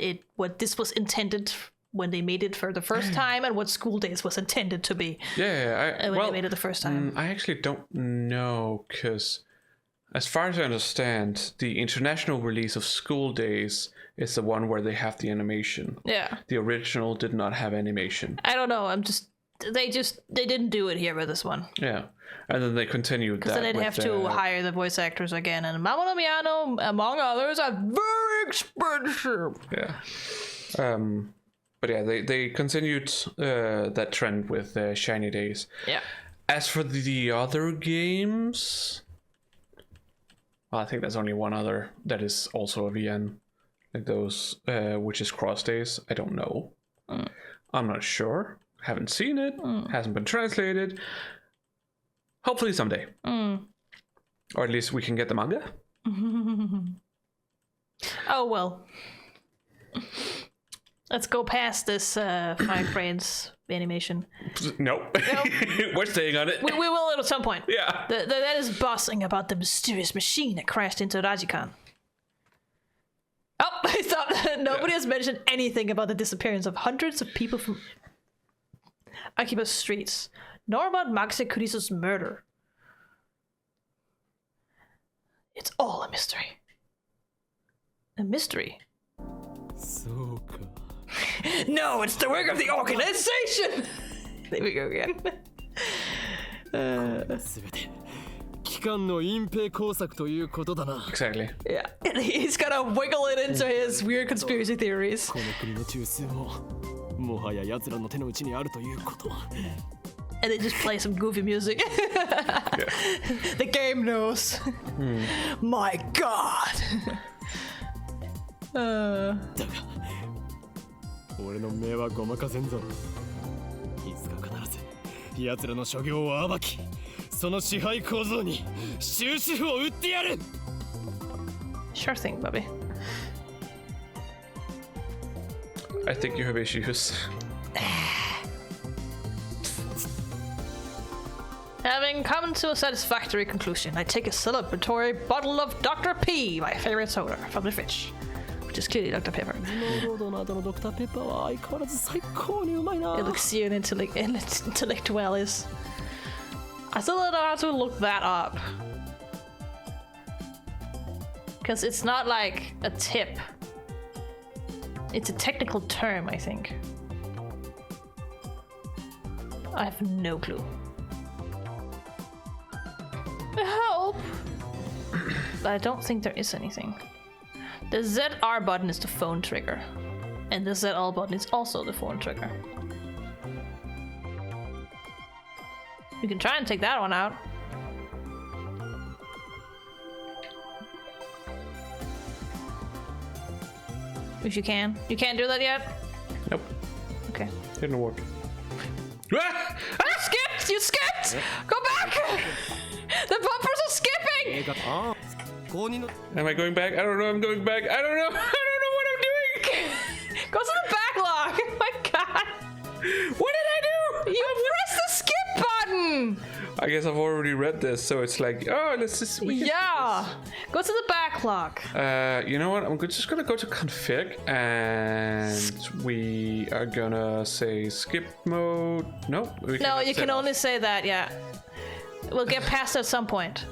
this was intended when they made it for the first time and what School Days was intended to be. Yeah, when they made it the first time. I actually don't know, because as far as I understand, the international release of School Days is the one where they have the animation. Yeah. The original did not have animation. I don't know. They didn't do it here with this one. Yeah. And then they continued that. Because then they'd have to hire the voice actors again, and Mamoru Miyano, among others, are very expensive. Yeah. But yeah, they continued that trend with Shiny Days. Yeah. As for the other games, well, I think there's only one other that is also a VN, like those, which is Cross Days. I don't know. I'm not sure. Haven't seen it. Hasn't been translated. Hopefully someday. Or at least we can get the manga. Oh well. Let's go past this Five Brains animation. Nope. We're staying on it. We will at some point. Yeah. That is buzzing about the mysterious machine that crashed into Rajikan. Oh, I thought nobody has mentioned anything about the disappearance of hundreds of people from Akiba's streets, nor about Max Kuriso's murder. It's all a mystery. A mystery? Soか No, it's the work of the organization! There we go again. 全て機関の隠蔽工作ということだな Exactly. Yeah, he's gonna wiggle it into his weird conspiracy theories. この国の中枢ももはや奴らの手の内にあるということ And they just play some goofy music. The game knows. My god. だが俺の目はごまかせんぞ。いつか必ず奴らの所業を暴き、その支配構造に終止符を打ってやる。 Sure thing, Bobby. I think you have issues. Having come to a satisfactory conclusion, I take a celebratory bottle of Dr. P, my favorite soda, from the fridge, which is clearly Dr. Pepper. It looks you an intellectualis. I still don't know how to look that up. Because it's not like a tip. It's a technical term, I think. I have no clue. Help! But I don't think there is anything. The ZR button is the phone trigger. And the ZL button is also the phone trigger. You can try and take that one out. If you can. You can't do that yet? Nope. Okay. Didn't work. Ah! You skipped! You skipped! Go back! The bumpers are skipping! Am I going back? I don't know. I'm going back. I don't know. I don't know what I'm doing. Go to the backlog! Oh my god! What did I do? You pressed the skip button! I guess I've already read this, so it's like, oh, let's just. Yeah! Go to the backlog. You know what? I'm just gonna go to config, and we are gonna say skip mode. Nope. No, you can only say that, yeah. We'll get past it at some point.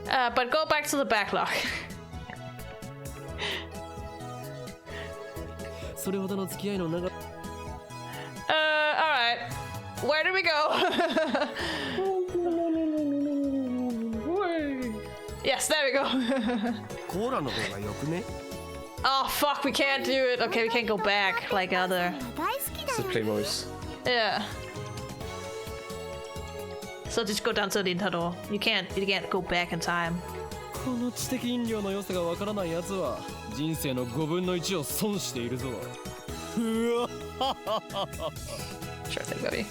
But go back to the backlog. Alright. Where do we go? Yes, there we go. Oh fuck, we can't do it. Okay, we can't go back like other. It's the play voice. Yeah. So just go down to the Nintendo. You can't go back in time. この知的飲料の良さがわからない奴は人生の5分の1を損しているぞ。 Sure thing, baby.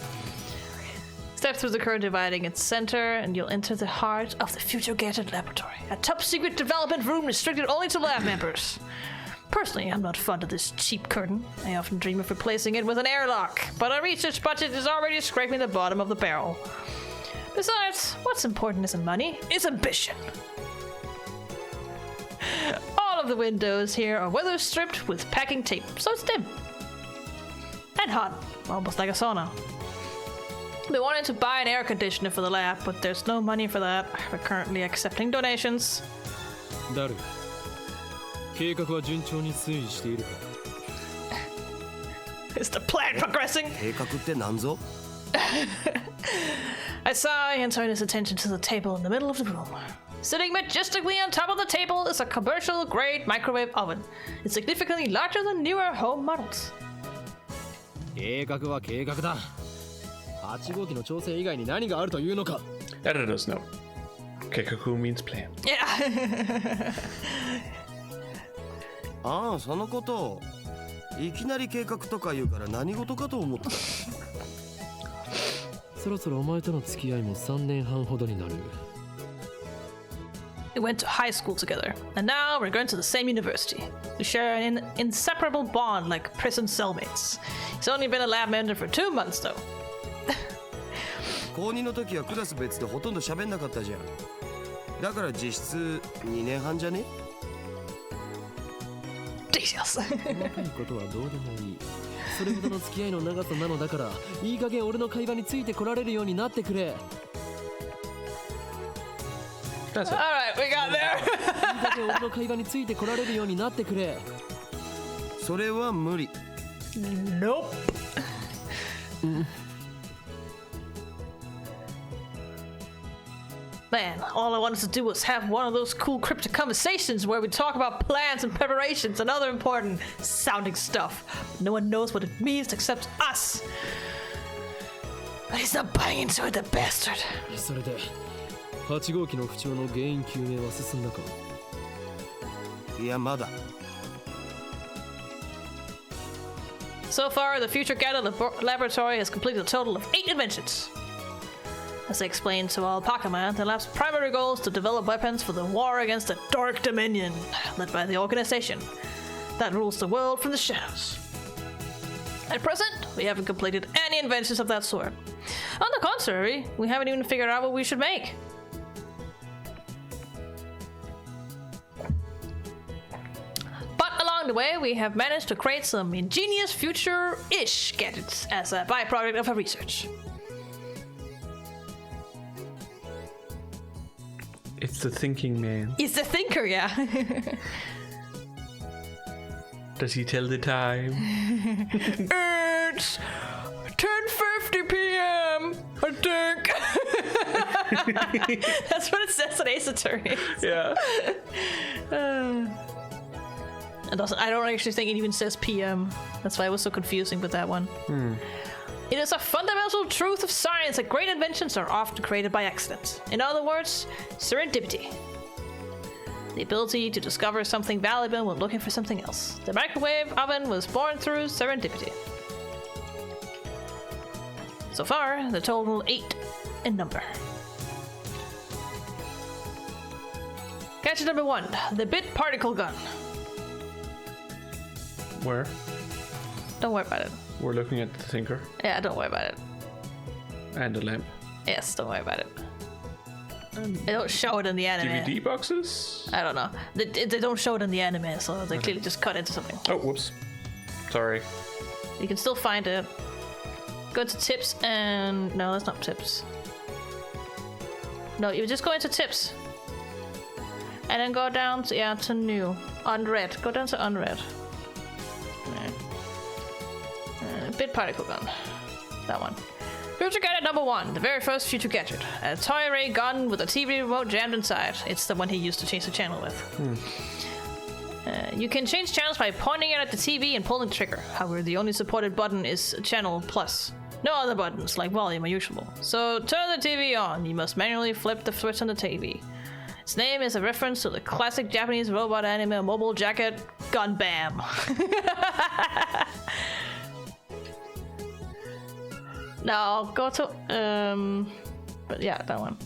Step through the current dividing its center, and you'll enter the heart of the future gadget laboratory. A top-secret development room restricted only to lab members. Personally, I'm not fond of this cheap curtain. I often dream of replacing it with an airlock, but our research budget is already scraping the bottom of the barrel. Besides, what's important isn't money, it's ambition. All of the windows here are weather-stripped with packing tape, so it's dim. And hot, almost like a sauna. We wanted to buy an air conditioner for the lab, but there's no money for that. We're currently accepting donations. ダル、計画は順調に推移しているか? Is the plan progressing? I sigh and turn his attention to the table in the middle of the room. Sitting majestically on top of the table is a commercial-grade microwave oven. It's significantly larger than newer home models. 計画は計画だ。8号機の調整以外に何があるというのか? Editors know. Keikaku means plan. Yeah. ああ、そのこと。いきなり計画とか言うから何事かと思った。そろそろお前との付き合いも3年半ほどになる。We went to high school together, and now we're going to the same university. We share an inseparable bond like prison cellmates. He's only been a lab manager for 2 months, though. 高2の時はクラス別でほとんど喋んなかったじゃん。だから実質2年半じゃね? Jesus. 細かいことはどうでもいい。それほどの付き合いの長さなのだから、いい加減俺の会話についてこられるようになってくれ。All right, we got there. いい加減俺の会話についてこられるようになってくれ。それは無理。Nope. Man, all I wanted to do was have one of those cool cryptic conversations where we talk about plans and preparations and other important sounding stuff. No one knows what it means except us. But he's not buying into it, the bastard. それで8号機の不調の原因究明は進んだか? いや、まだ。So far, the Future Gadget Laboratory has completed a total of 8 inventions. As they explained to all Pokemon, the lab's primary goal is to develop weapons for the war against the Dark Dominion, led by the organization that rules the world from the shadows. At present, we haven't completed any inventions of that sort. On the contrary, we haven't even figured out what we should make. But along the way, we have managed to create some ingenious future-ish gadgets as a byproduct of our research. It's the thinking man. It's the thinker, yeah. Does he tell the time? It's 10:50 p.m. I think. That's what it says in Ace Attorney. Yeah. I don't actually think it even says PM. That's why it was so confusing with that one. It is a fundamental truth of science that great inventions are often created by accident. In other words, serendipity. The ability to discover something valuable when looking for something else. The microwave oven was born through serendipity. So far, the total 8 in number. Gadget number 1, the bit particle gun. Where? Don't worry about it. We're looking at the thinker Yeah, don't worry about it. and the lamp. Yes, don't worry about it. They don't show it in the anime. DVD boxes? I don't know. They don't show it in the anime, so they clearly just cut into something. Oh, whoops. Sorry. You can still find it. Go to tips and... No, that's not tips. No, you just go into tips. And then go down to, to new. Unread. Go down to unread. Bit particle gun. That one. Future Gadget number 1. The very first Future Gadget. A toy ray gun with a TV remote jammed inside. It's the one he used to change the channel with. You can change channels by pointing it at the TV and pulling the trigger. However, the only supported button is channel plus. No other buttons, like volume, are usable. So, turn the TV on. You must manually flip the switch on the TV. Its name is a reference to the classic Japanese robot anime Mobile Jacket Gun Bam. Now, go to, but yeah, that one.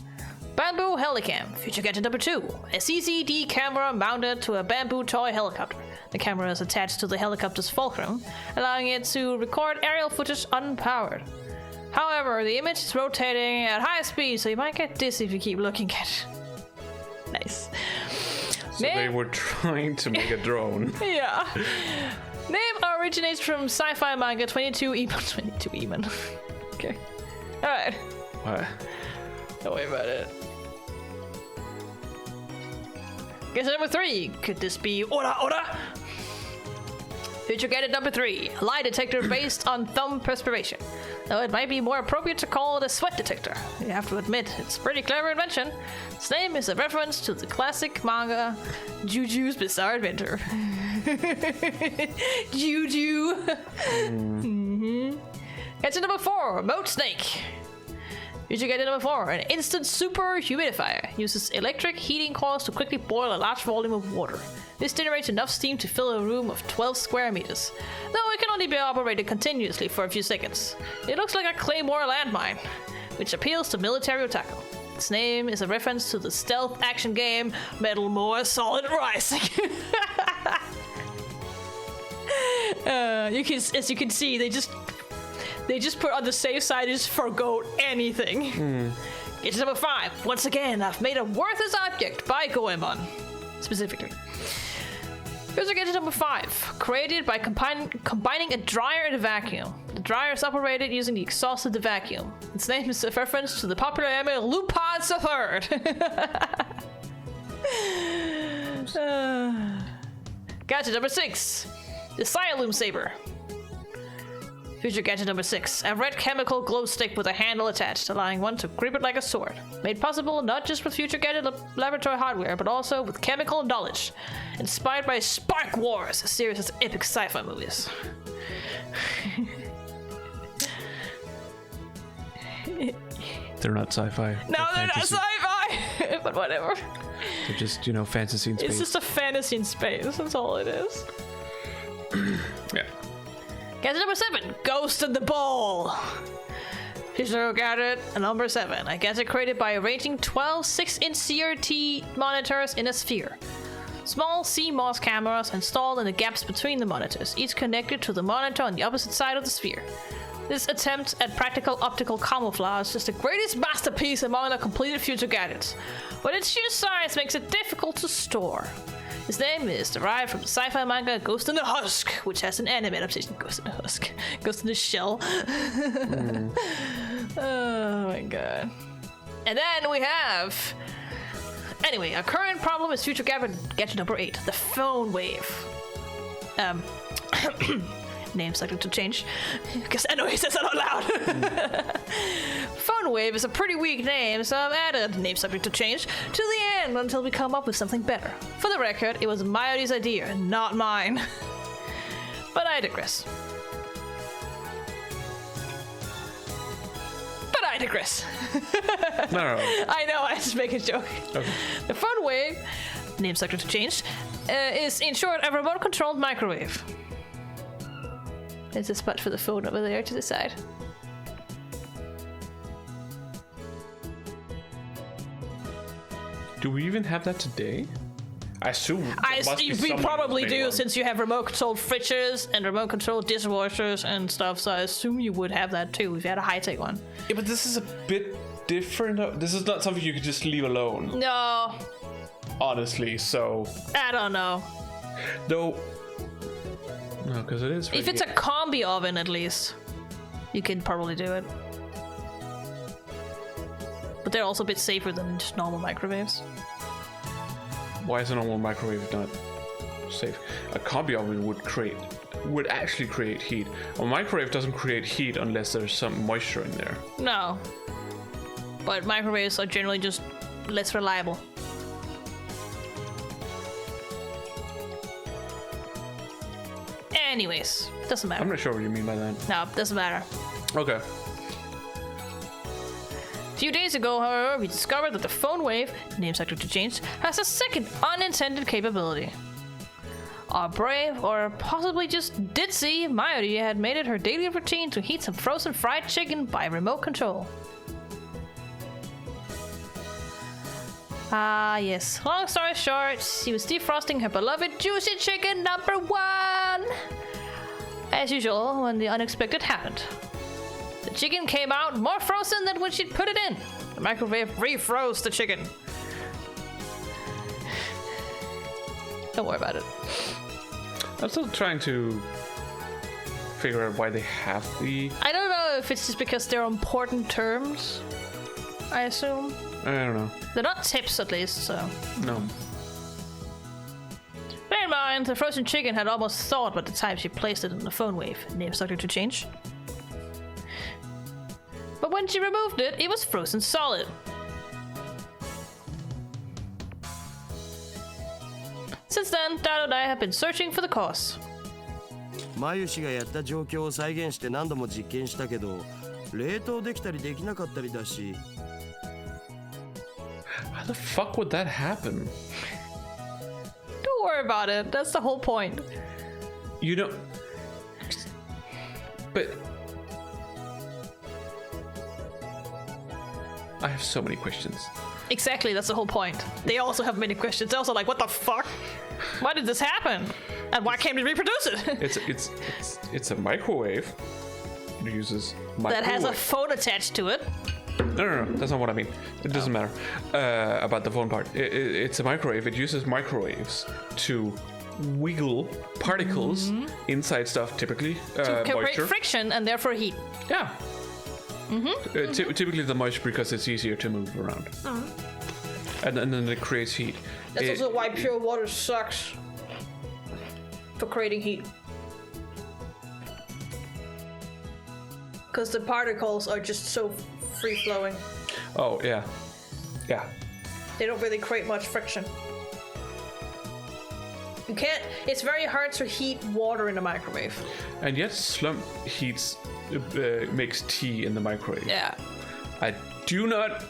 Bamboo Helicam, Future Gadget number 2. A CCD camera mounted to a bamboo toy helicopter. The camera is attached to the helicopter's fulcrum, allowing it to record aerial footage unpowered. However, the image is rotating at high speed, so you might get dizzy if you keep looking at it. Nice. So they were trying to make a drone. Yeah. Name originates from sci-fi manga 22 Eman. Okay. Alright. What? Don't worry about it. Guess number 3. Could this be Ora? Future Gadget number 3. A lie detector based on thumb perspiration. Though it might be more appropriate to call it a sweat detector. You have to admit, it's a pretty clever invention. Its name is a reference to the classic manga Juju's Bizarre Adventure. Juju. Gadget number 4. Remote Snake. Future Gadget number 4. An instant super humidifier. Uses electric heating coils to quickly boil a large volume of water. This generates enough steam to fill a room of 12 square meters. Though it can only be operated continuously for a few seconds. It looks like a Claymore landmine, which appeals to military otaku. Its name is a reference to the stealth action game Metal More Solid Rising. As you can see, they just put on the safe side, just forgo anything. Gadget number 5. Once again, I've made a worthless object by Goemon. Specifically. Here's gadget number 5. Created by combining a dryer and a vacuum. The dryer is operated using the exhaust of the vacuum. Its name is a reference to the popular anime Lupin III. Gadget number 6. The Sialoom Saber. Future Gadget number 6. A red chemical glow stick with a handle attached, allowing one to grip it like a sword. Made possible not just with Future Gadget laboratory hardware, but also with chemical knowledge. Inspired by Spark Wars, a series of epic sci-fi movies. They're not sci-fi. No, they're not sci-fi! But whatever. They're just, fantasy in space. It's just a fantasy in space, that's all it is. Yeah. Gadget number 7, Ghost in the Ball. Future gadget number 7, a gadget created by arranging 12 6-inch CRT monitors in a sphere. Small CMOS cameras installed in the gaps between the monitors, each connected to the monitor on the opposite side of the sphere. This attempt at practical optical camouflage is the greatest masterpiece among the completed future gadgets, but its sheer size makes it difficult to store. His name is derived from the sci-fi manga Ghost in the Husk, which has an anime adaptation. Ghost in the Husk. Ghost in the Shell. Oh my god. And then we have... Anyway, our current problem is future gadget number 8, the phone wave. Name subject to change, because I know he says that out loud. Phone wave is a pretty weak name, so I've added name subject to change to the end until we come up with something better. For the record, it was Mayuri's idea, not mine. But I digress. No. I know, I just make a joke. Okay. The phone wave, name subject to change, is in short a remote-controlled microwave. There's a spot for the phone over there to the side. Do we even have that today? I assume We probably do, since you have remote-controlled fridges and remote-controlled dishwashers and stuff, so I assume you would have that too if you had a high-tech one. Yeah, but this is a bit different. This is not something you could just leave alone. No. Honestly, so... I don't know. Though... No, because it is... If it's a combi oven, at least, you can probably do it. But they're also a bit safer than just normal microwaves. Why is a normal microwave not safe? A combi oven would actually create heat. A microwave doesn't create heat unless there's some moisture in there. No. But microwaves are generally just less reliable. Anyways, doesn't matter. I'm not sure what you mean by that. No, doesn't matter. Okay. A few days ago, however, we discovered that the phone wave, name subject to change, has a second unintended capability. Our brave, or possibly just ditzy, Mayuri had made it her daily routine to heat some frozen fried chicken by remote control. Ah, yes. Long story short, she was defrosting her beloved juicy chicken number 1. As usual, when the unexpected happened. The chicken came out more frozen than when she'd put it in. The microwave refroze the chicken. Don't worry about it. I'm still trying to figure out why they have the... I don't know if it's just because they're important terms, I assume. I don't know. They're not tips, at least, so... No. Bear in mind, the frozen chicken had almost thawed by the time she placed it in the phone wave. Name subject to change. But when she removed it, it was frozen solid. Since then, Dad and I have been searching for the cause. マユ氏がやった状況を再現して何度も実験したけど、冷凍できたりできなかったりだし。How the fuck would that happen? Don't worry about it. That's the whole point. You know... But... I have so many questions. Exactly, that's the whole point. They also have many questions. They're also like, what the fuck? Why did this happen? And why can't we reproduce it? It's a microwave. It uses microwave. That has a phone attached to it. No, that's not what I mean. It doesn't matter about the phone part. It's a microwave. It uses microwaves to wiggle particles inside stuff, typically To create moisture. friction and therefore heat. Yeah. Typically the moisture, because it's easier to move around. And then it creates heat. That's also why pure water sucks for creating heat. Because the particles are just so free-flowing. Oh, yeah. Yeah. They don't really create much friction. You can't... It's very hard to heat water in a microwave. And yet slump heats... makes tea in the microwave. Yeah. I do not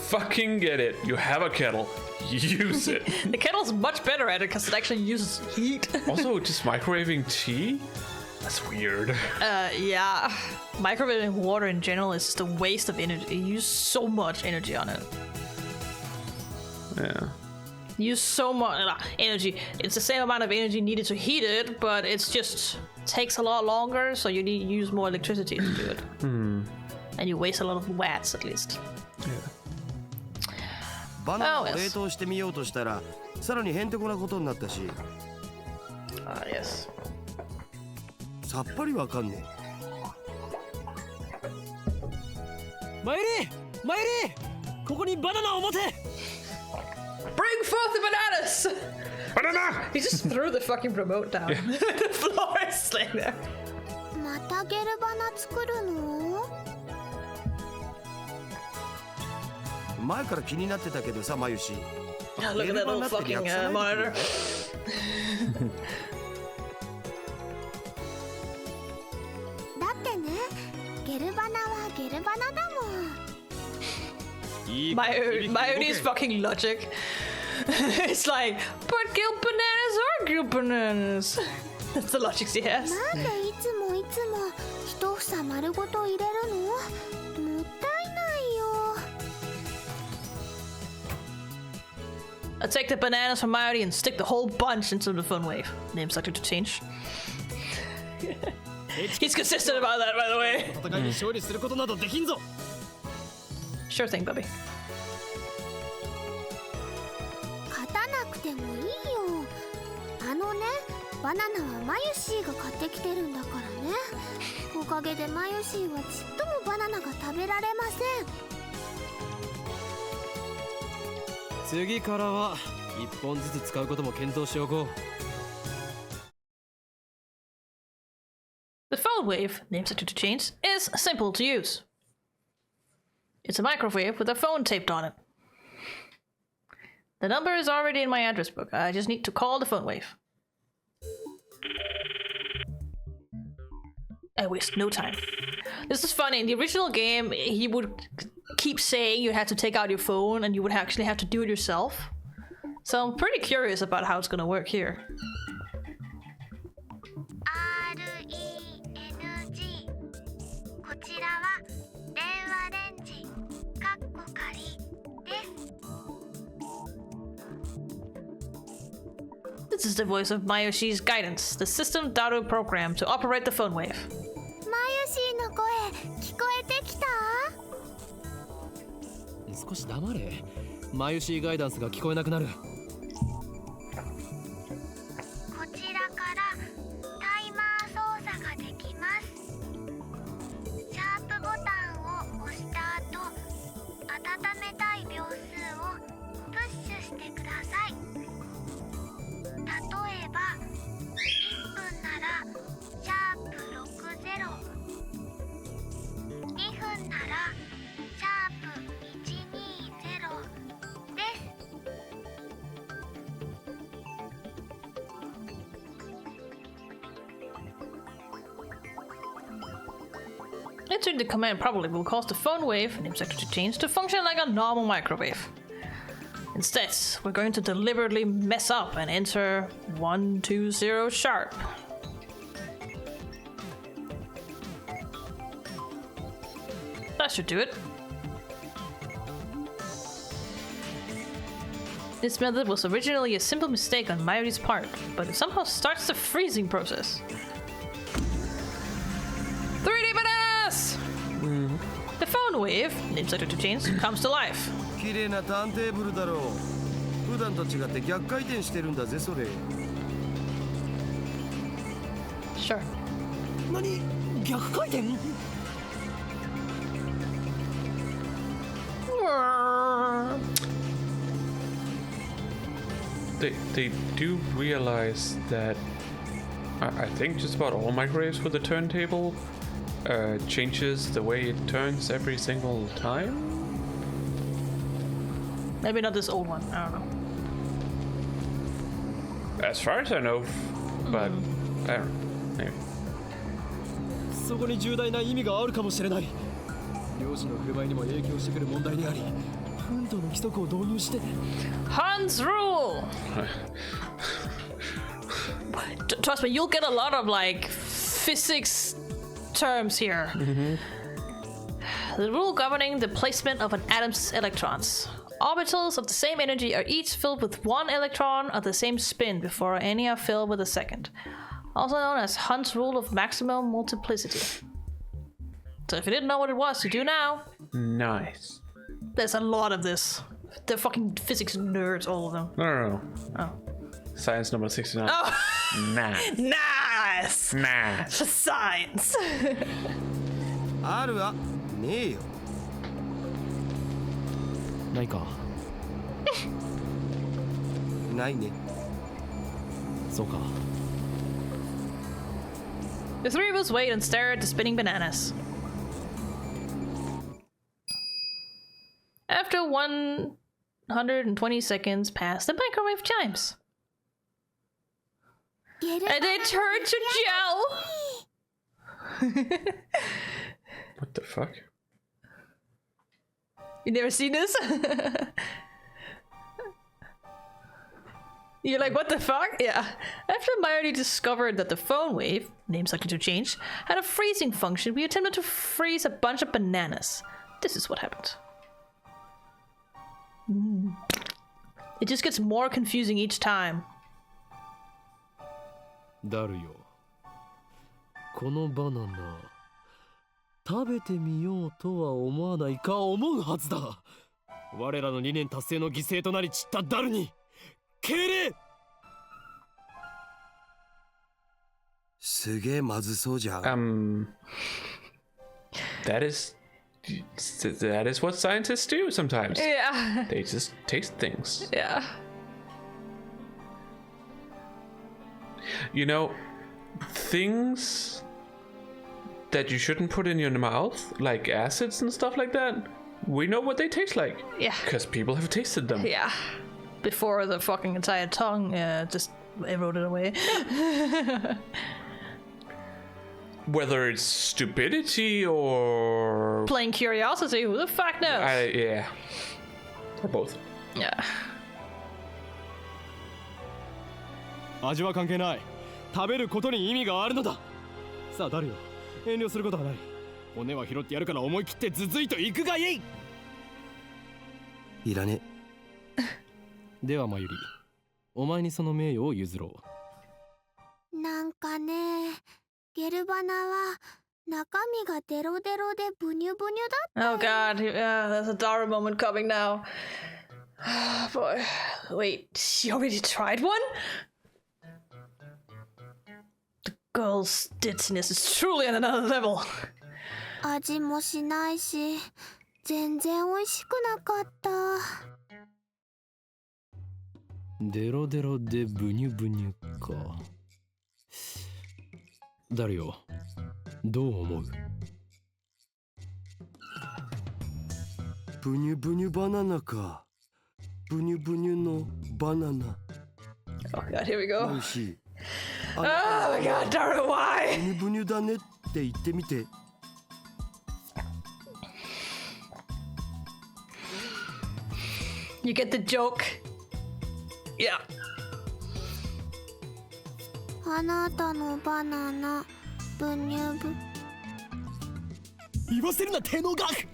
fucking get it. You have a kettle. Use it. The kettle's much better at it because it actually uses heat. Also, just microwaving tea? That's weird. Yeah. Microwaving water in general is just a waste of energy. You use so much energy on it. Yeah. Use so much energy. It's the same amount of energy needed to heat it, but it's just takes a lot longer, so you need to use more electricity to do it. And you waste a lot of watts at least. バナナを冷凍してみようとしたらさらにへんてこなことになったし。Yes. さっぱりわかんねえ。マユリここにバナナを持て。 Bring forth the bananas! Banana! He just threw the fucking remote down. The floor is laying there. またゲルバナ作るの？前から気になってたけどさ、マユシ。 Look at that little fucking monitor. だってね、ゲルバナはゲルバナだもん。Mayuri's fucking logic. It's like, but gill bananas are gill bananas. That's the logic she has. なんでいつも一房丸ごと入れるの？もったいないよ。I'll take the bananas from Mayuri and stick the whole bunch into the fun wave. Name subject to change. He's consistent about that, by the way. 戦いに勝利することなどできんぞ。 Sure thing, Bubby. 勝たなくてもいいよ。あのね、バナナはマユシーが買ってきてるんだからね。おかげでマユシーはちっともバナナが食べられません。次からは1本ずつ使うことも検討しておこう。 The phone wave, name subject to change, is simple to use. It's a microwave with a phone taped on it. The number is already in my address book. I just need to call the phone wave. I waste no time. This is funny. In the original game, he would keep saying you had to take out your phone and you would actually have to do it yourself. So I'm pretty curious about how it's gonna work here. RENG こちらは電話レンジかっこ仮です。 This is the voice of Mayoshi's guidance, the system Daru program to operate the phone wave. マユシーの声聞こえてきた？少し黙れ。マユシーガイダンスが聞こえなくなる。 こちらからタイマー操作ができます。シャープボタンを押した後、温めたい秒数をプッシュしてください。例えば1分ならシャープ60、2分ならシャープ120です。 Entering the command probably will cause the phone wave, name sector to change, to function like a normal microwave. Instead, we're going to deliberately mess up and enter 120 sharp. That should do it. This method was originally a simple mistake on Mayuri's part, but it somehow starts the freezing process. 3D bananas! The phone wave, name subject to change, comes to life. 綺麗なターンテーブルだろう。普段と違って逆回転してるんだぜそれ。 Sure. 何？逆回転？ They do realize that I think just about all microwaves with the turntable changes the way it turns every single time. Maybe not this old one, I don't know. As far as I know, but I don't know, maybe. そこに重大な意味があるかもしれない。漁師の振る舞いにも影響してくる問題であり、フントの規則を導入して。 Hans rule! Trust me, you'll get a lot of like physics terms here. The rule governing the placement of an atom's electrons. Orbitals of the same energy are each filled with one electron of the same spin before any are filled with a second. Also known as Hund's rule of maximum multiplicity. So if you didn't know what it was, you do now. Nice. There's a lot of this. They're fucking physics nerds, all of them. No. Oh. Science number 69. Oh! Nice. Nice! Nice. For science! あるわねえよないか。ないねそうか。 The three of us wait and stare at the spinning bananas. After 120 seconds pass, the microwave chimes. And they turn to gel! What the fuck? You never seen this? You're like, what the fuck? Yeah. After Marty discovered that the phone wave, name's likely to change, had a freezing function, we attempted to freeze a bunch of bananas. This is what happened. It just gets more confusing each time. ダルよ。このバナナ食べてみようとは思わないか思うはずだ。我らの理念達成の犠牲となり散ったダルに敬礼。すげえまずそうじゃん。That is what scientists do sometimes. Yeah. They just taste things. Yeah. You know, things that you shouldn't put in your mouth, like acids and stuff like that, we know what they taste like. Yeah. Because people have tasted them. Yeah. Before the fucking entire tongue just eroded away. Whether it's stupidity or... Plain curiosity, who the fuck knows? Yeah. Or both. Yeah. 味は関係ない。食べることに意味があるのだ。さあダルよ、遠慮することはない。骨は拾ってやるから思い切ってズズイと行くがいい。いらね。ではマユリ、お前にその名誉を譲ろう。なんかね、ゲルバナは中身がデロデロでブニュブニュだった。 Oh god, there's a Dara moment coming now. Boy, wait, she already tried one? The girl's ditziness is truly on another level. 味もしないし、全然美味しくなかった。デロデロでブニュブニュか。ダルよ、どう思う？ブニュブニュバナナか。ブニュブニュのバナナ。Oh god, here we go. 美味しい。Oh my god, Dara, ブ why? ニュブニュだねって言ってみて。You get the joke? Yeah. あなたのバナナ、ブニュブ。言わせるな、手の額。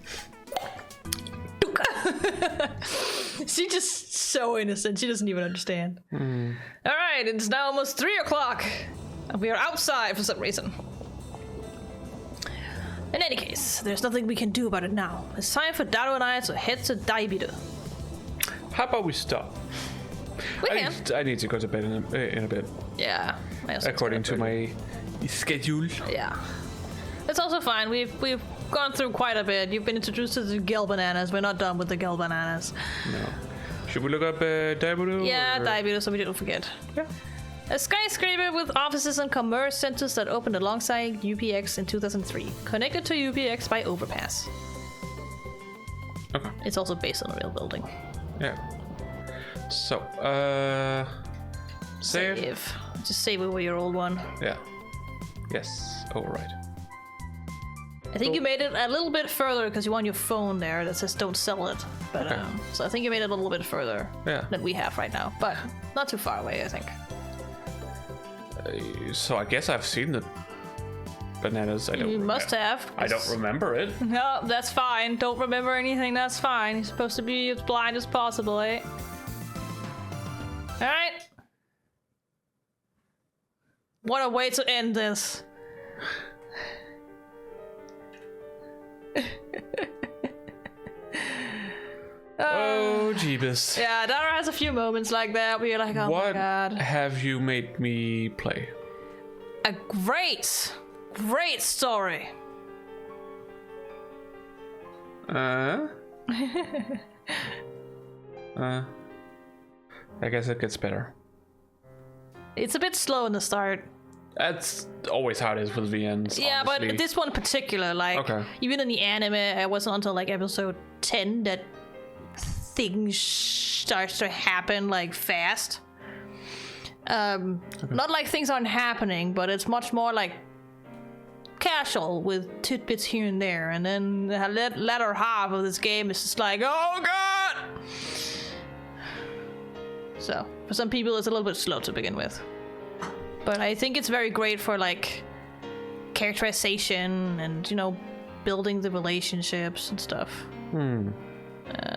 She's just so innocent. She doesn't even understand. All right, it's now almost 3 o'clock. And we are outside for some reason. In any case, there's nothing we can do about it now. It's time for Daro and I to head to Daibiru. How about we stop? We can. I need to go to bed in a bit. Yeah. I also According to my schedule. Yeah. It's also fine. We've gone through quite a bit. You've been introduced to the Gel bananas. We're not done with the Gel bananas. No. Should we look up Daibiru? Yeah, Daibiru, so we don't forget. Yeah. A skyscraper with offices and commerce centers that opened alongside UPX in 2003. Connected to UPX by overpass. Okay. It's also based on a real building. Yeah. So, save. Just save over your old one. Yeah. Yes. All right. I think you made it a little bit further because you want your phone there that says don't sell it. But Okay. so I think you made it a little bit further Yeah. than we have right now. But not too far away, I think. So I guess I've seen the bananas. I don't. You must have. I don't remember it. No, that's fine. Don't remember anything, that's fine. You're supposed to be as blind as possible, eh? Alright. What a way to end this. Oh, Jeebus. Yeah, Dara has a few moments like that where you're like, oh my god. What have you made me play? A great story. I guess it gets better. It's a bit slow in the start. That's always how it is with VNs. Yeah, honestly. but this one in particular, like, Okay. even in the anime, it wasn't until like episode 10 that things starts to happen like fast. Not like things aren't happening, but it's much more like casual with tidbits here and there, and then the latter half of this game is just like, oh god. So for some people it's a little bit slow to begin with, but I think it's very great for like characterization and, you know, building the relationships and stuff.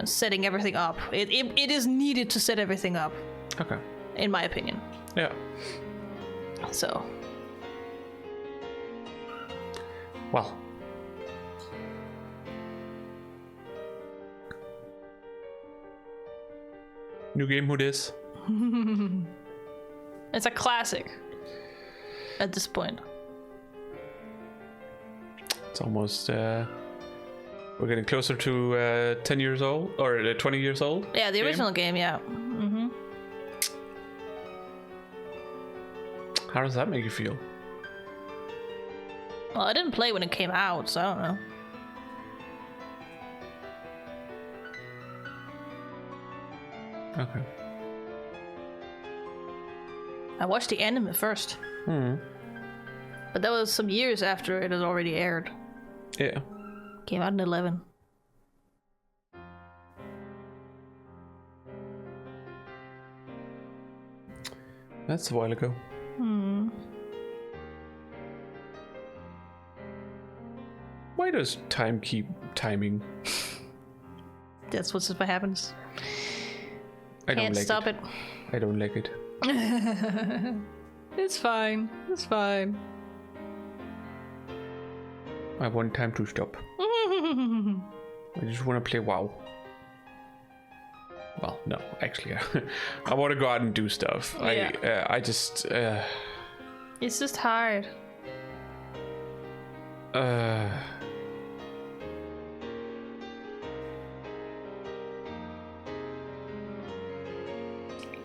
Setting everything up. It is needed to set everything up. Okay. In my opinion. Yeah. So. Well. New game, who dis? It's a classic. At this point. It's almost we're getting closer to 10 years old or 20 years old. Yeah, the original game, yeah. How does that make you feel? Well, I didn't play when it came out, so I don't know. Okay. I watched the anime first. But that was some years after it had already aired. Yeah. Came out in 11. That's a while ago. Why does time keep timing? That's what happens. I don't Can't like stop it. I don't like it. It's fine. It's fine. I want time to stop. I just want to play WoW. Well, no, actually, I want to go out and do stuff. Yeah. I just. It's just hard.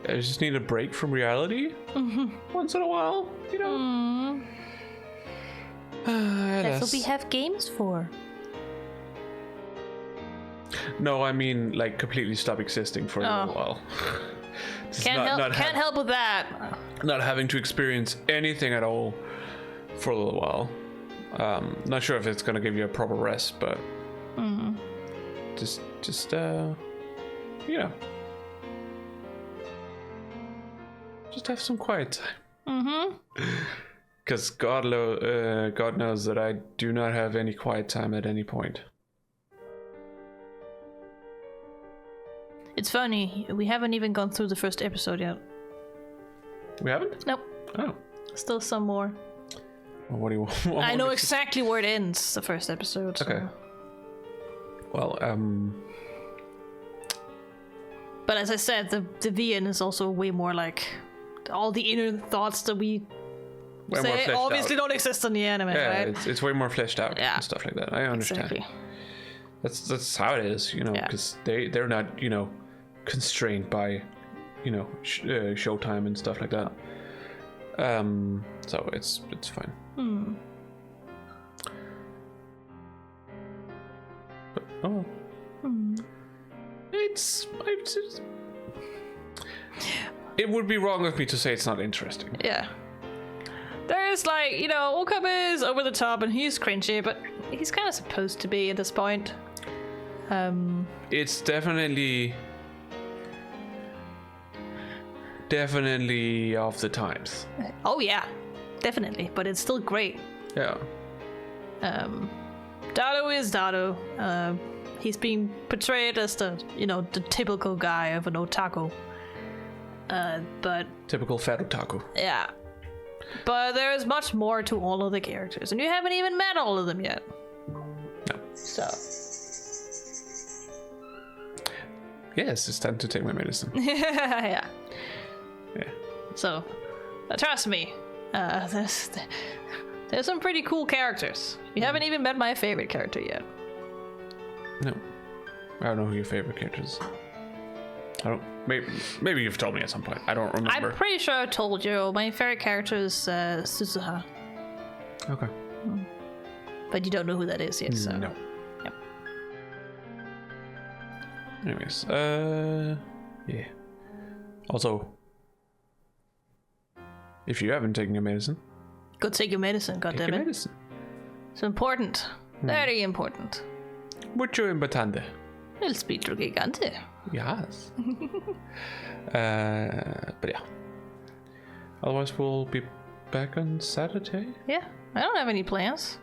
I just need a break from reality once in a while, you know. That's what we have games for. No, I mean like completely stop existing for a little while. Can't help with that. Not having to experience anything at all for a little while. Not sure if it's gonna give you a proper rest, but just you know, just have some quiet time. Because God knows that I do not have any quiet time at any point. It's funny, we haven't even gone through the first episode yet. We haven't? Nope. Oh. Still some more. Well, what do you want? I know exactly where it ends, the first episode. So. Okay. Well, But as I said, the VN is also way more like all the inner thoughts that we say obviously don't exist in the anime, yeah, right? it's way more fleshed out Yeah. and stuff like that. I understand. Exactly. That's how it is, you know, because they're not, you know, constrained by, you know, showtime and stuff like that. So it's fine. But, oh well. It would be wrong of me to say it's not interesting. Yeah. There's like, you know, Okabe is over the top and he's cringy, but he's kind of supposed to be at this point. It's definitely of the times. Oh yeah, definitely, but it's still great. Yeah. Dado is Dado. He's being portrayed as the typical guy of an otaku. But Typical fat otaku. yeah. But there is much more to all of the characters, and you haven't even met all of them yet. No. So. Yes, it's time to take my medicine. Yeah. Yeah. So, trust me, there's some pretty cool characters. You haven't even met my favorite character yet. No. I don't know who your favorite character is. I don't. Maybe you've told me at some point. I don't remember. I'm pretty sure I told you. My favorite character is Suzuha. Okay. But you don't know who that is yet, so. No. Yep. Anyways, yeah. Also, if you haven't taken your medicine, Go take your medicine, take your goddammit. medicine. It's important. Very important. Mucho importante. El spirito gigante. Yes. But yeah. Otherwise, we'll be back on Saturday. Yeah, I don't have any plans.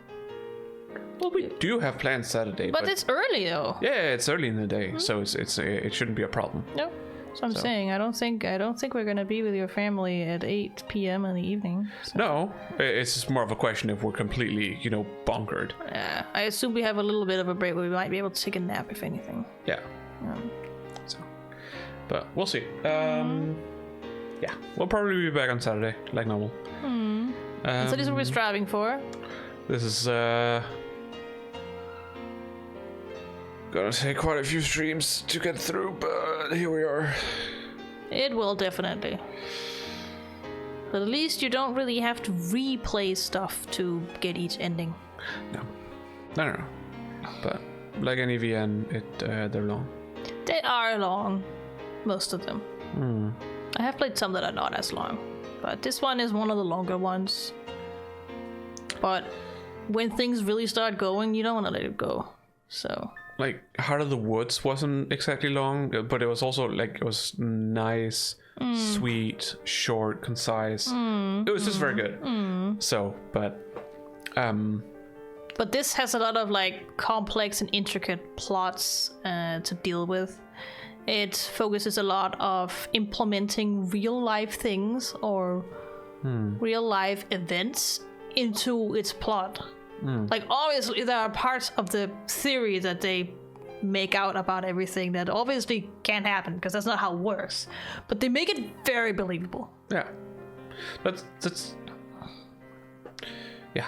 Well, we do have plans Saturday, But it's early though. yeah, it's early in the day, so it shouldn't be a problem. No. So I'm saying I don't think we're gonna be with your family at 8 p.m. in the evening. So. No, it's just more of a question if we're completely, bunkered. Yeah, I assume we have a little bit of a break where we might be able to take a nap if anything. Yeah. So, but we'll see. Yeah, we'll probably be back on Saturday, like normal. So this is what we're striving for. This is gonna take quite a few streams to get through, but here we are. It will definitely. But at least you don't really have to replay stuff to get each ending. No. But like any VN, they're long. They are long, most of them. I have played some that are not as long, but this one is one of the longer ones. But when things really start going, you don't want to let it go. So. Like Heart of the Woods wasn't exactly long, but it was also it was nice, sweet, short, concise. It was just very good. So, but this has a lot of complex and intricate plots to deal with. It focuses a lot of implementing real life things or real life events into its plot. Obviously there are parts of the theory that they make out about everything that obviously can't happen because that's not how it works, but they make it very believable. Yeah, that's yeah.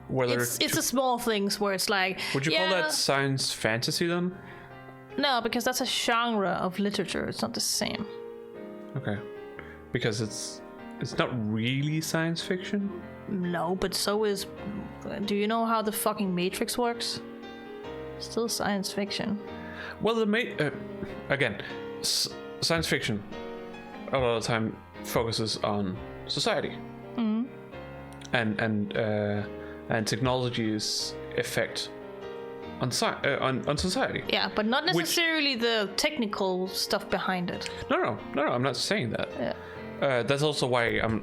Whether it's the small things where it's like, would you call that science fantasy then? No, because that's a genre of literature. It's not the same. Okay, because it's not really science fiction. No, but so is. Do you know how the fucking Matrix works? Still science fiction. Well, again, science fiction a lot of the time focuses on society and technology's effect on society. Yeah, but not necessarily the technical stuff behind it. No, I'm not saying that. Yeah. That's also why I'm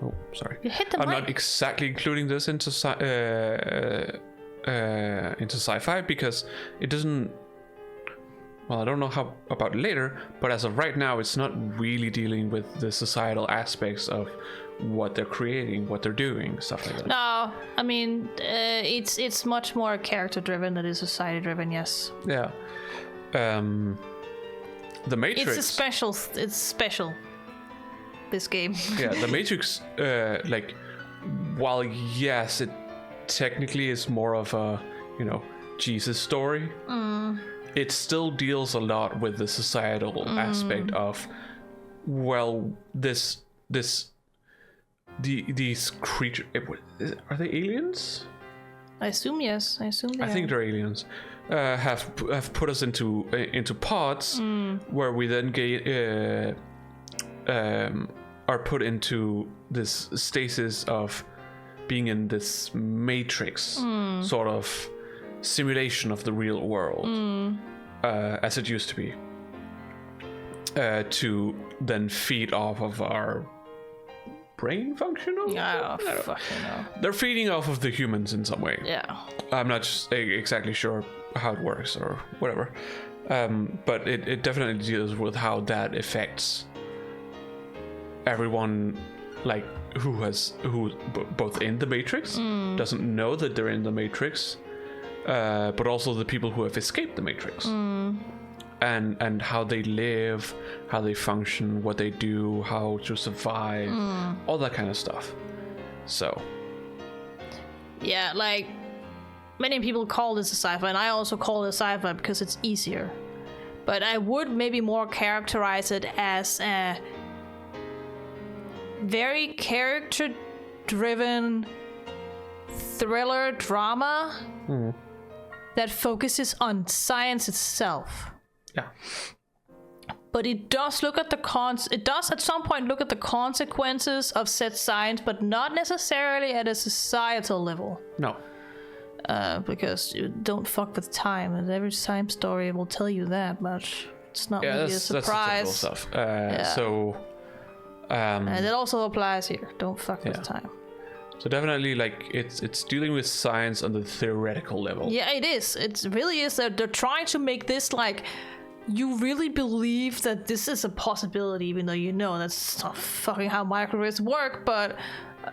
oh, sorry. You hit the I'm mic. not exactly including this into sci-fi because it doesn't. Well, I don't know how about later, but as of right now, it's not really dealing with the societal aspects of what they're creating, what they're doing, stuff like that. No, I mean it's much more character driven than it is society driven. Yes. Yeah. The Matrix. It's special. This game. Yeah, the Matrix. While yes, it technically is more of a Jesus story. It still deals a lot with the societal aspect of, these creatures. Are they aliens? I assume yes. I think they're aliens. Have put us into pods where we then are put into this stasis of being in this matrix sort of simulation of the real world as it used to be, to then feed off of our brain function of Yeah, them? I don't- fucking know. They're feeding off of the humans in some way. Yeah. I'm not exactly sure how it works or whatever. But it definitely deals with how that affects everyone, like who both in the Matrix, doesn't know that they're in the Matrix, but also the people who have escaped the Matrix. And how they live, how they function, what they do, how to survive, all that kind of stuff. So Yeah, like many people call this a sci-fi, and I also call it a sci-fi because it's easier. But I would maybe more characterize it as a very character-driven thriller drama that focuses on science itself. yeah, But it does look at it does at some point look at the consequences of said science, but not necessarily at a societal level. no, Because you don't fuck with time, and every time story will tell you that much. It's not really a that's the surprise. typical stuff. So, And it also applies here. Don't fuck with time. so definitely, like it's dealing with science on the theoretical level. Yeah, it is. It really is. They're trying to make this like you really believe that this is a possibility, even though you know that's not fucking how microwaves work. But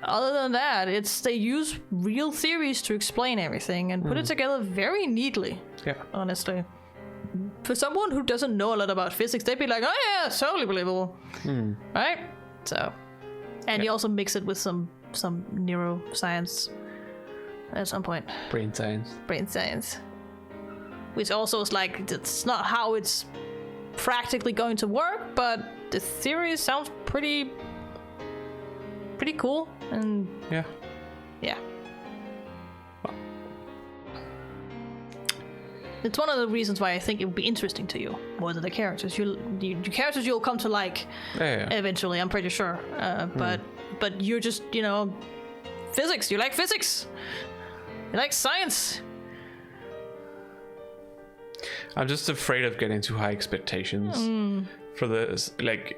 other than that, they use real theories to explain everything and put it together very neatly. Yeah. Honestly, for someone who doesn't know a lot about physics, they'd be like, "Oh yeah, totally believable," right? So, and you also mix it with some neuroscience at some point, Brain science. brain science, which also is like it's not how it's practically going to work, but the theory sounds pretty cool, and Yeah. yeah. It's one of the reasons why I think it would be interesting to you more than the characters. The characters you'll come to like Yeah. eventually, I'm pretty sure. But you're just, physics. You like physics. You like science. I'm just afraid of getting too high expectations for this. Like,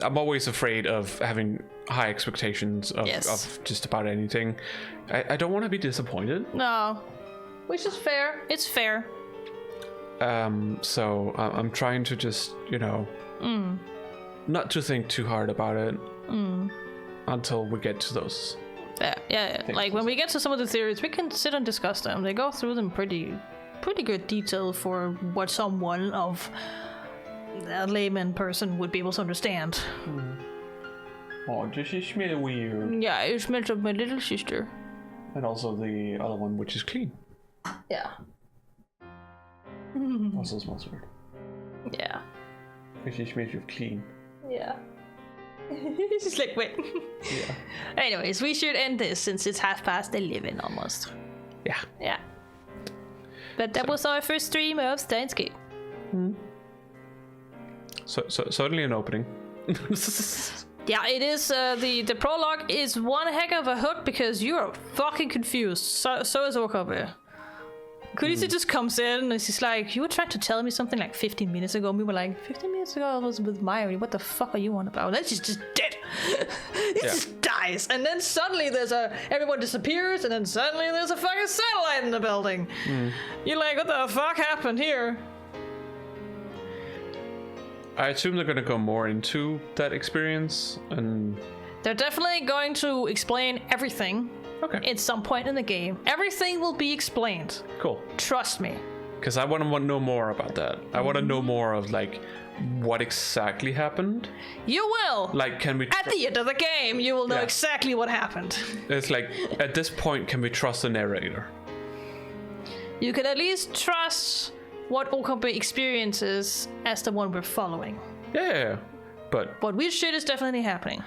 I'm always afraid of having high expectations of just about anything. I don't want to be disappointed. No, which is fair. It's fair. So I'm trying to just, not to think too hard about it until we get to those. Yeah. Like when we get to some of the theories, we can sit and discuss them. They go through them pretty good detail for what someone of a layman person would be able to understand. Oh, this is smell weird. Yeah, it smells of my little sister. And also the other one, which is clean. Yeah. Also smells weird. Yeah. Because it smells of clean. Yeah. She's like, wait. Yeah. Anyways, we should end this since it's 11:30 almost. Yeah. Yeah. But that was our first stream of Steins. So certainly an opening. Yeah, it is. The prologue is one heck of a hook because you're fucking confused. So is Okabe. Kurita just comes in and she's like, "You were trying to tell me something like 15 minutes ago." And we were like, 15 minutes ago I was with Mayuri. What the fuck are you on about? And then she's just dead. It just dies. And then suddenly everyone disappears, and then suddenly there's a fucking satellite in the building. You're like, what the fuck happened here? I assume they're going to go more into that experience, and They're definitely going to explain everything. okay, At some point in the game, everything will be explained. cool. Trust me. Because I want to know more about that. I want to know more of like what exactly happened. You will. Like, can we? At the end of the game, you will know Yeah. exactly what happened. It's like at this point, can we trust the narrator? You can at least trust what Okabe experiences as the one we're following. Yeah, but What weird shit is definitely happening.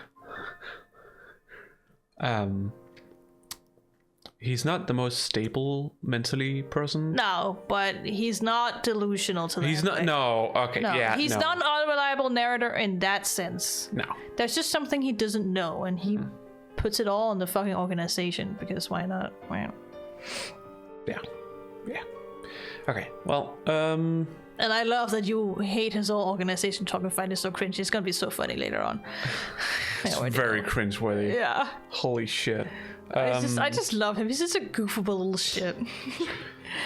he's not the most stable mentally person. No, but he's not delusional to that. He's not. way. No. Okay. No, Yeah. he's no. not an unreliable narrator in that sense. No. There's just something he doesn't know, and he puts it all in the fucking organization because why not? Wow. Yeah. Yeah. Okay. Well. And I love that you hate his whole organization talking find it so cringe. It's gonna be so funny later on. It's very cringeworthy. Yeah. Holy shit. I just love him. He's just a goofable little shit.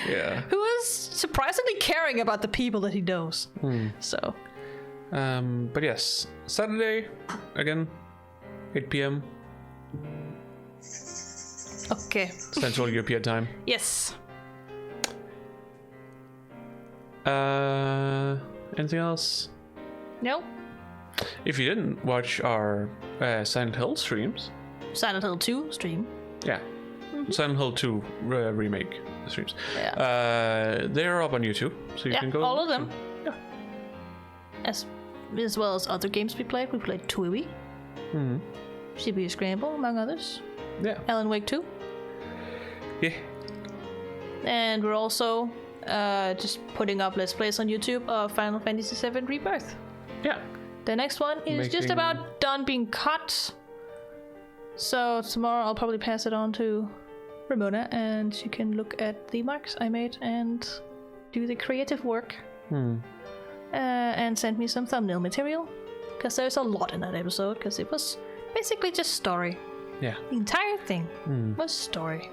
Yeah. Who is surprisingly caring about the people that he knows. So. But yes, Saturday, again, 8 p.m. Okay. Central European time. Yes. Anything else? No. If you didn't watch our Silent Hill streams, Silent Hill 2 stream. yeah, Silent Hill 2 remake streams. Yeah. They're up on YouTube, so you can go. all of them. Yeah. As well as other games we played. We played Twiwi. CPU Scramble, among others. Yeah. Alan Wake 2. Yeah. And we're also just putting up Let's Plays on YouTube of Final Fantasy VII Rebirth. Yeah. The next one is just about done being cut. So tomorrow I'll probably pass it on to Ramona and she can look at the marks I made and do the creative work. And send me some thumbnail material. Because there's a lot in that episode, because it was basically just story. Yeah. The entire thing was story.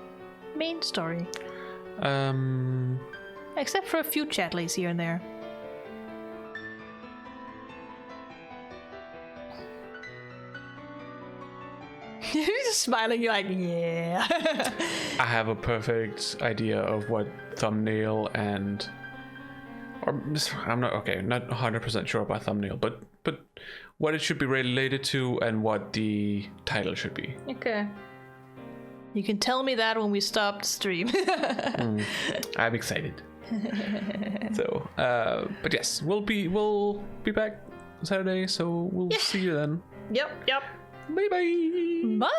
Main story. Except for a few chatlays here and there. You're just smiling, you're like, yeah. I have a perfect idea of what thumbnail and... Or I'm not 100% sure about thumbnail, but what it should be related to and what the title should be. Okay. You can tell me that when we stop the stream. I'm excited. So, but yes, we'll be back Saturday, so we'll see you then. Yep. Bye bye. Bye.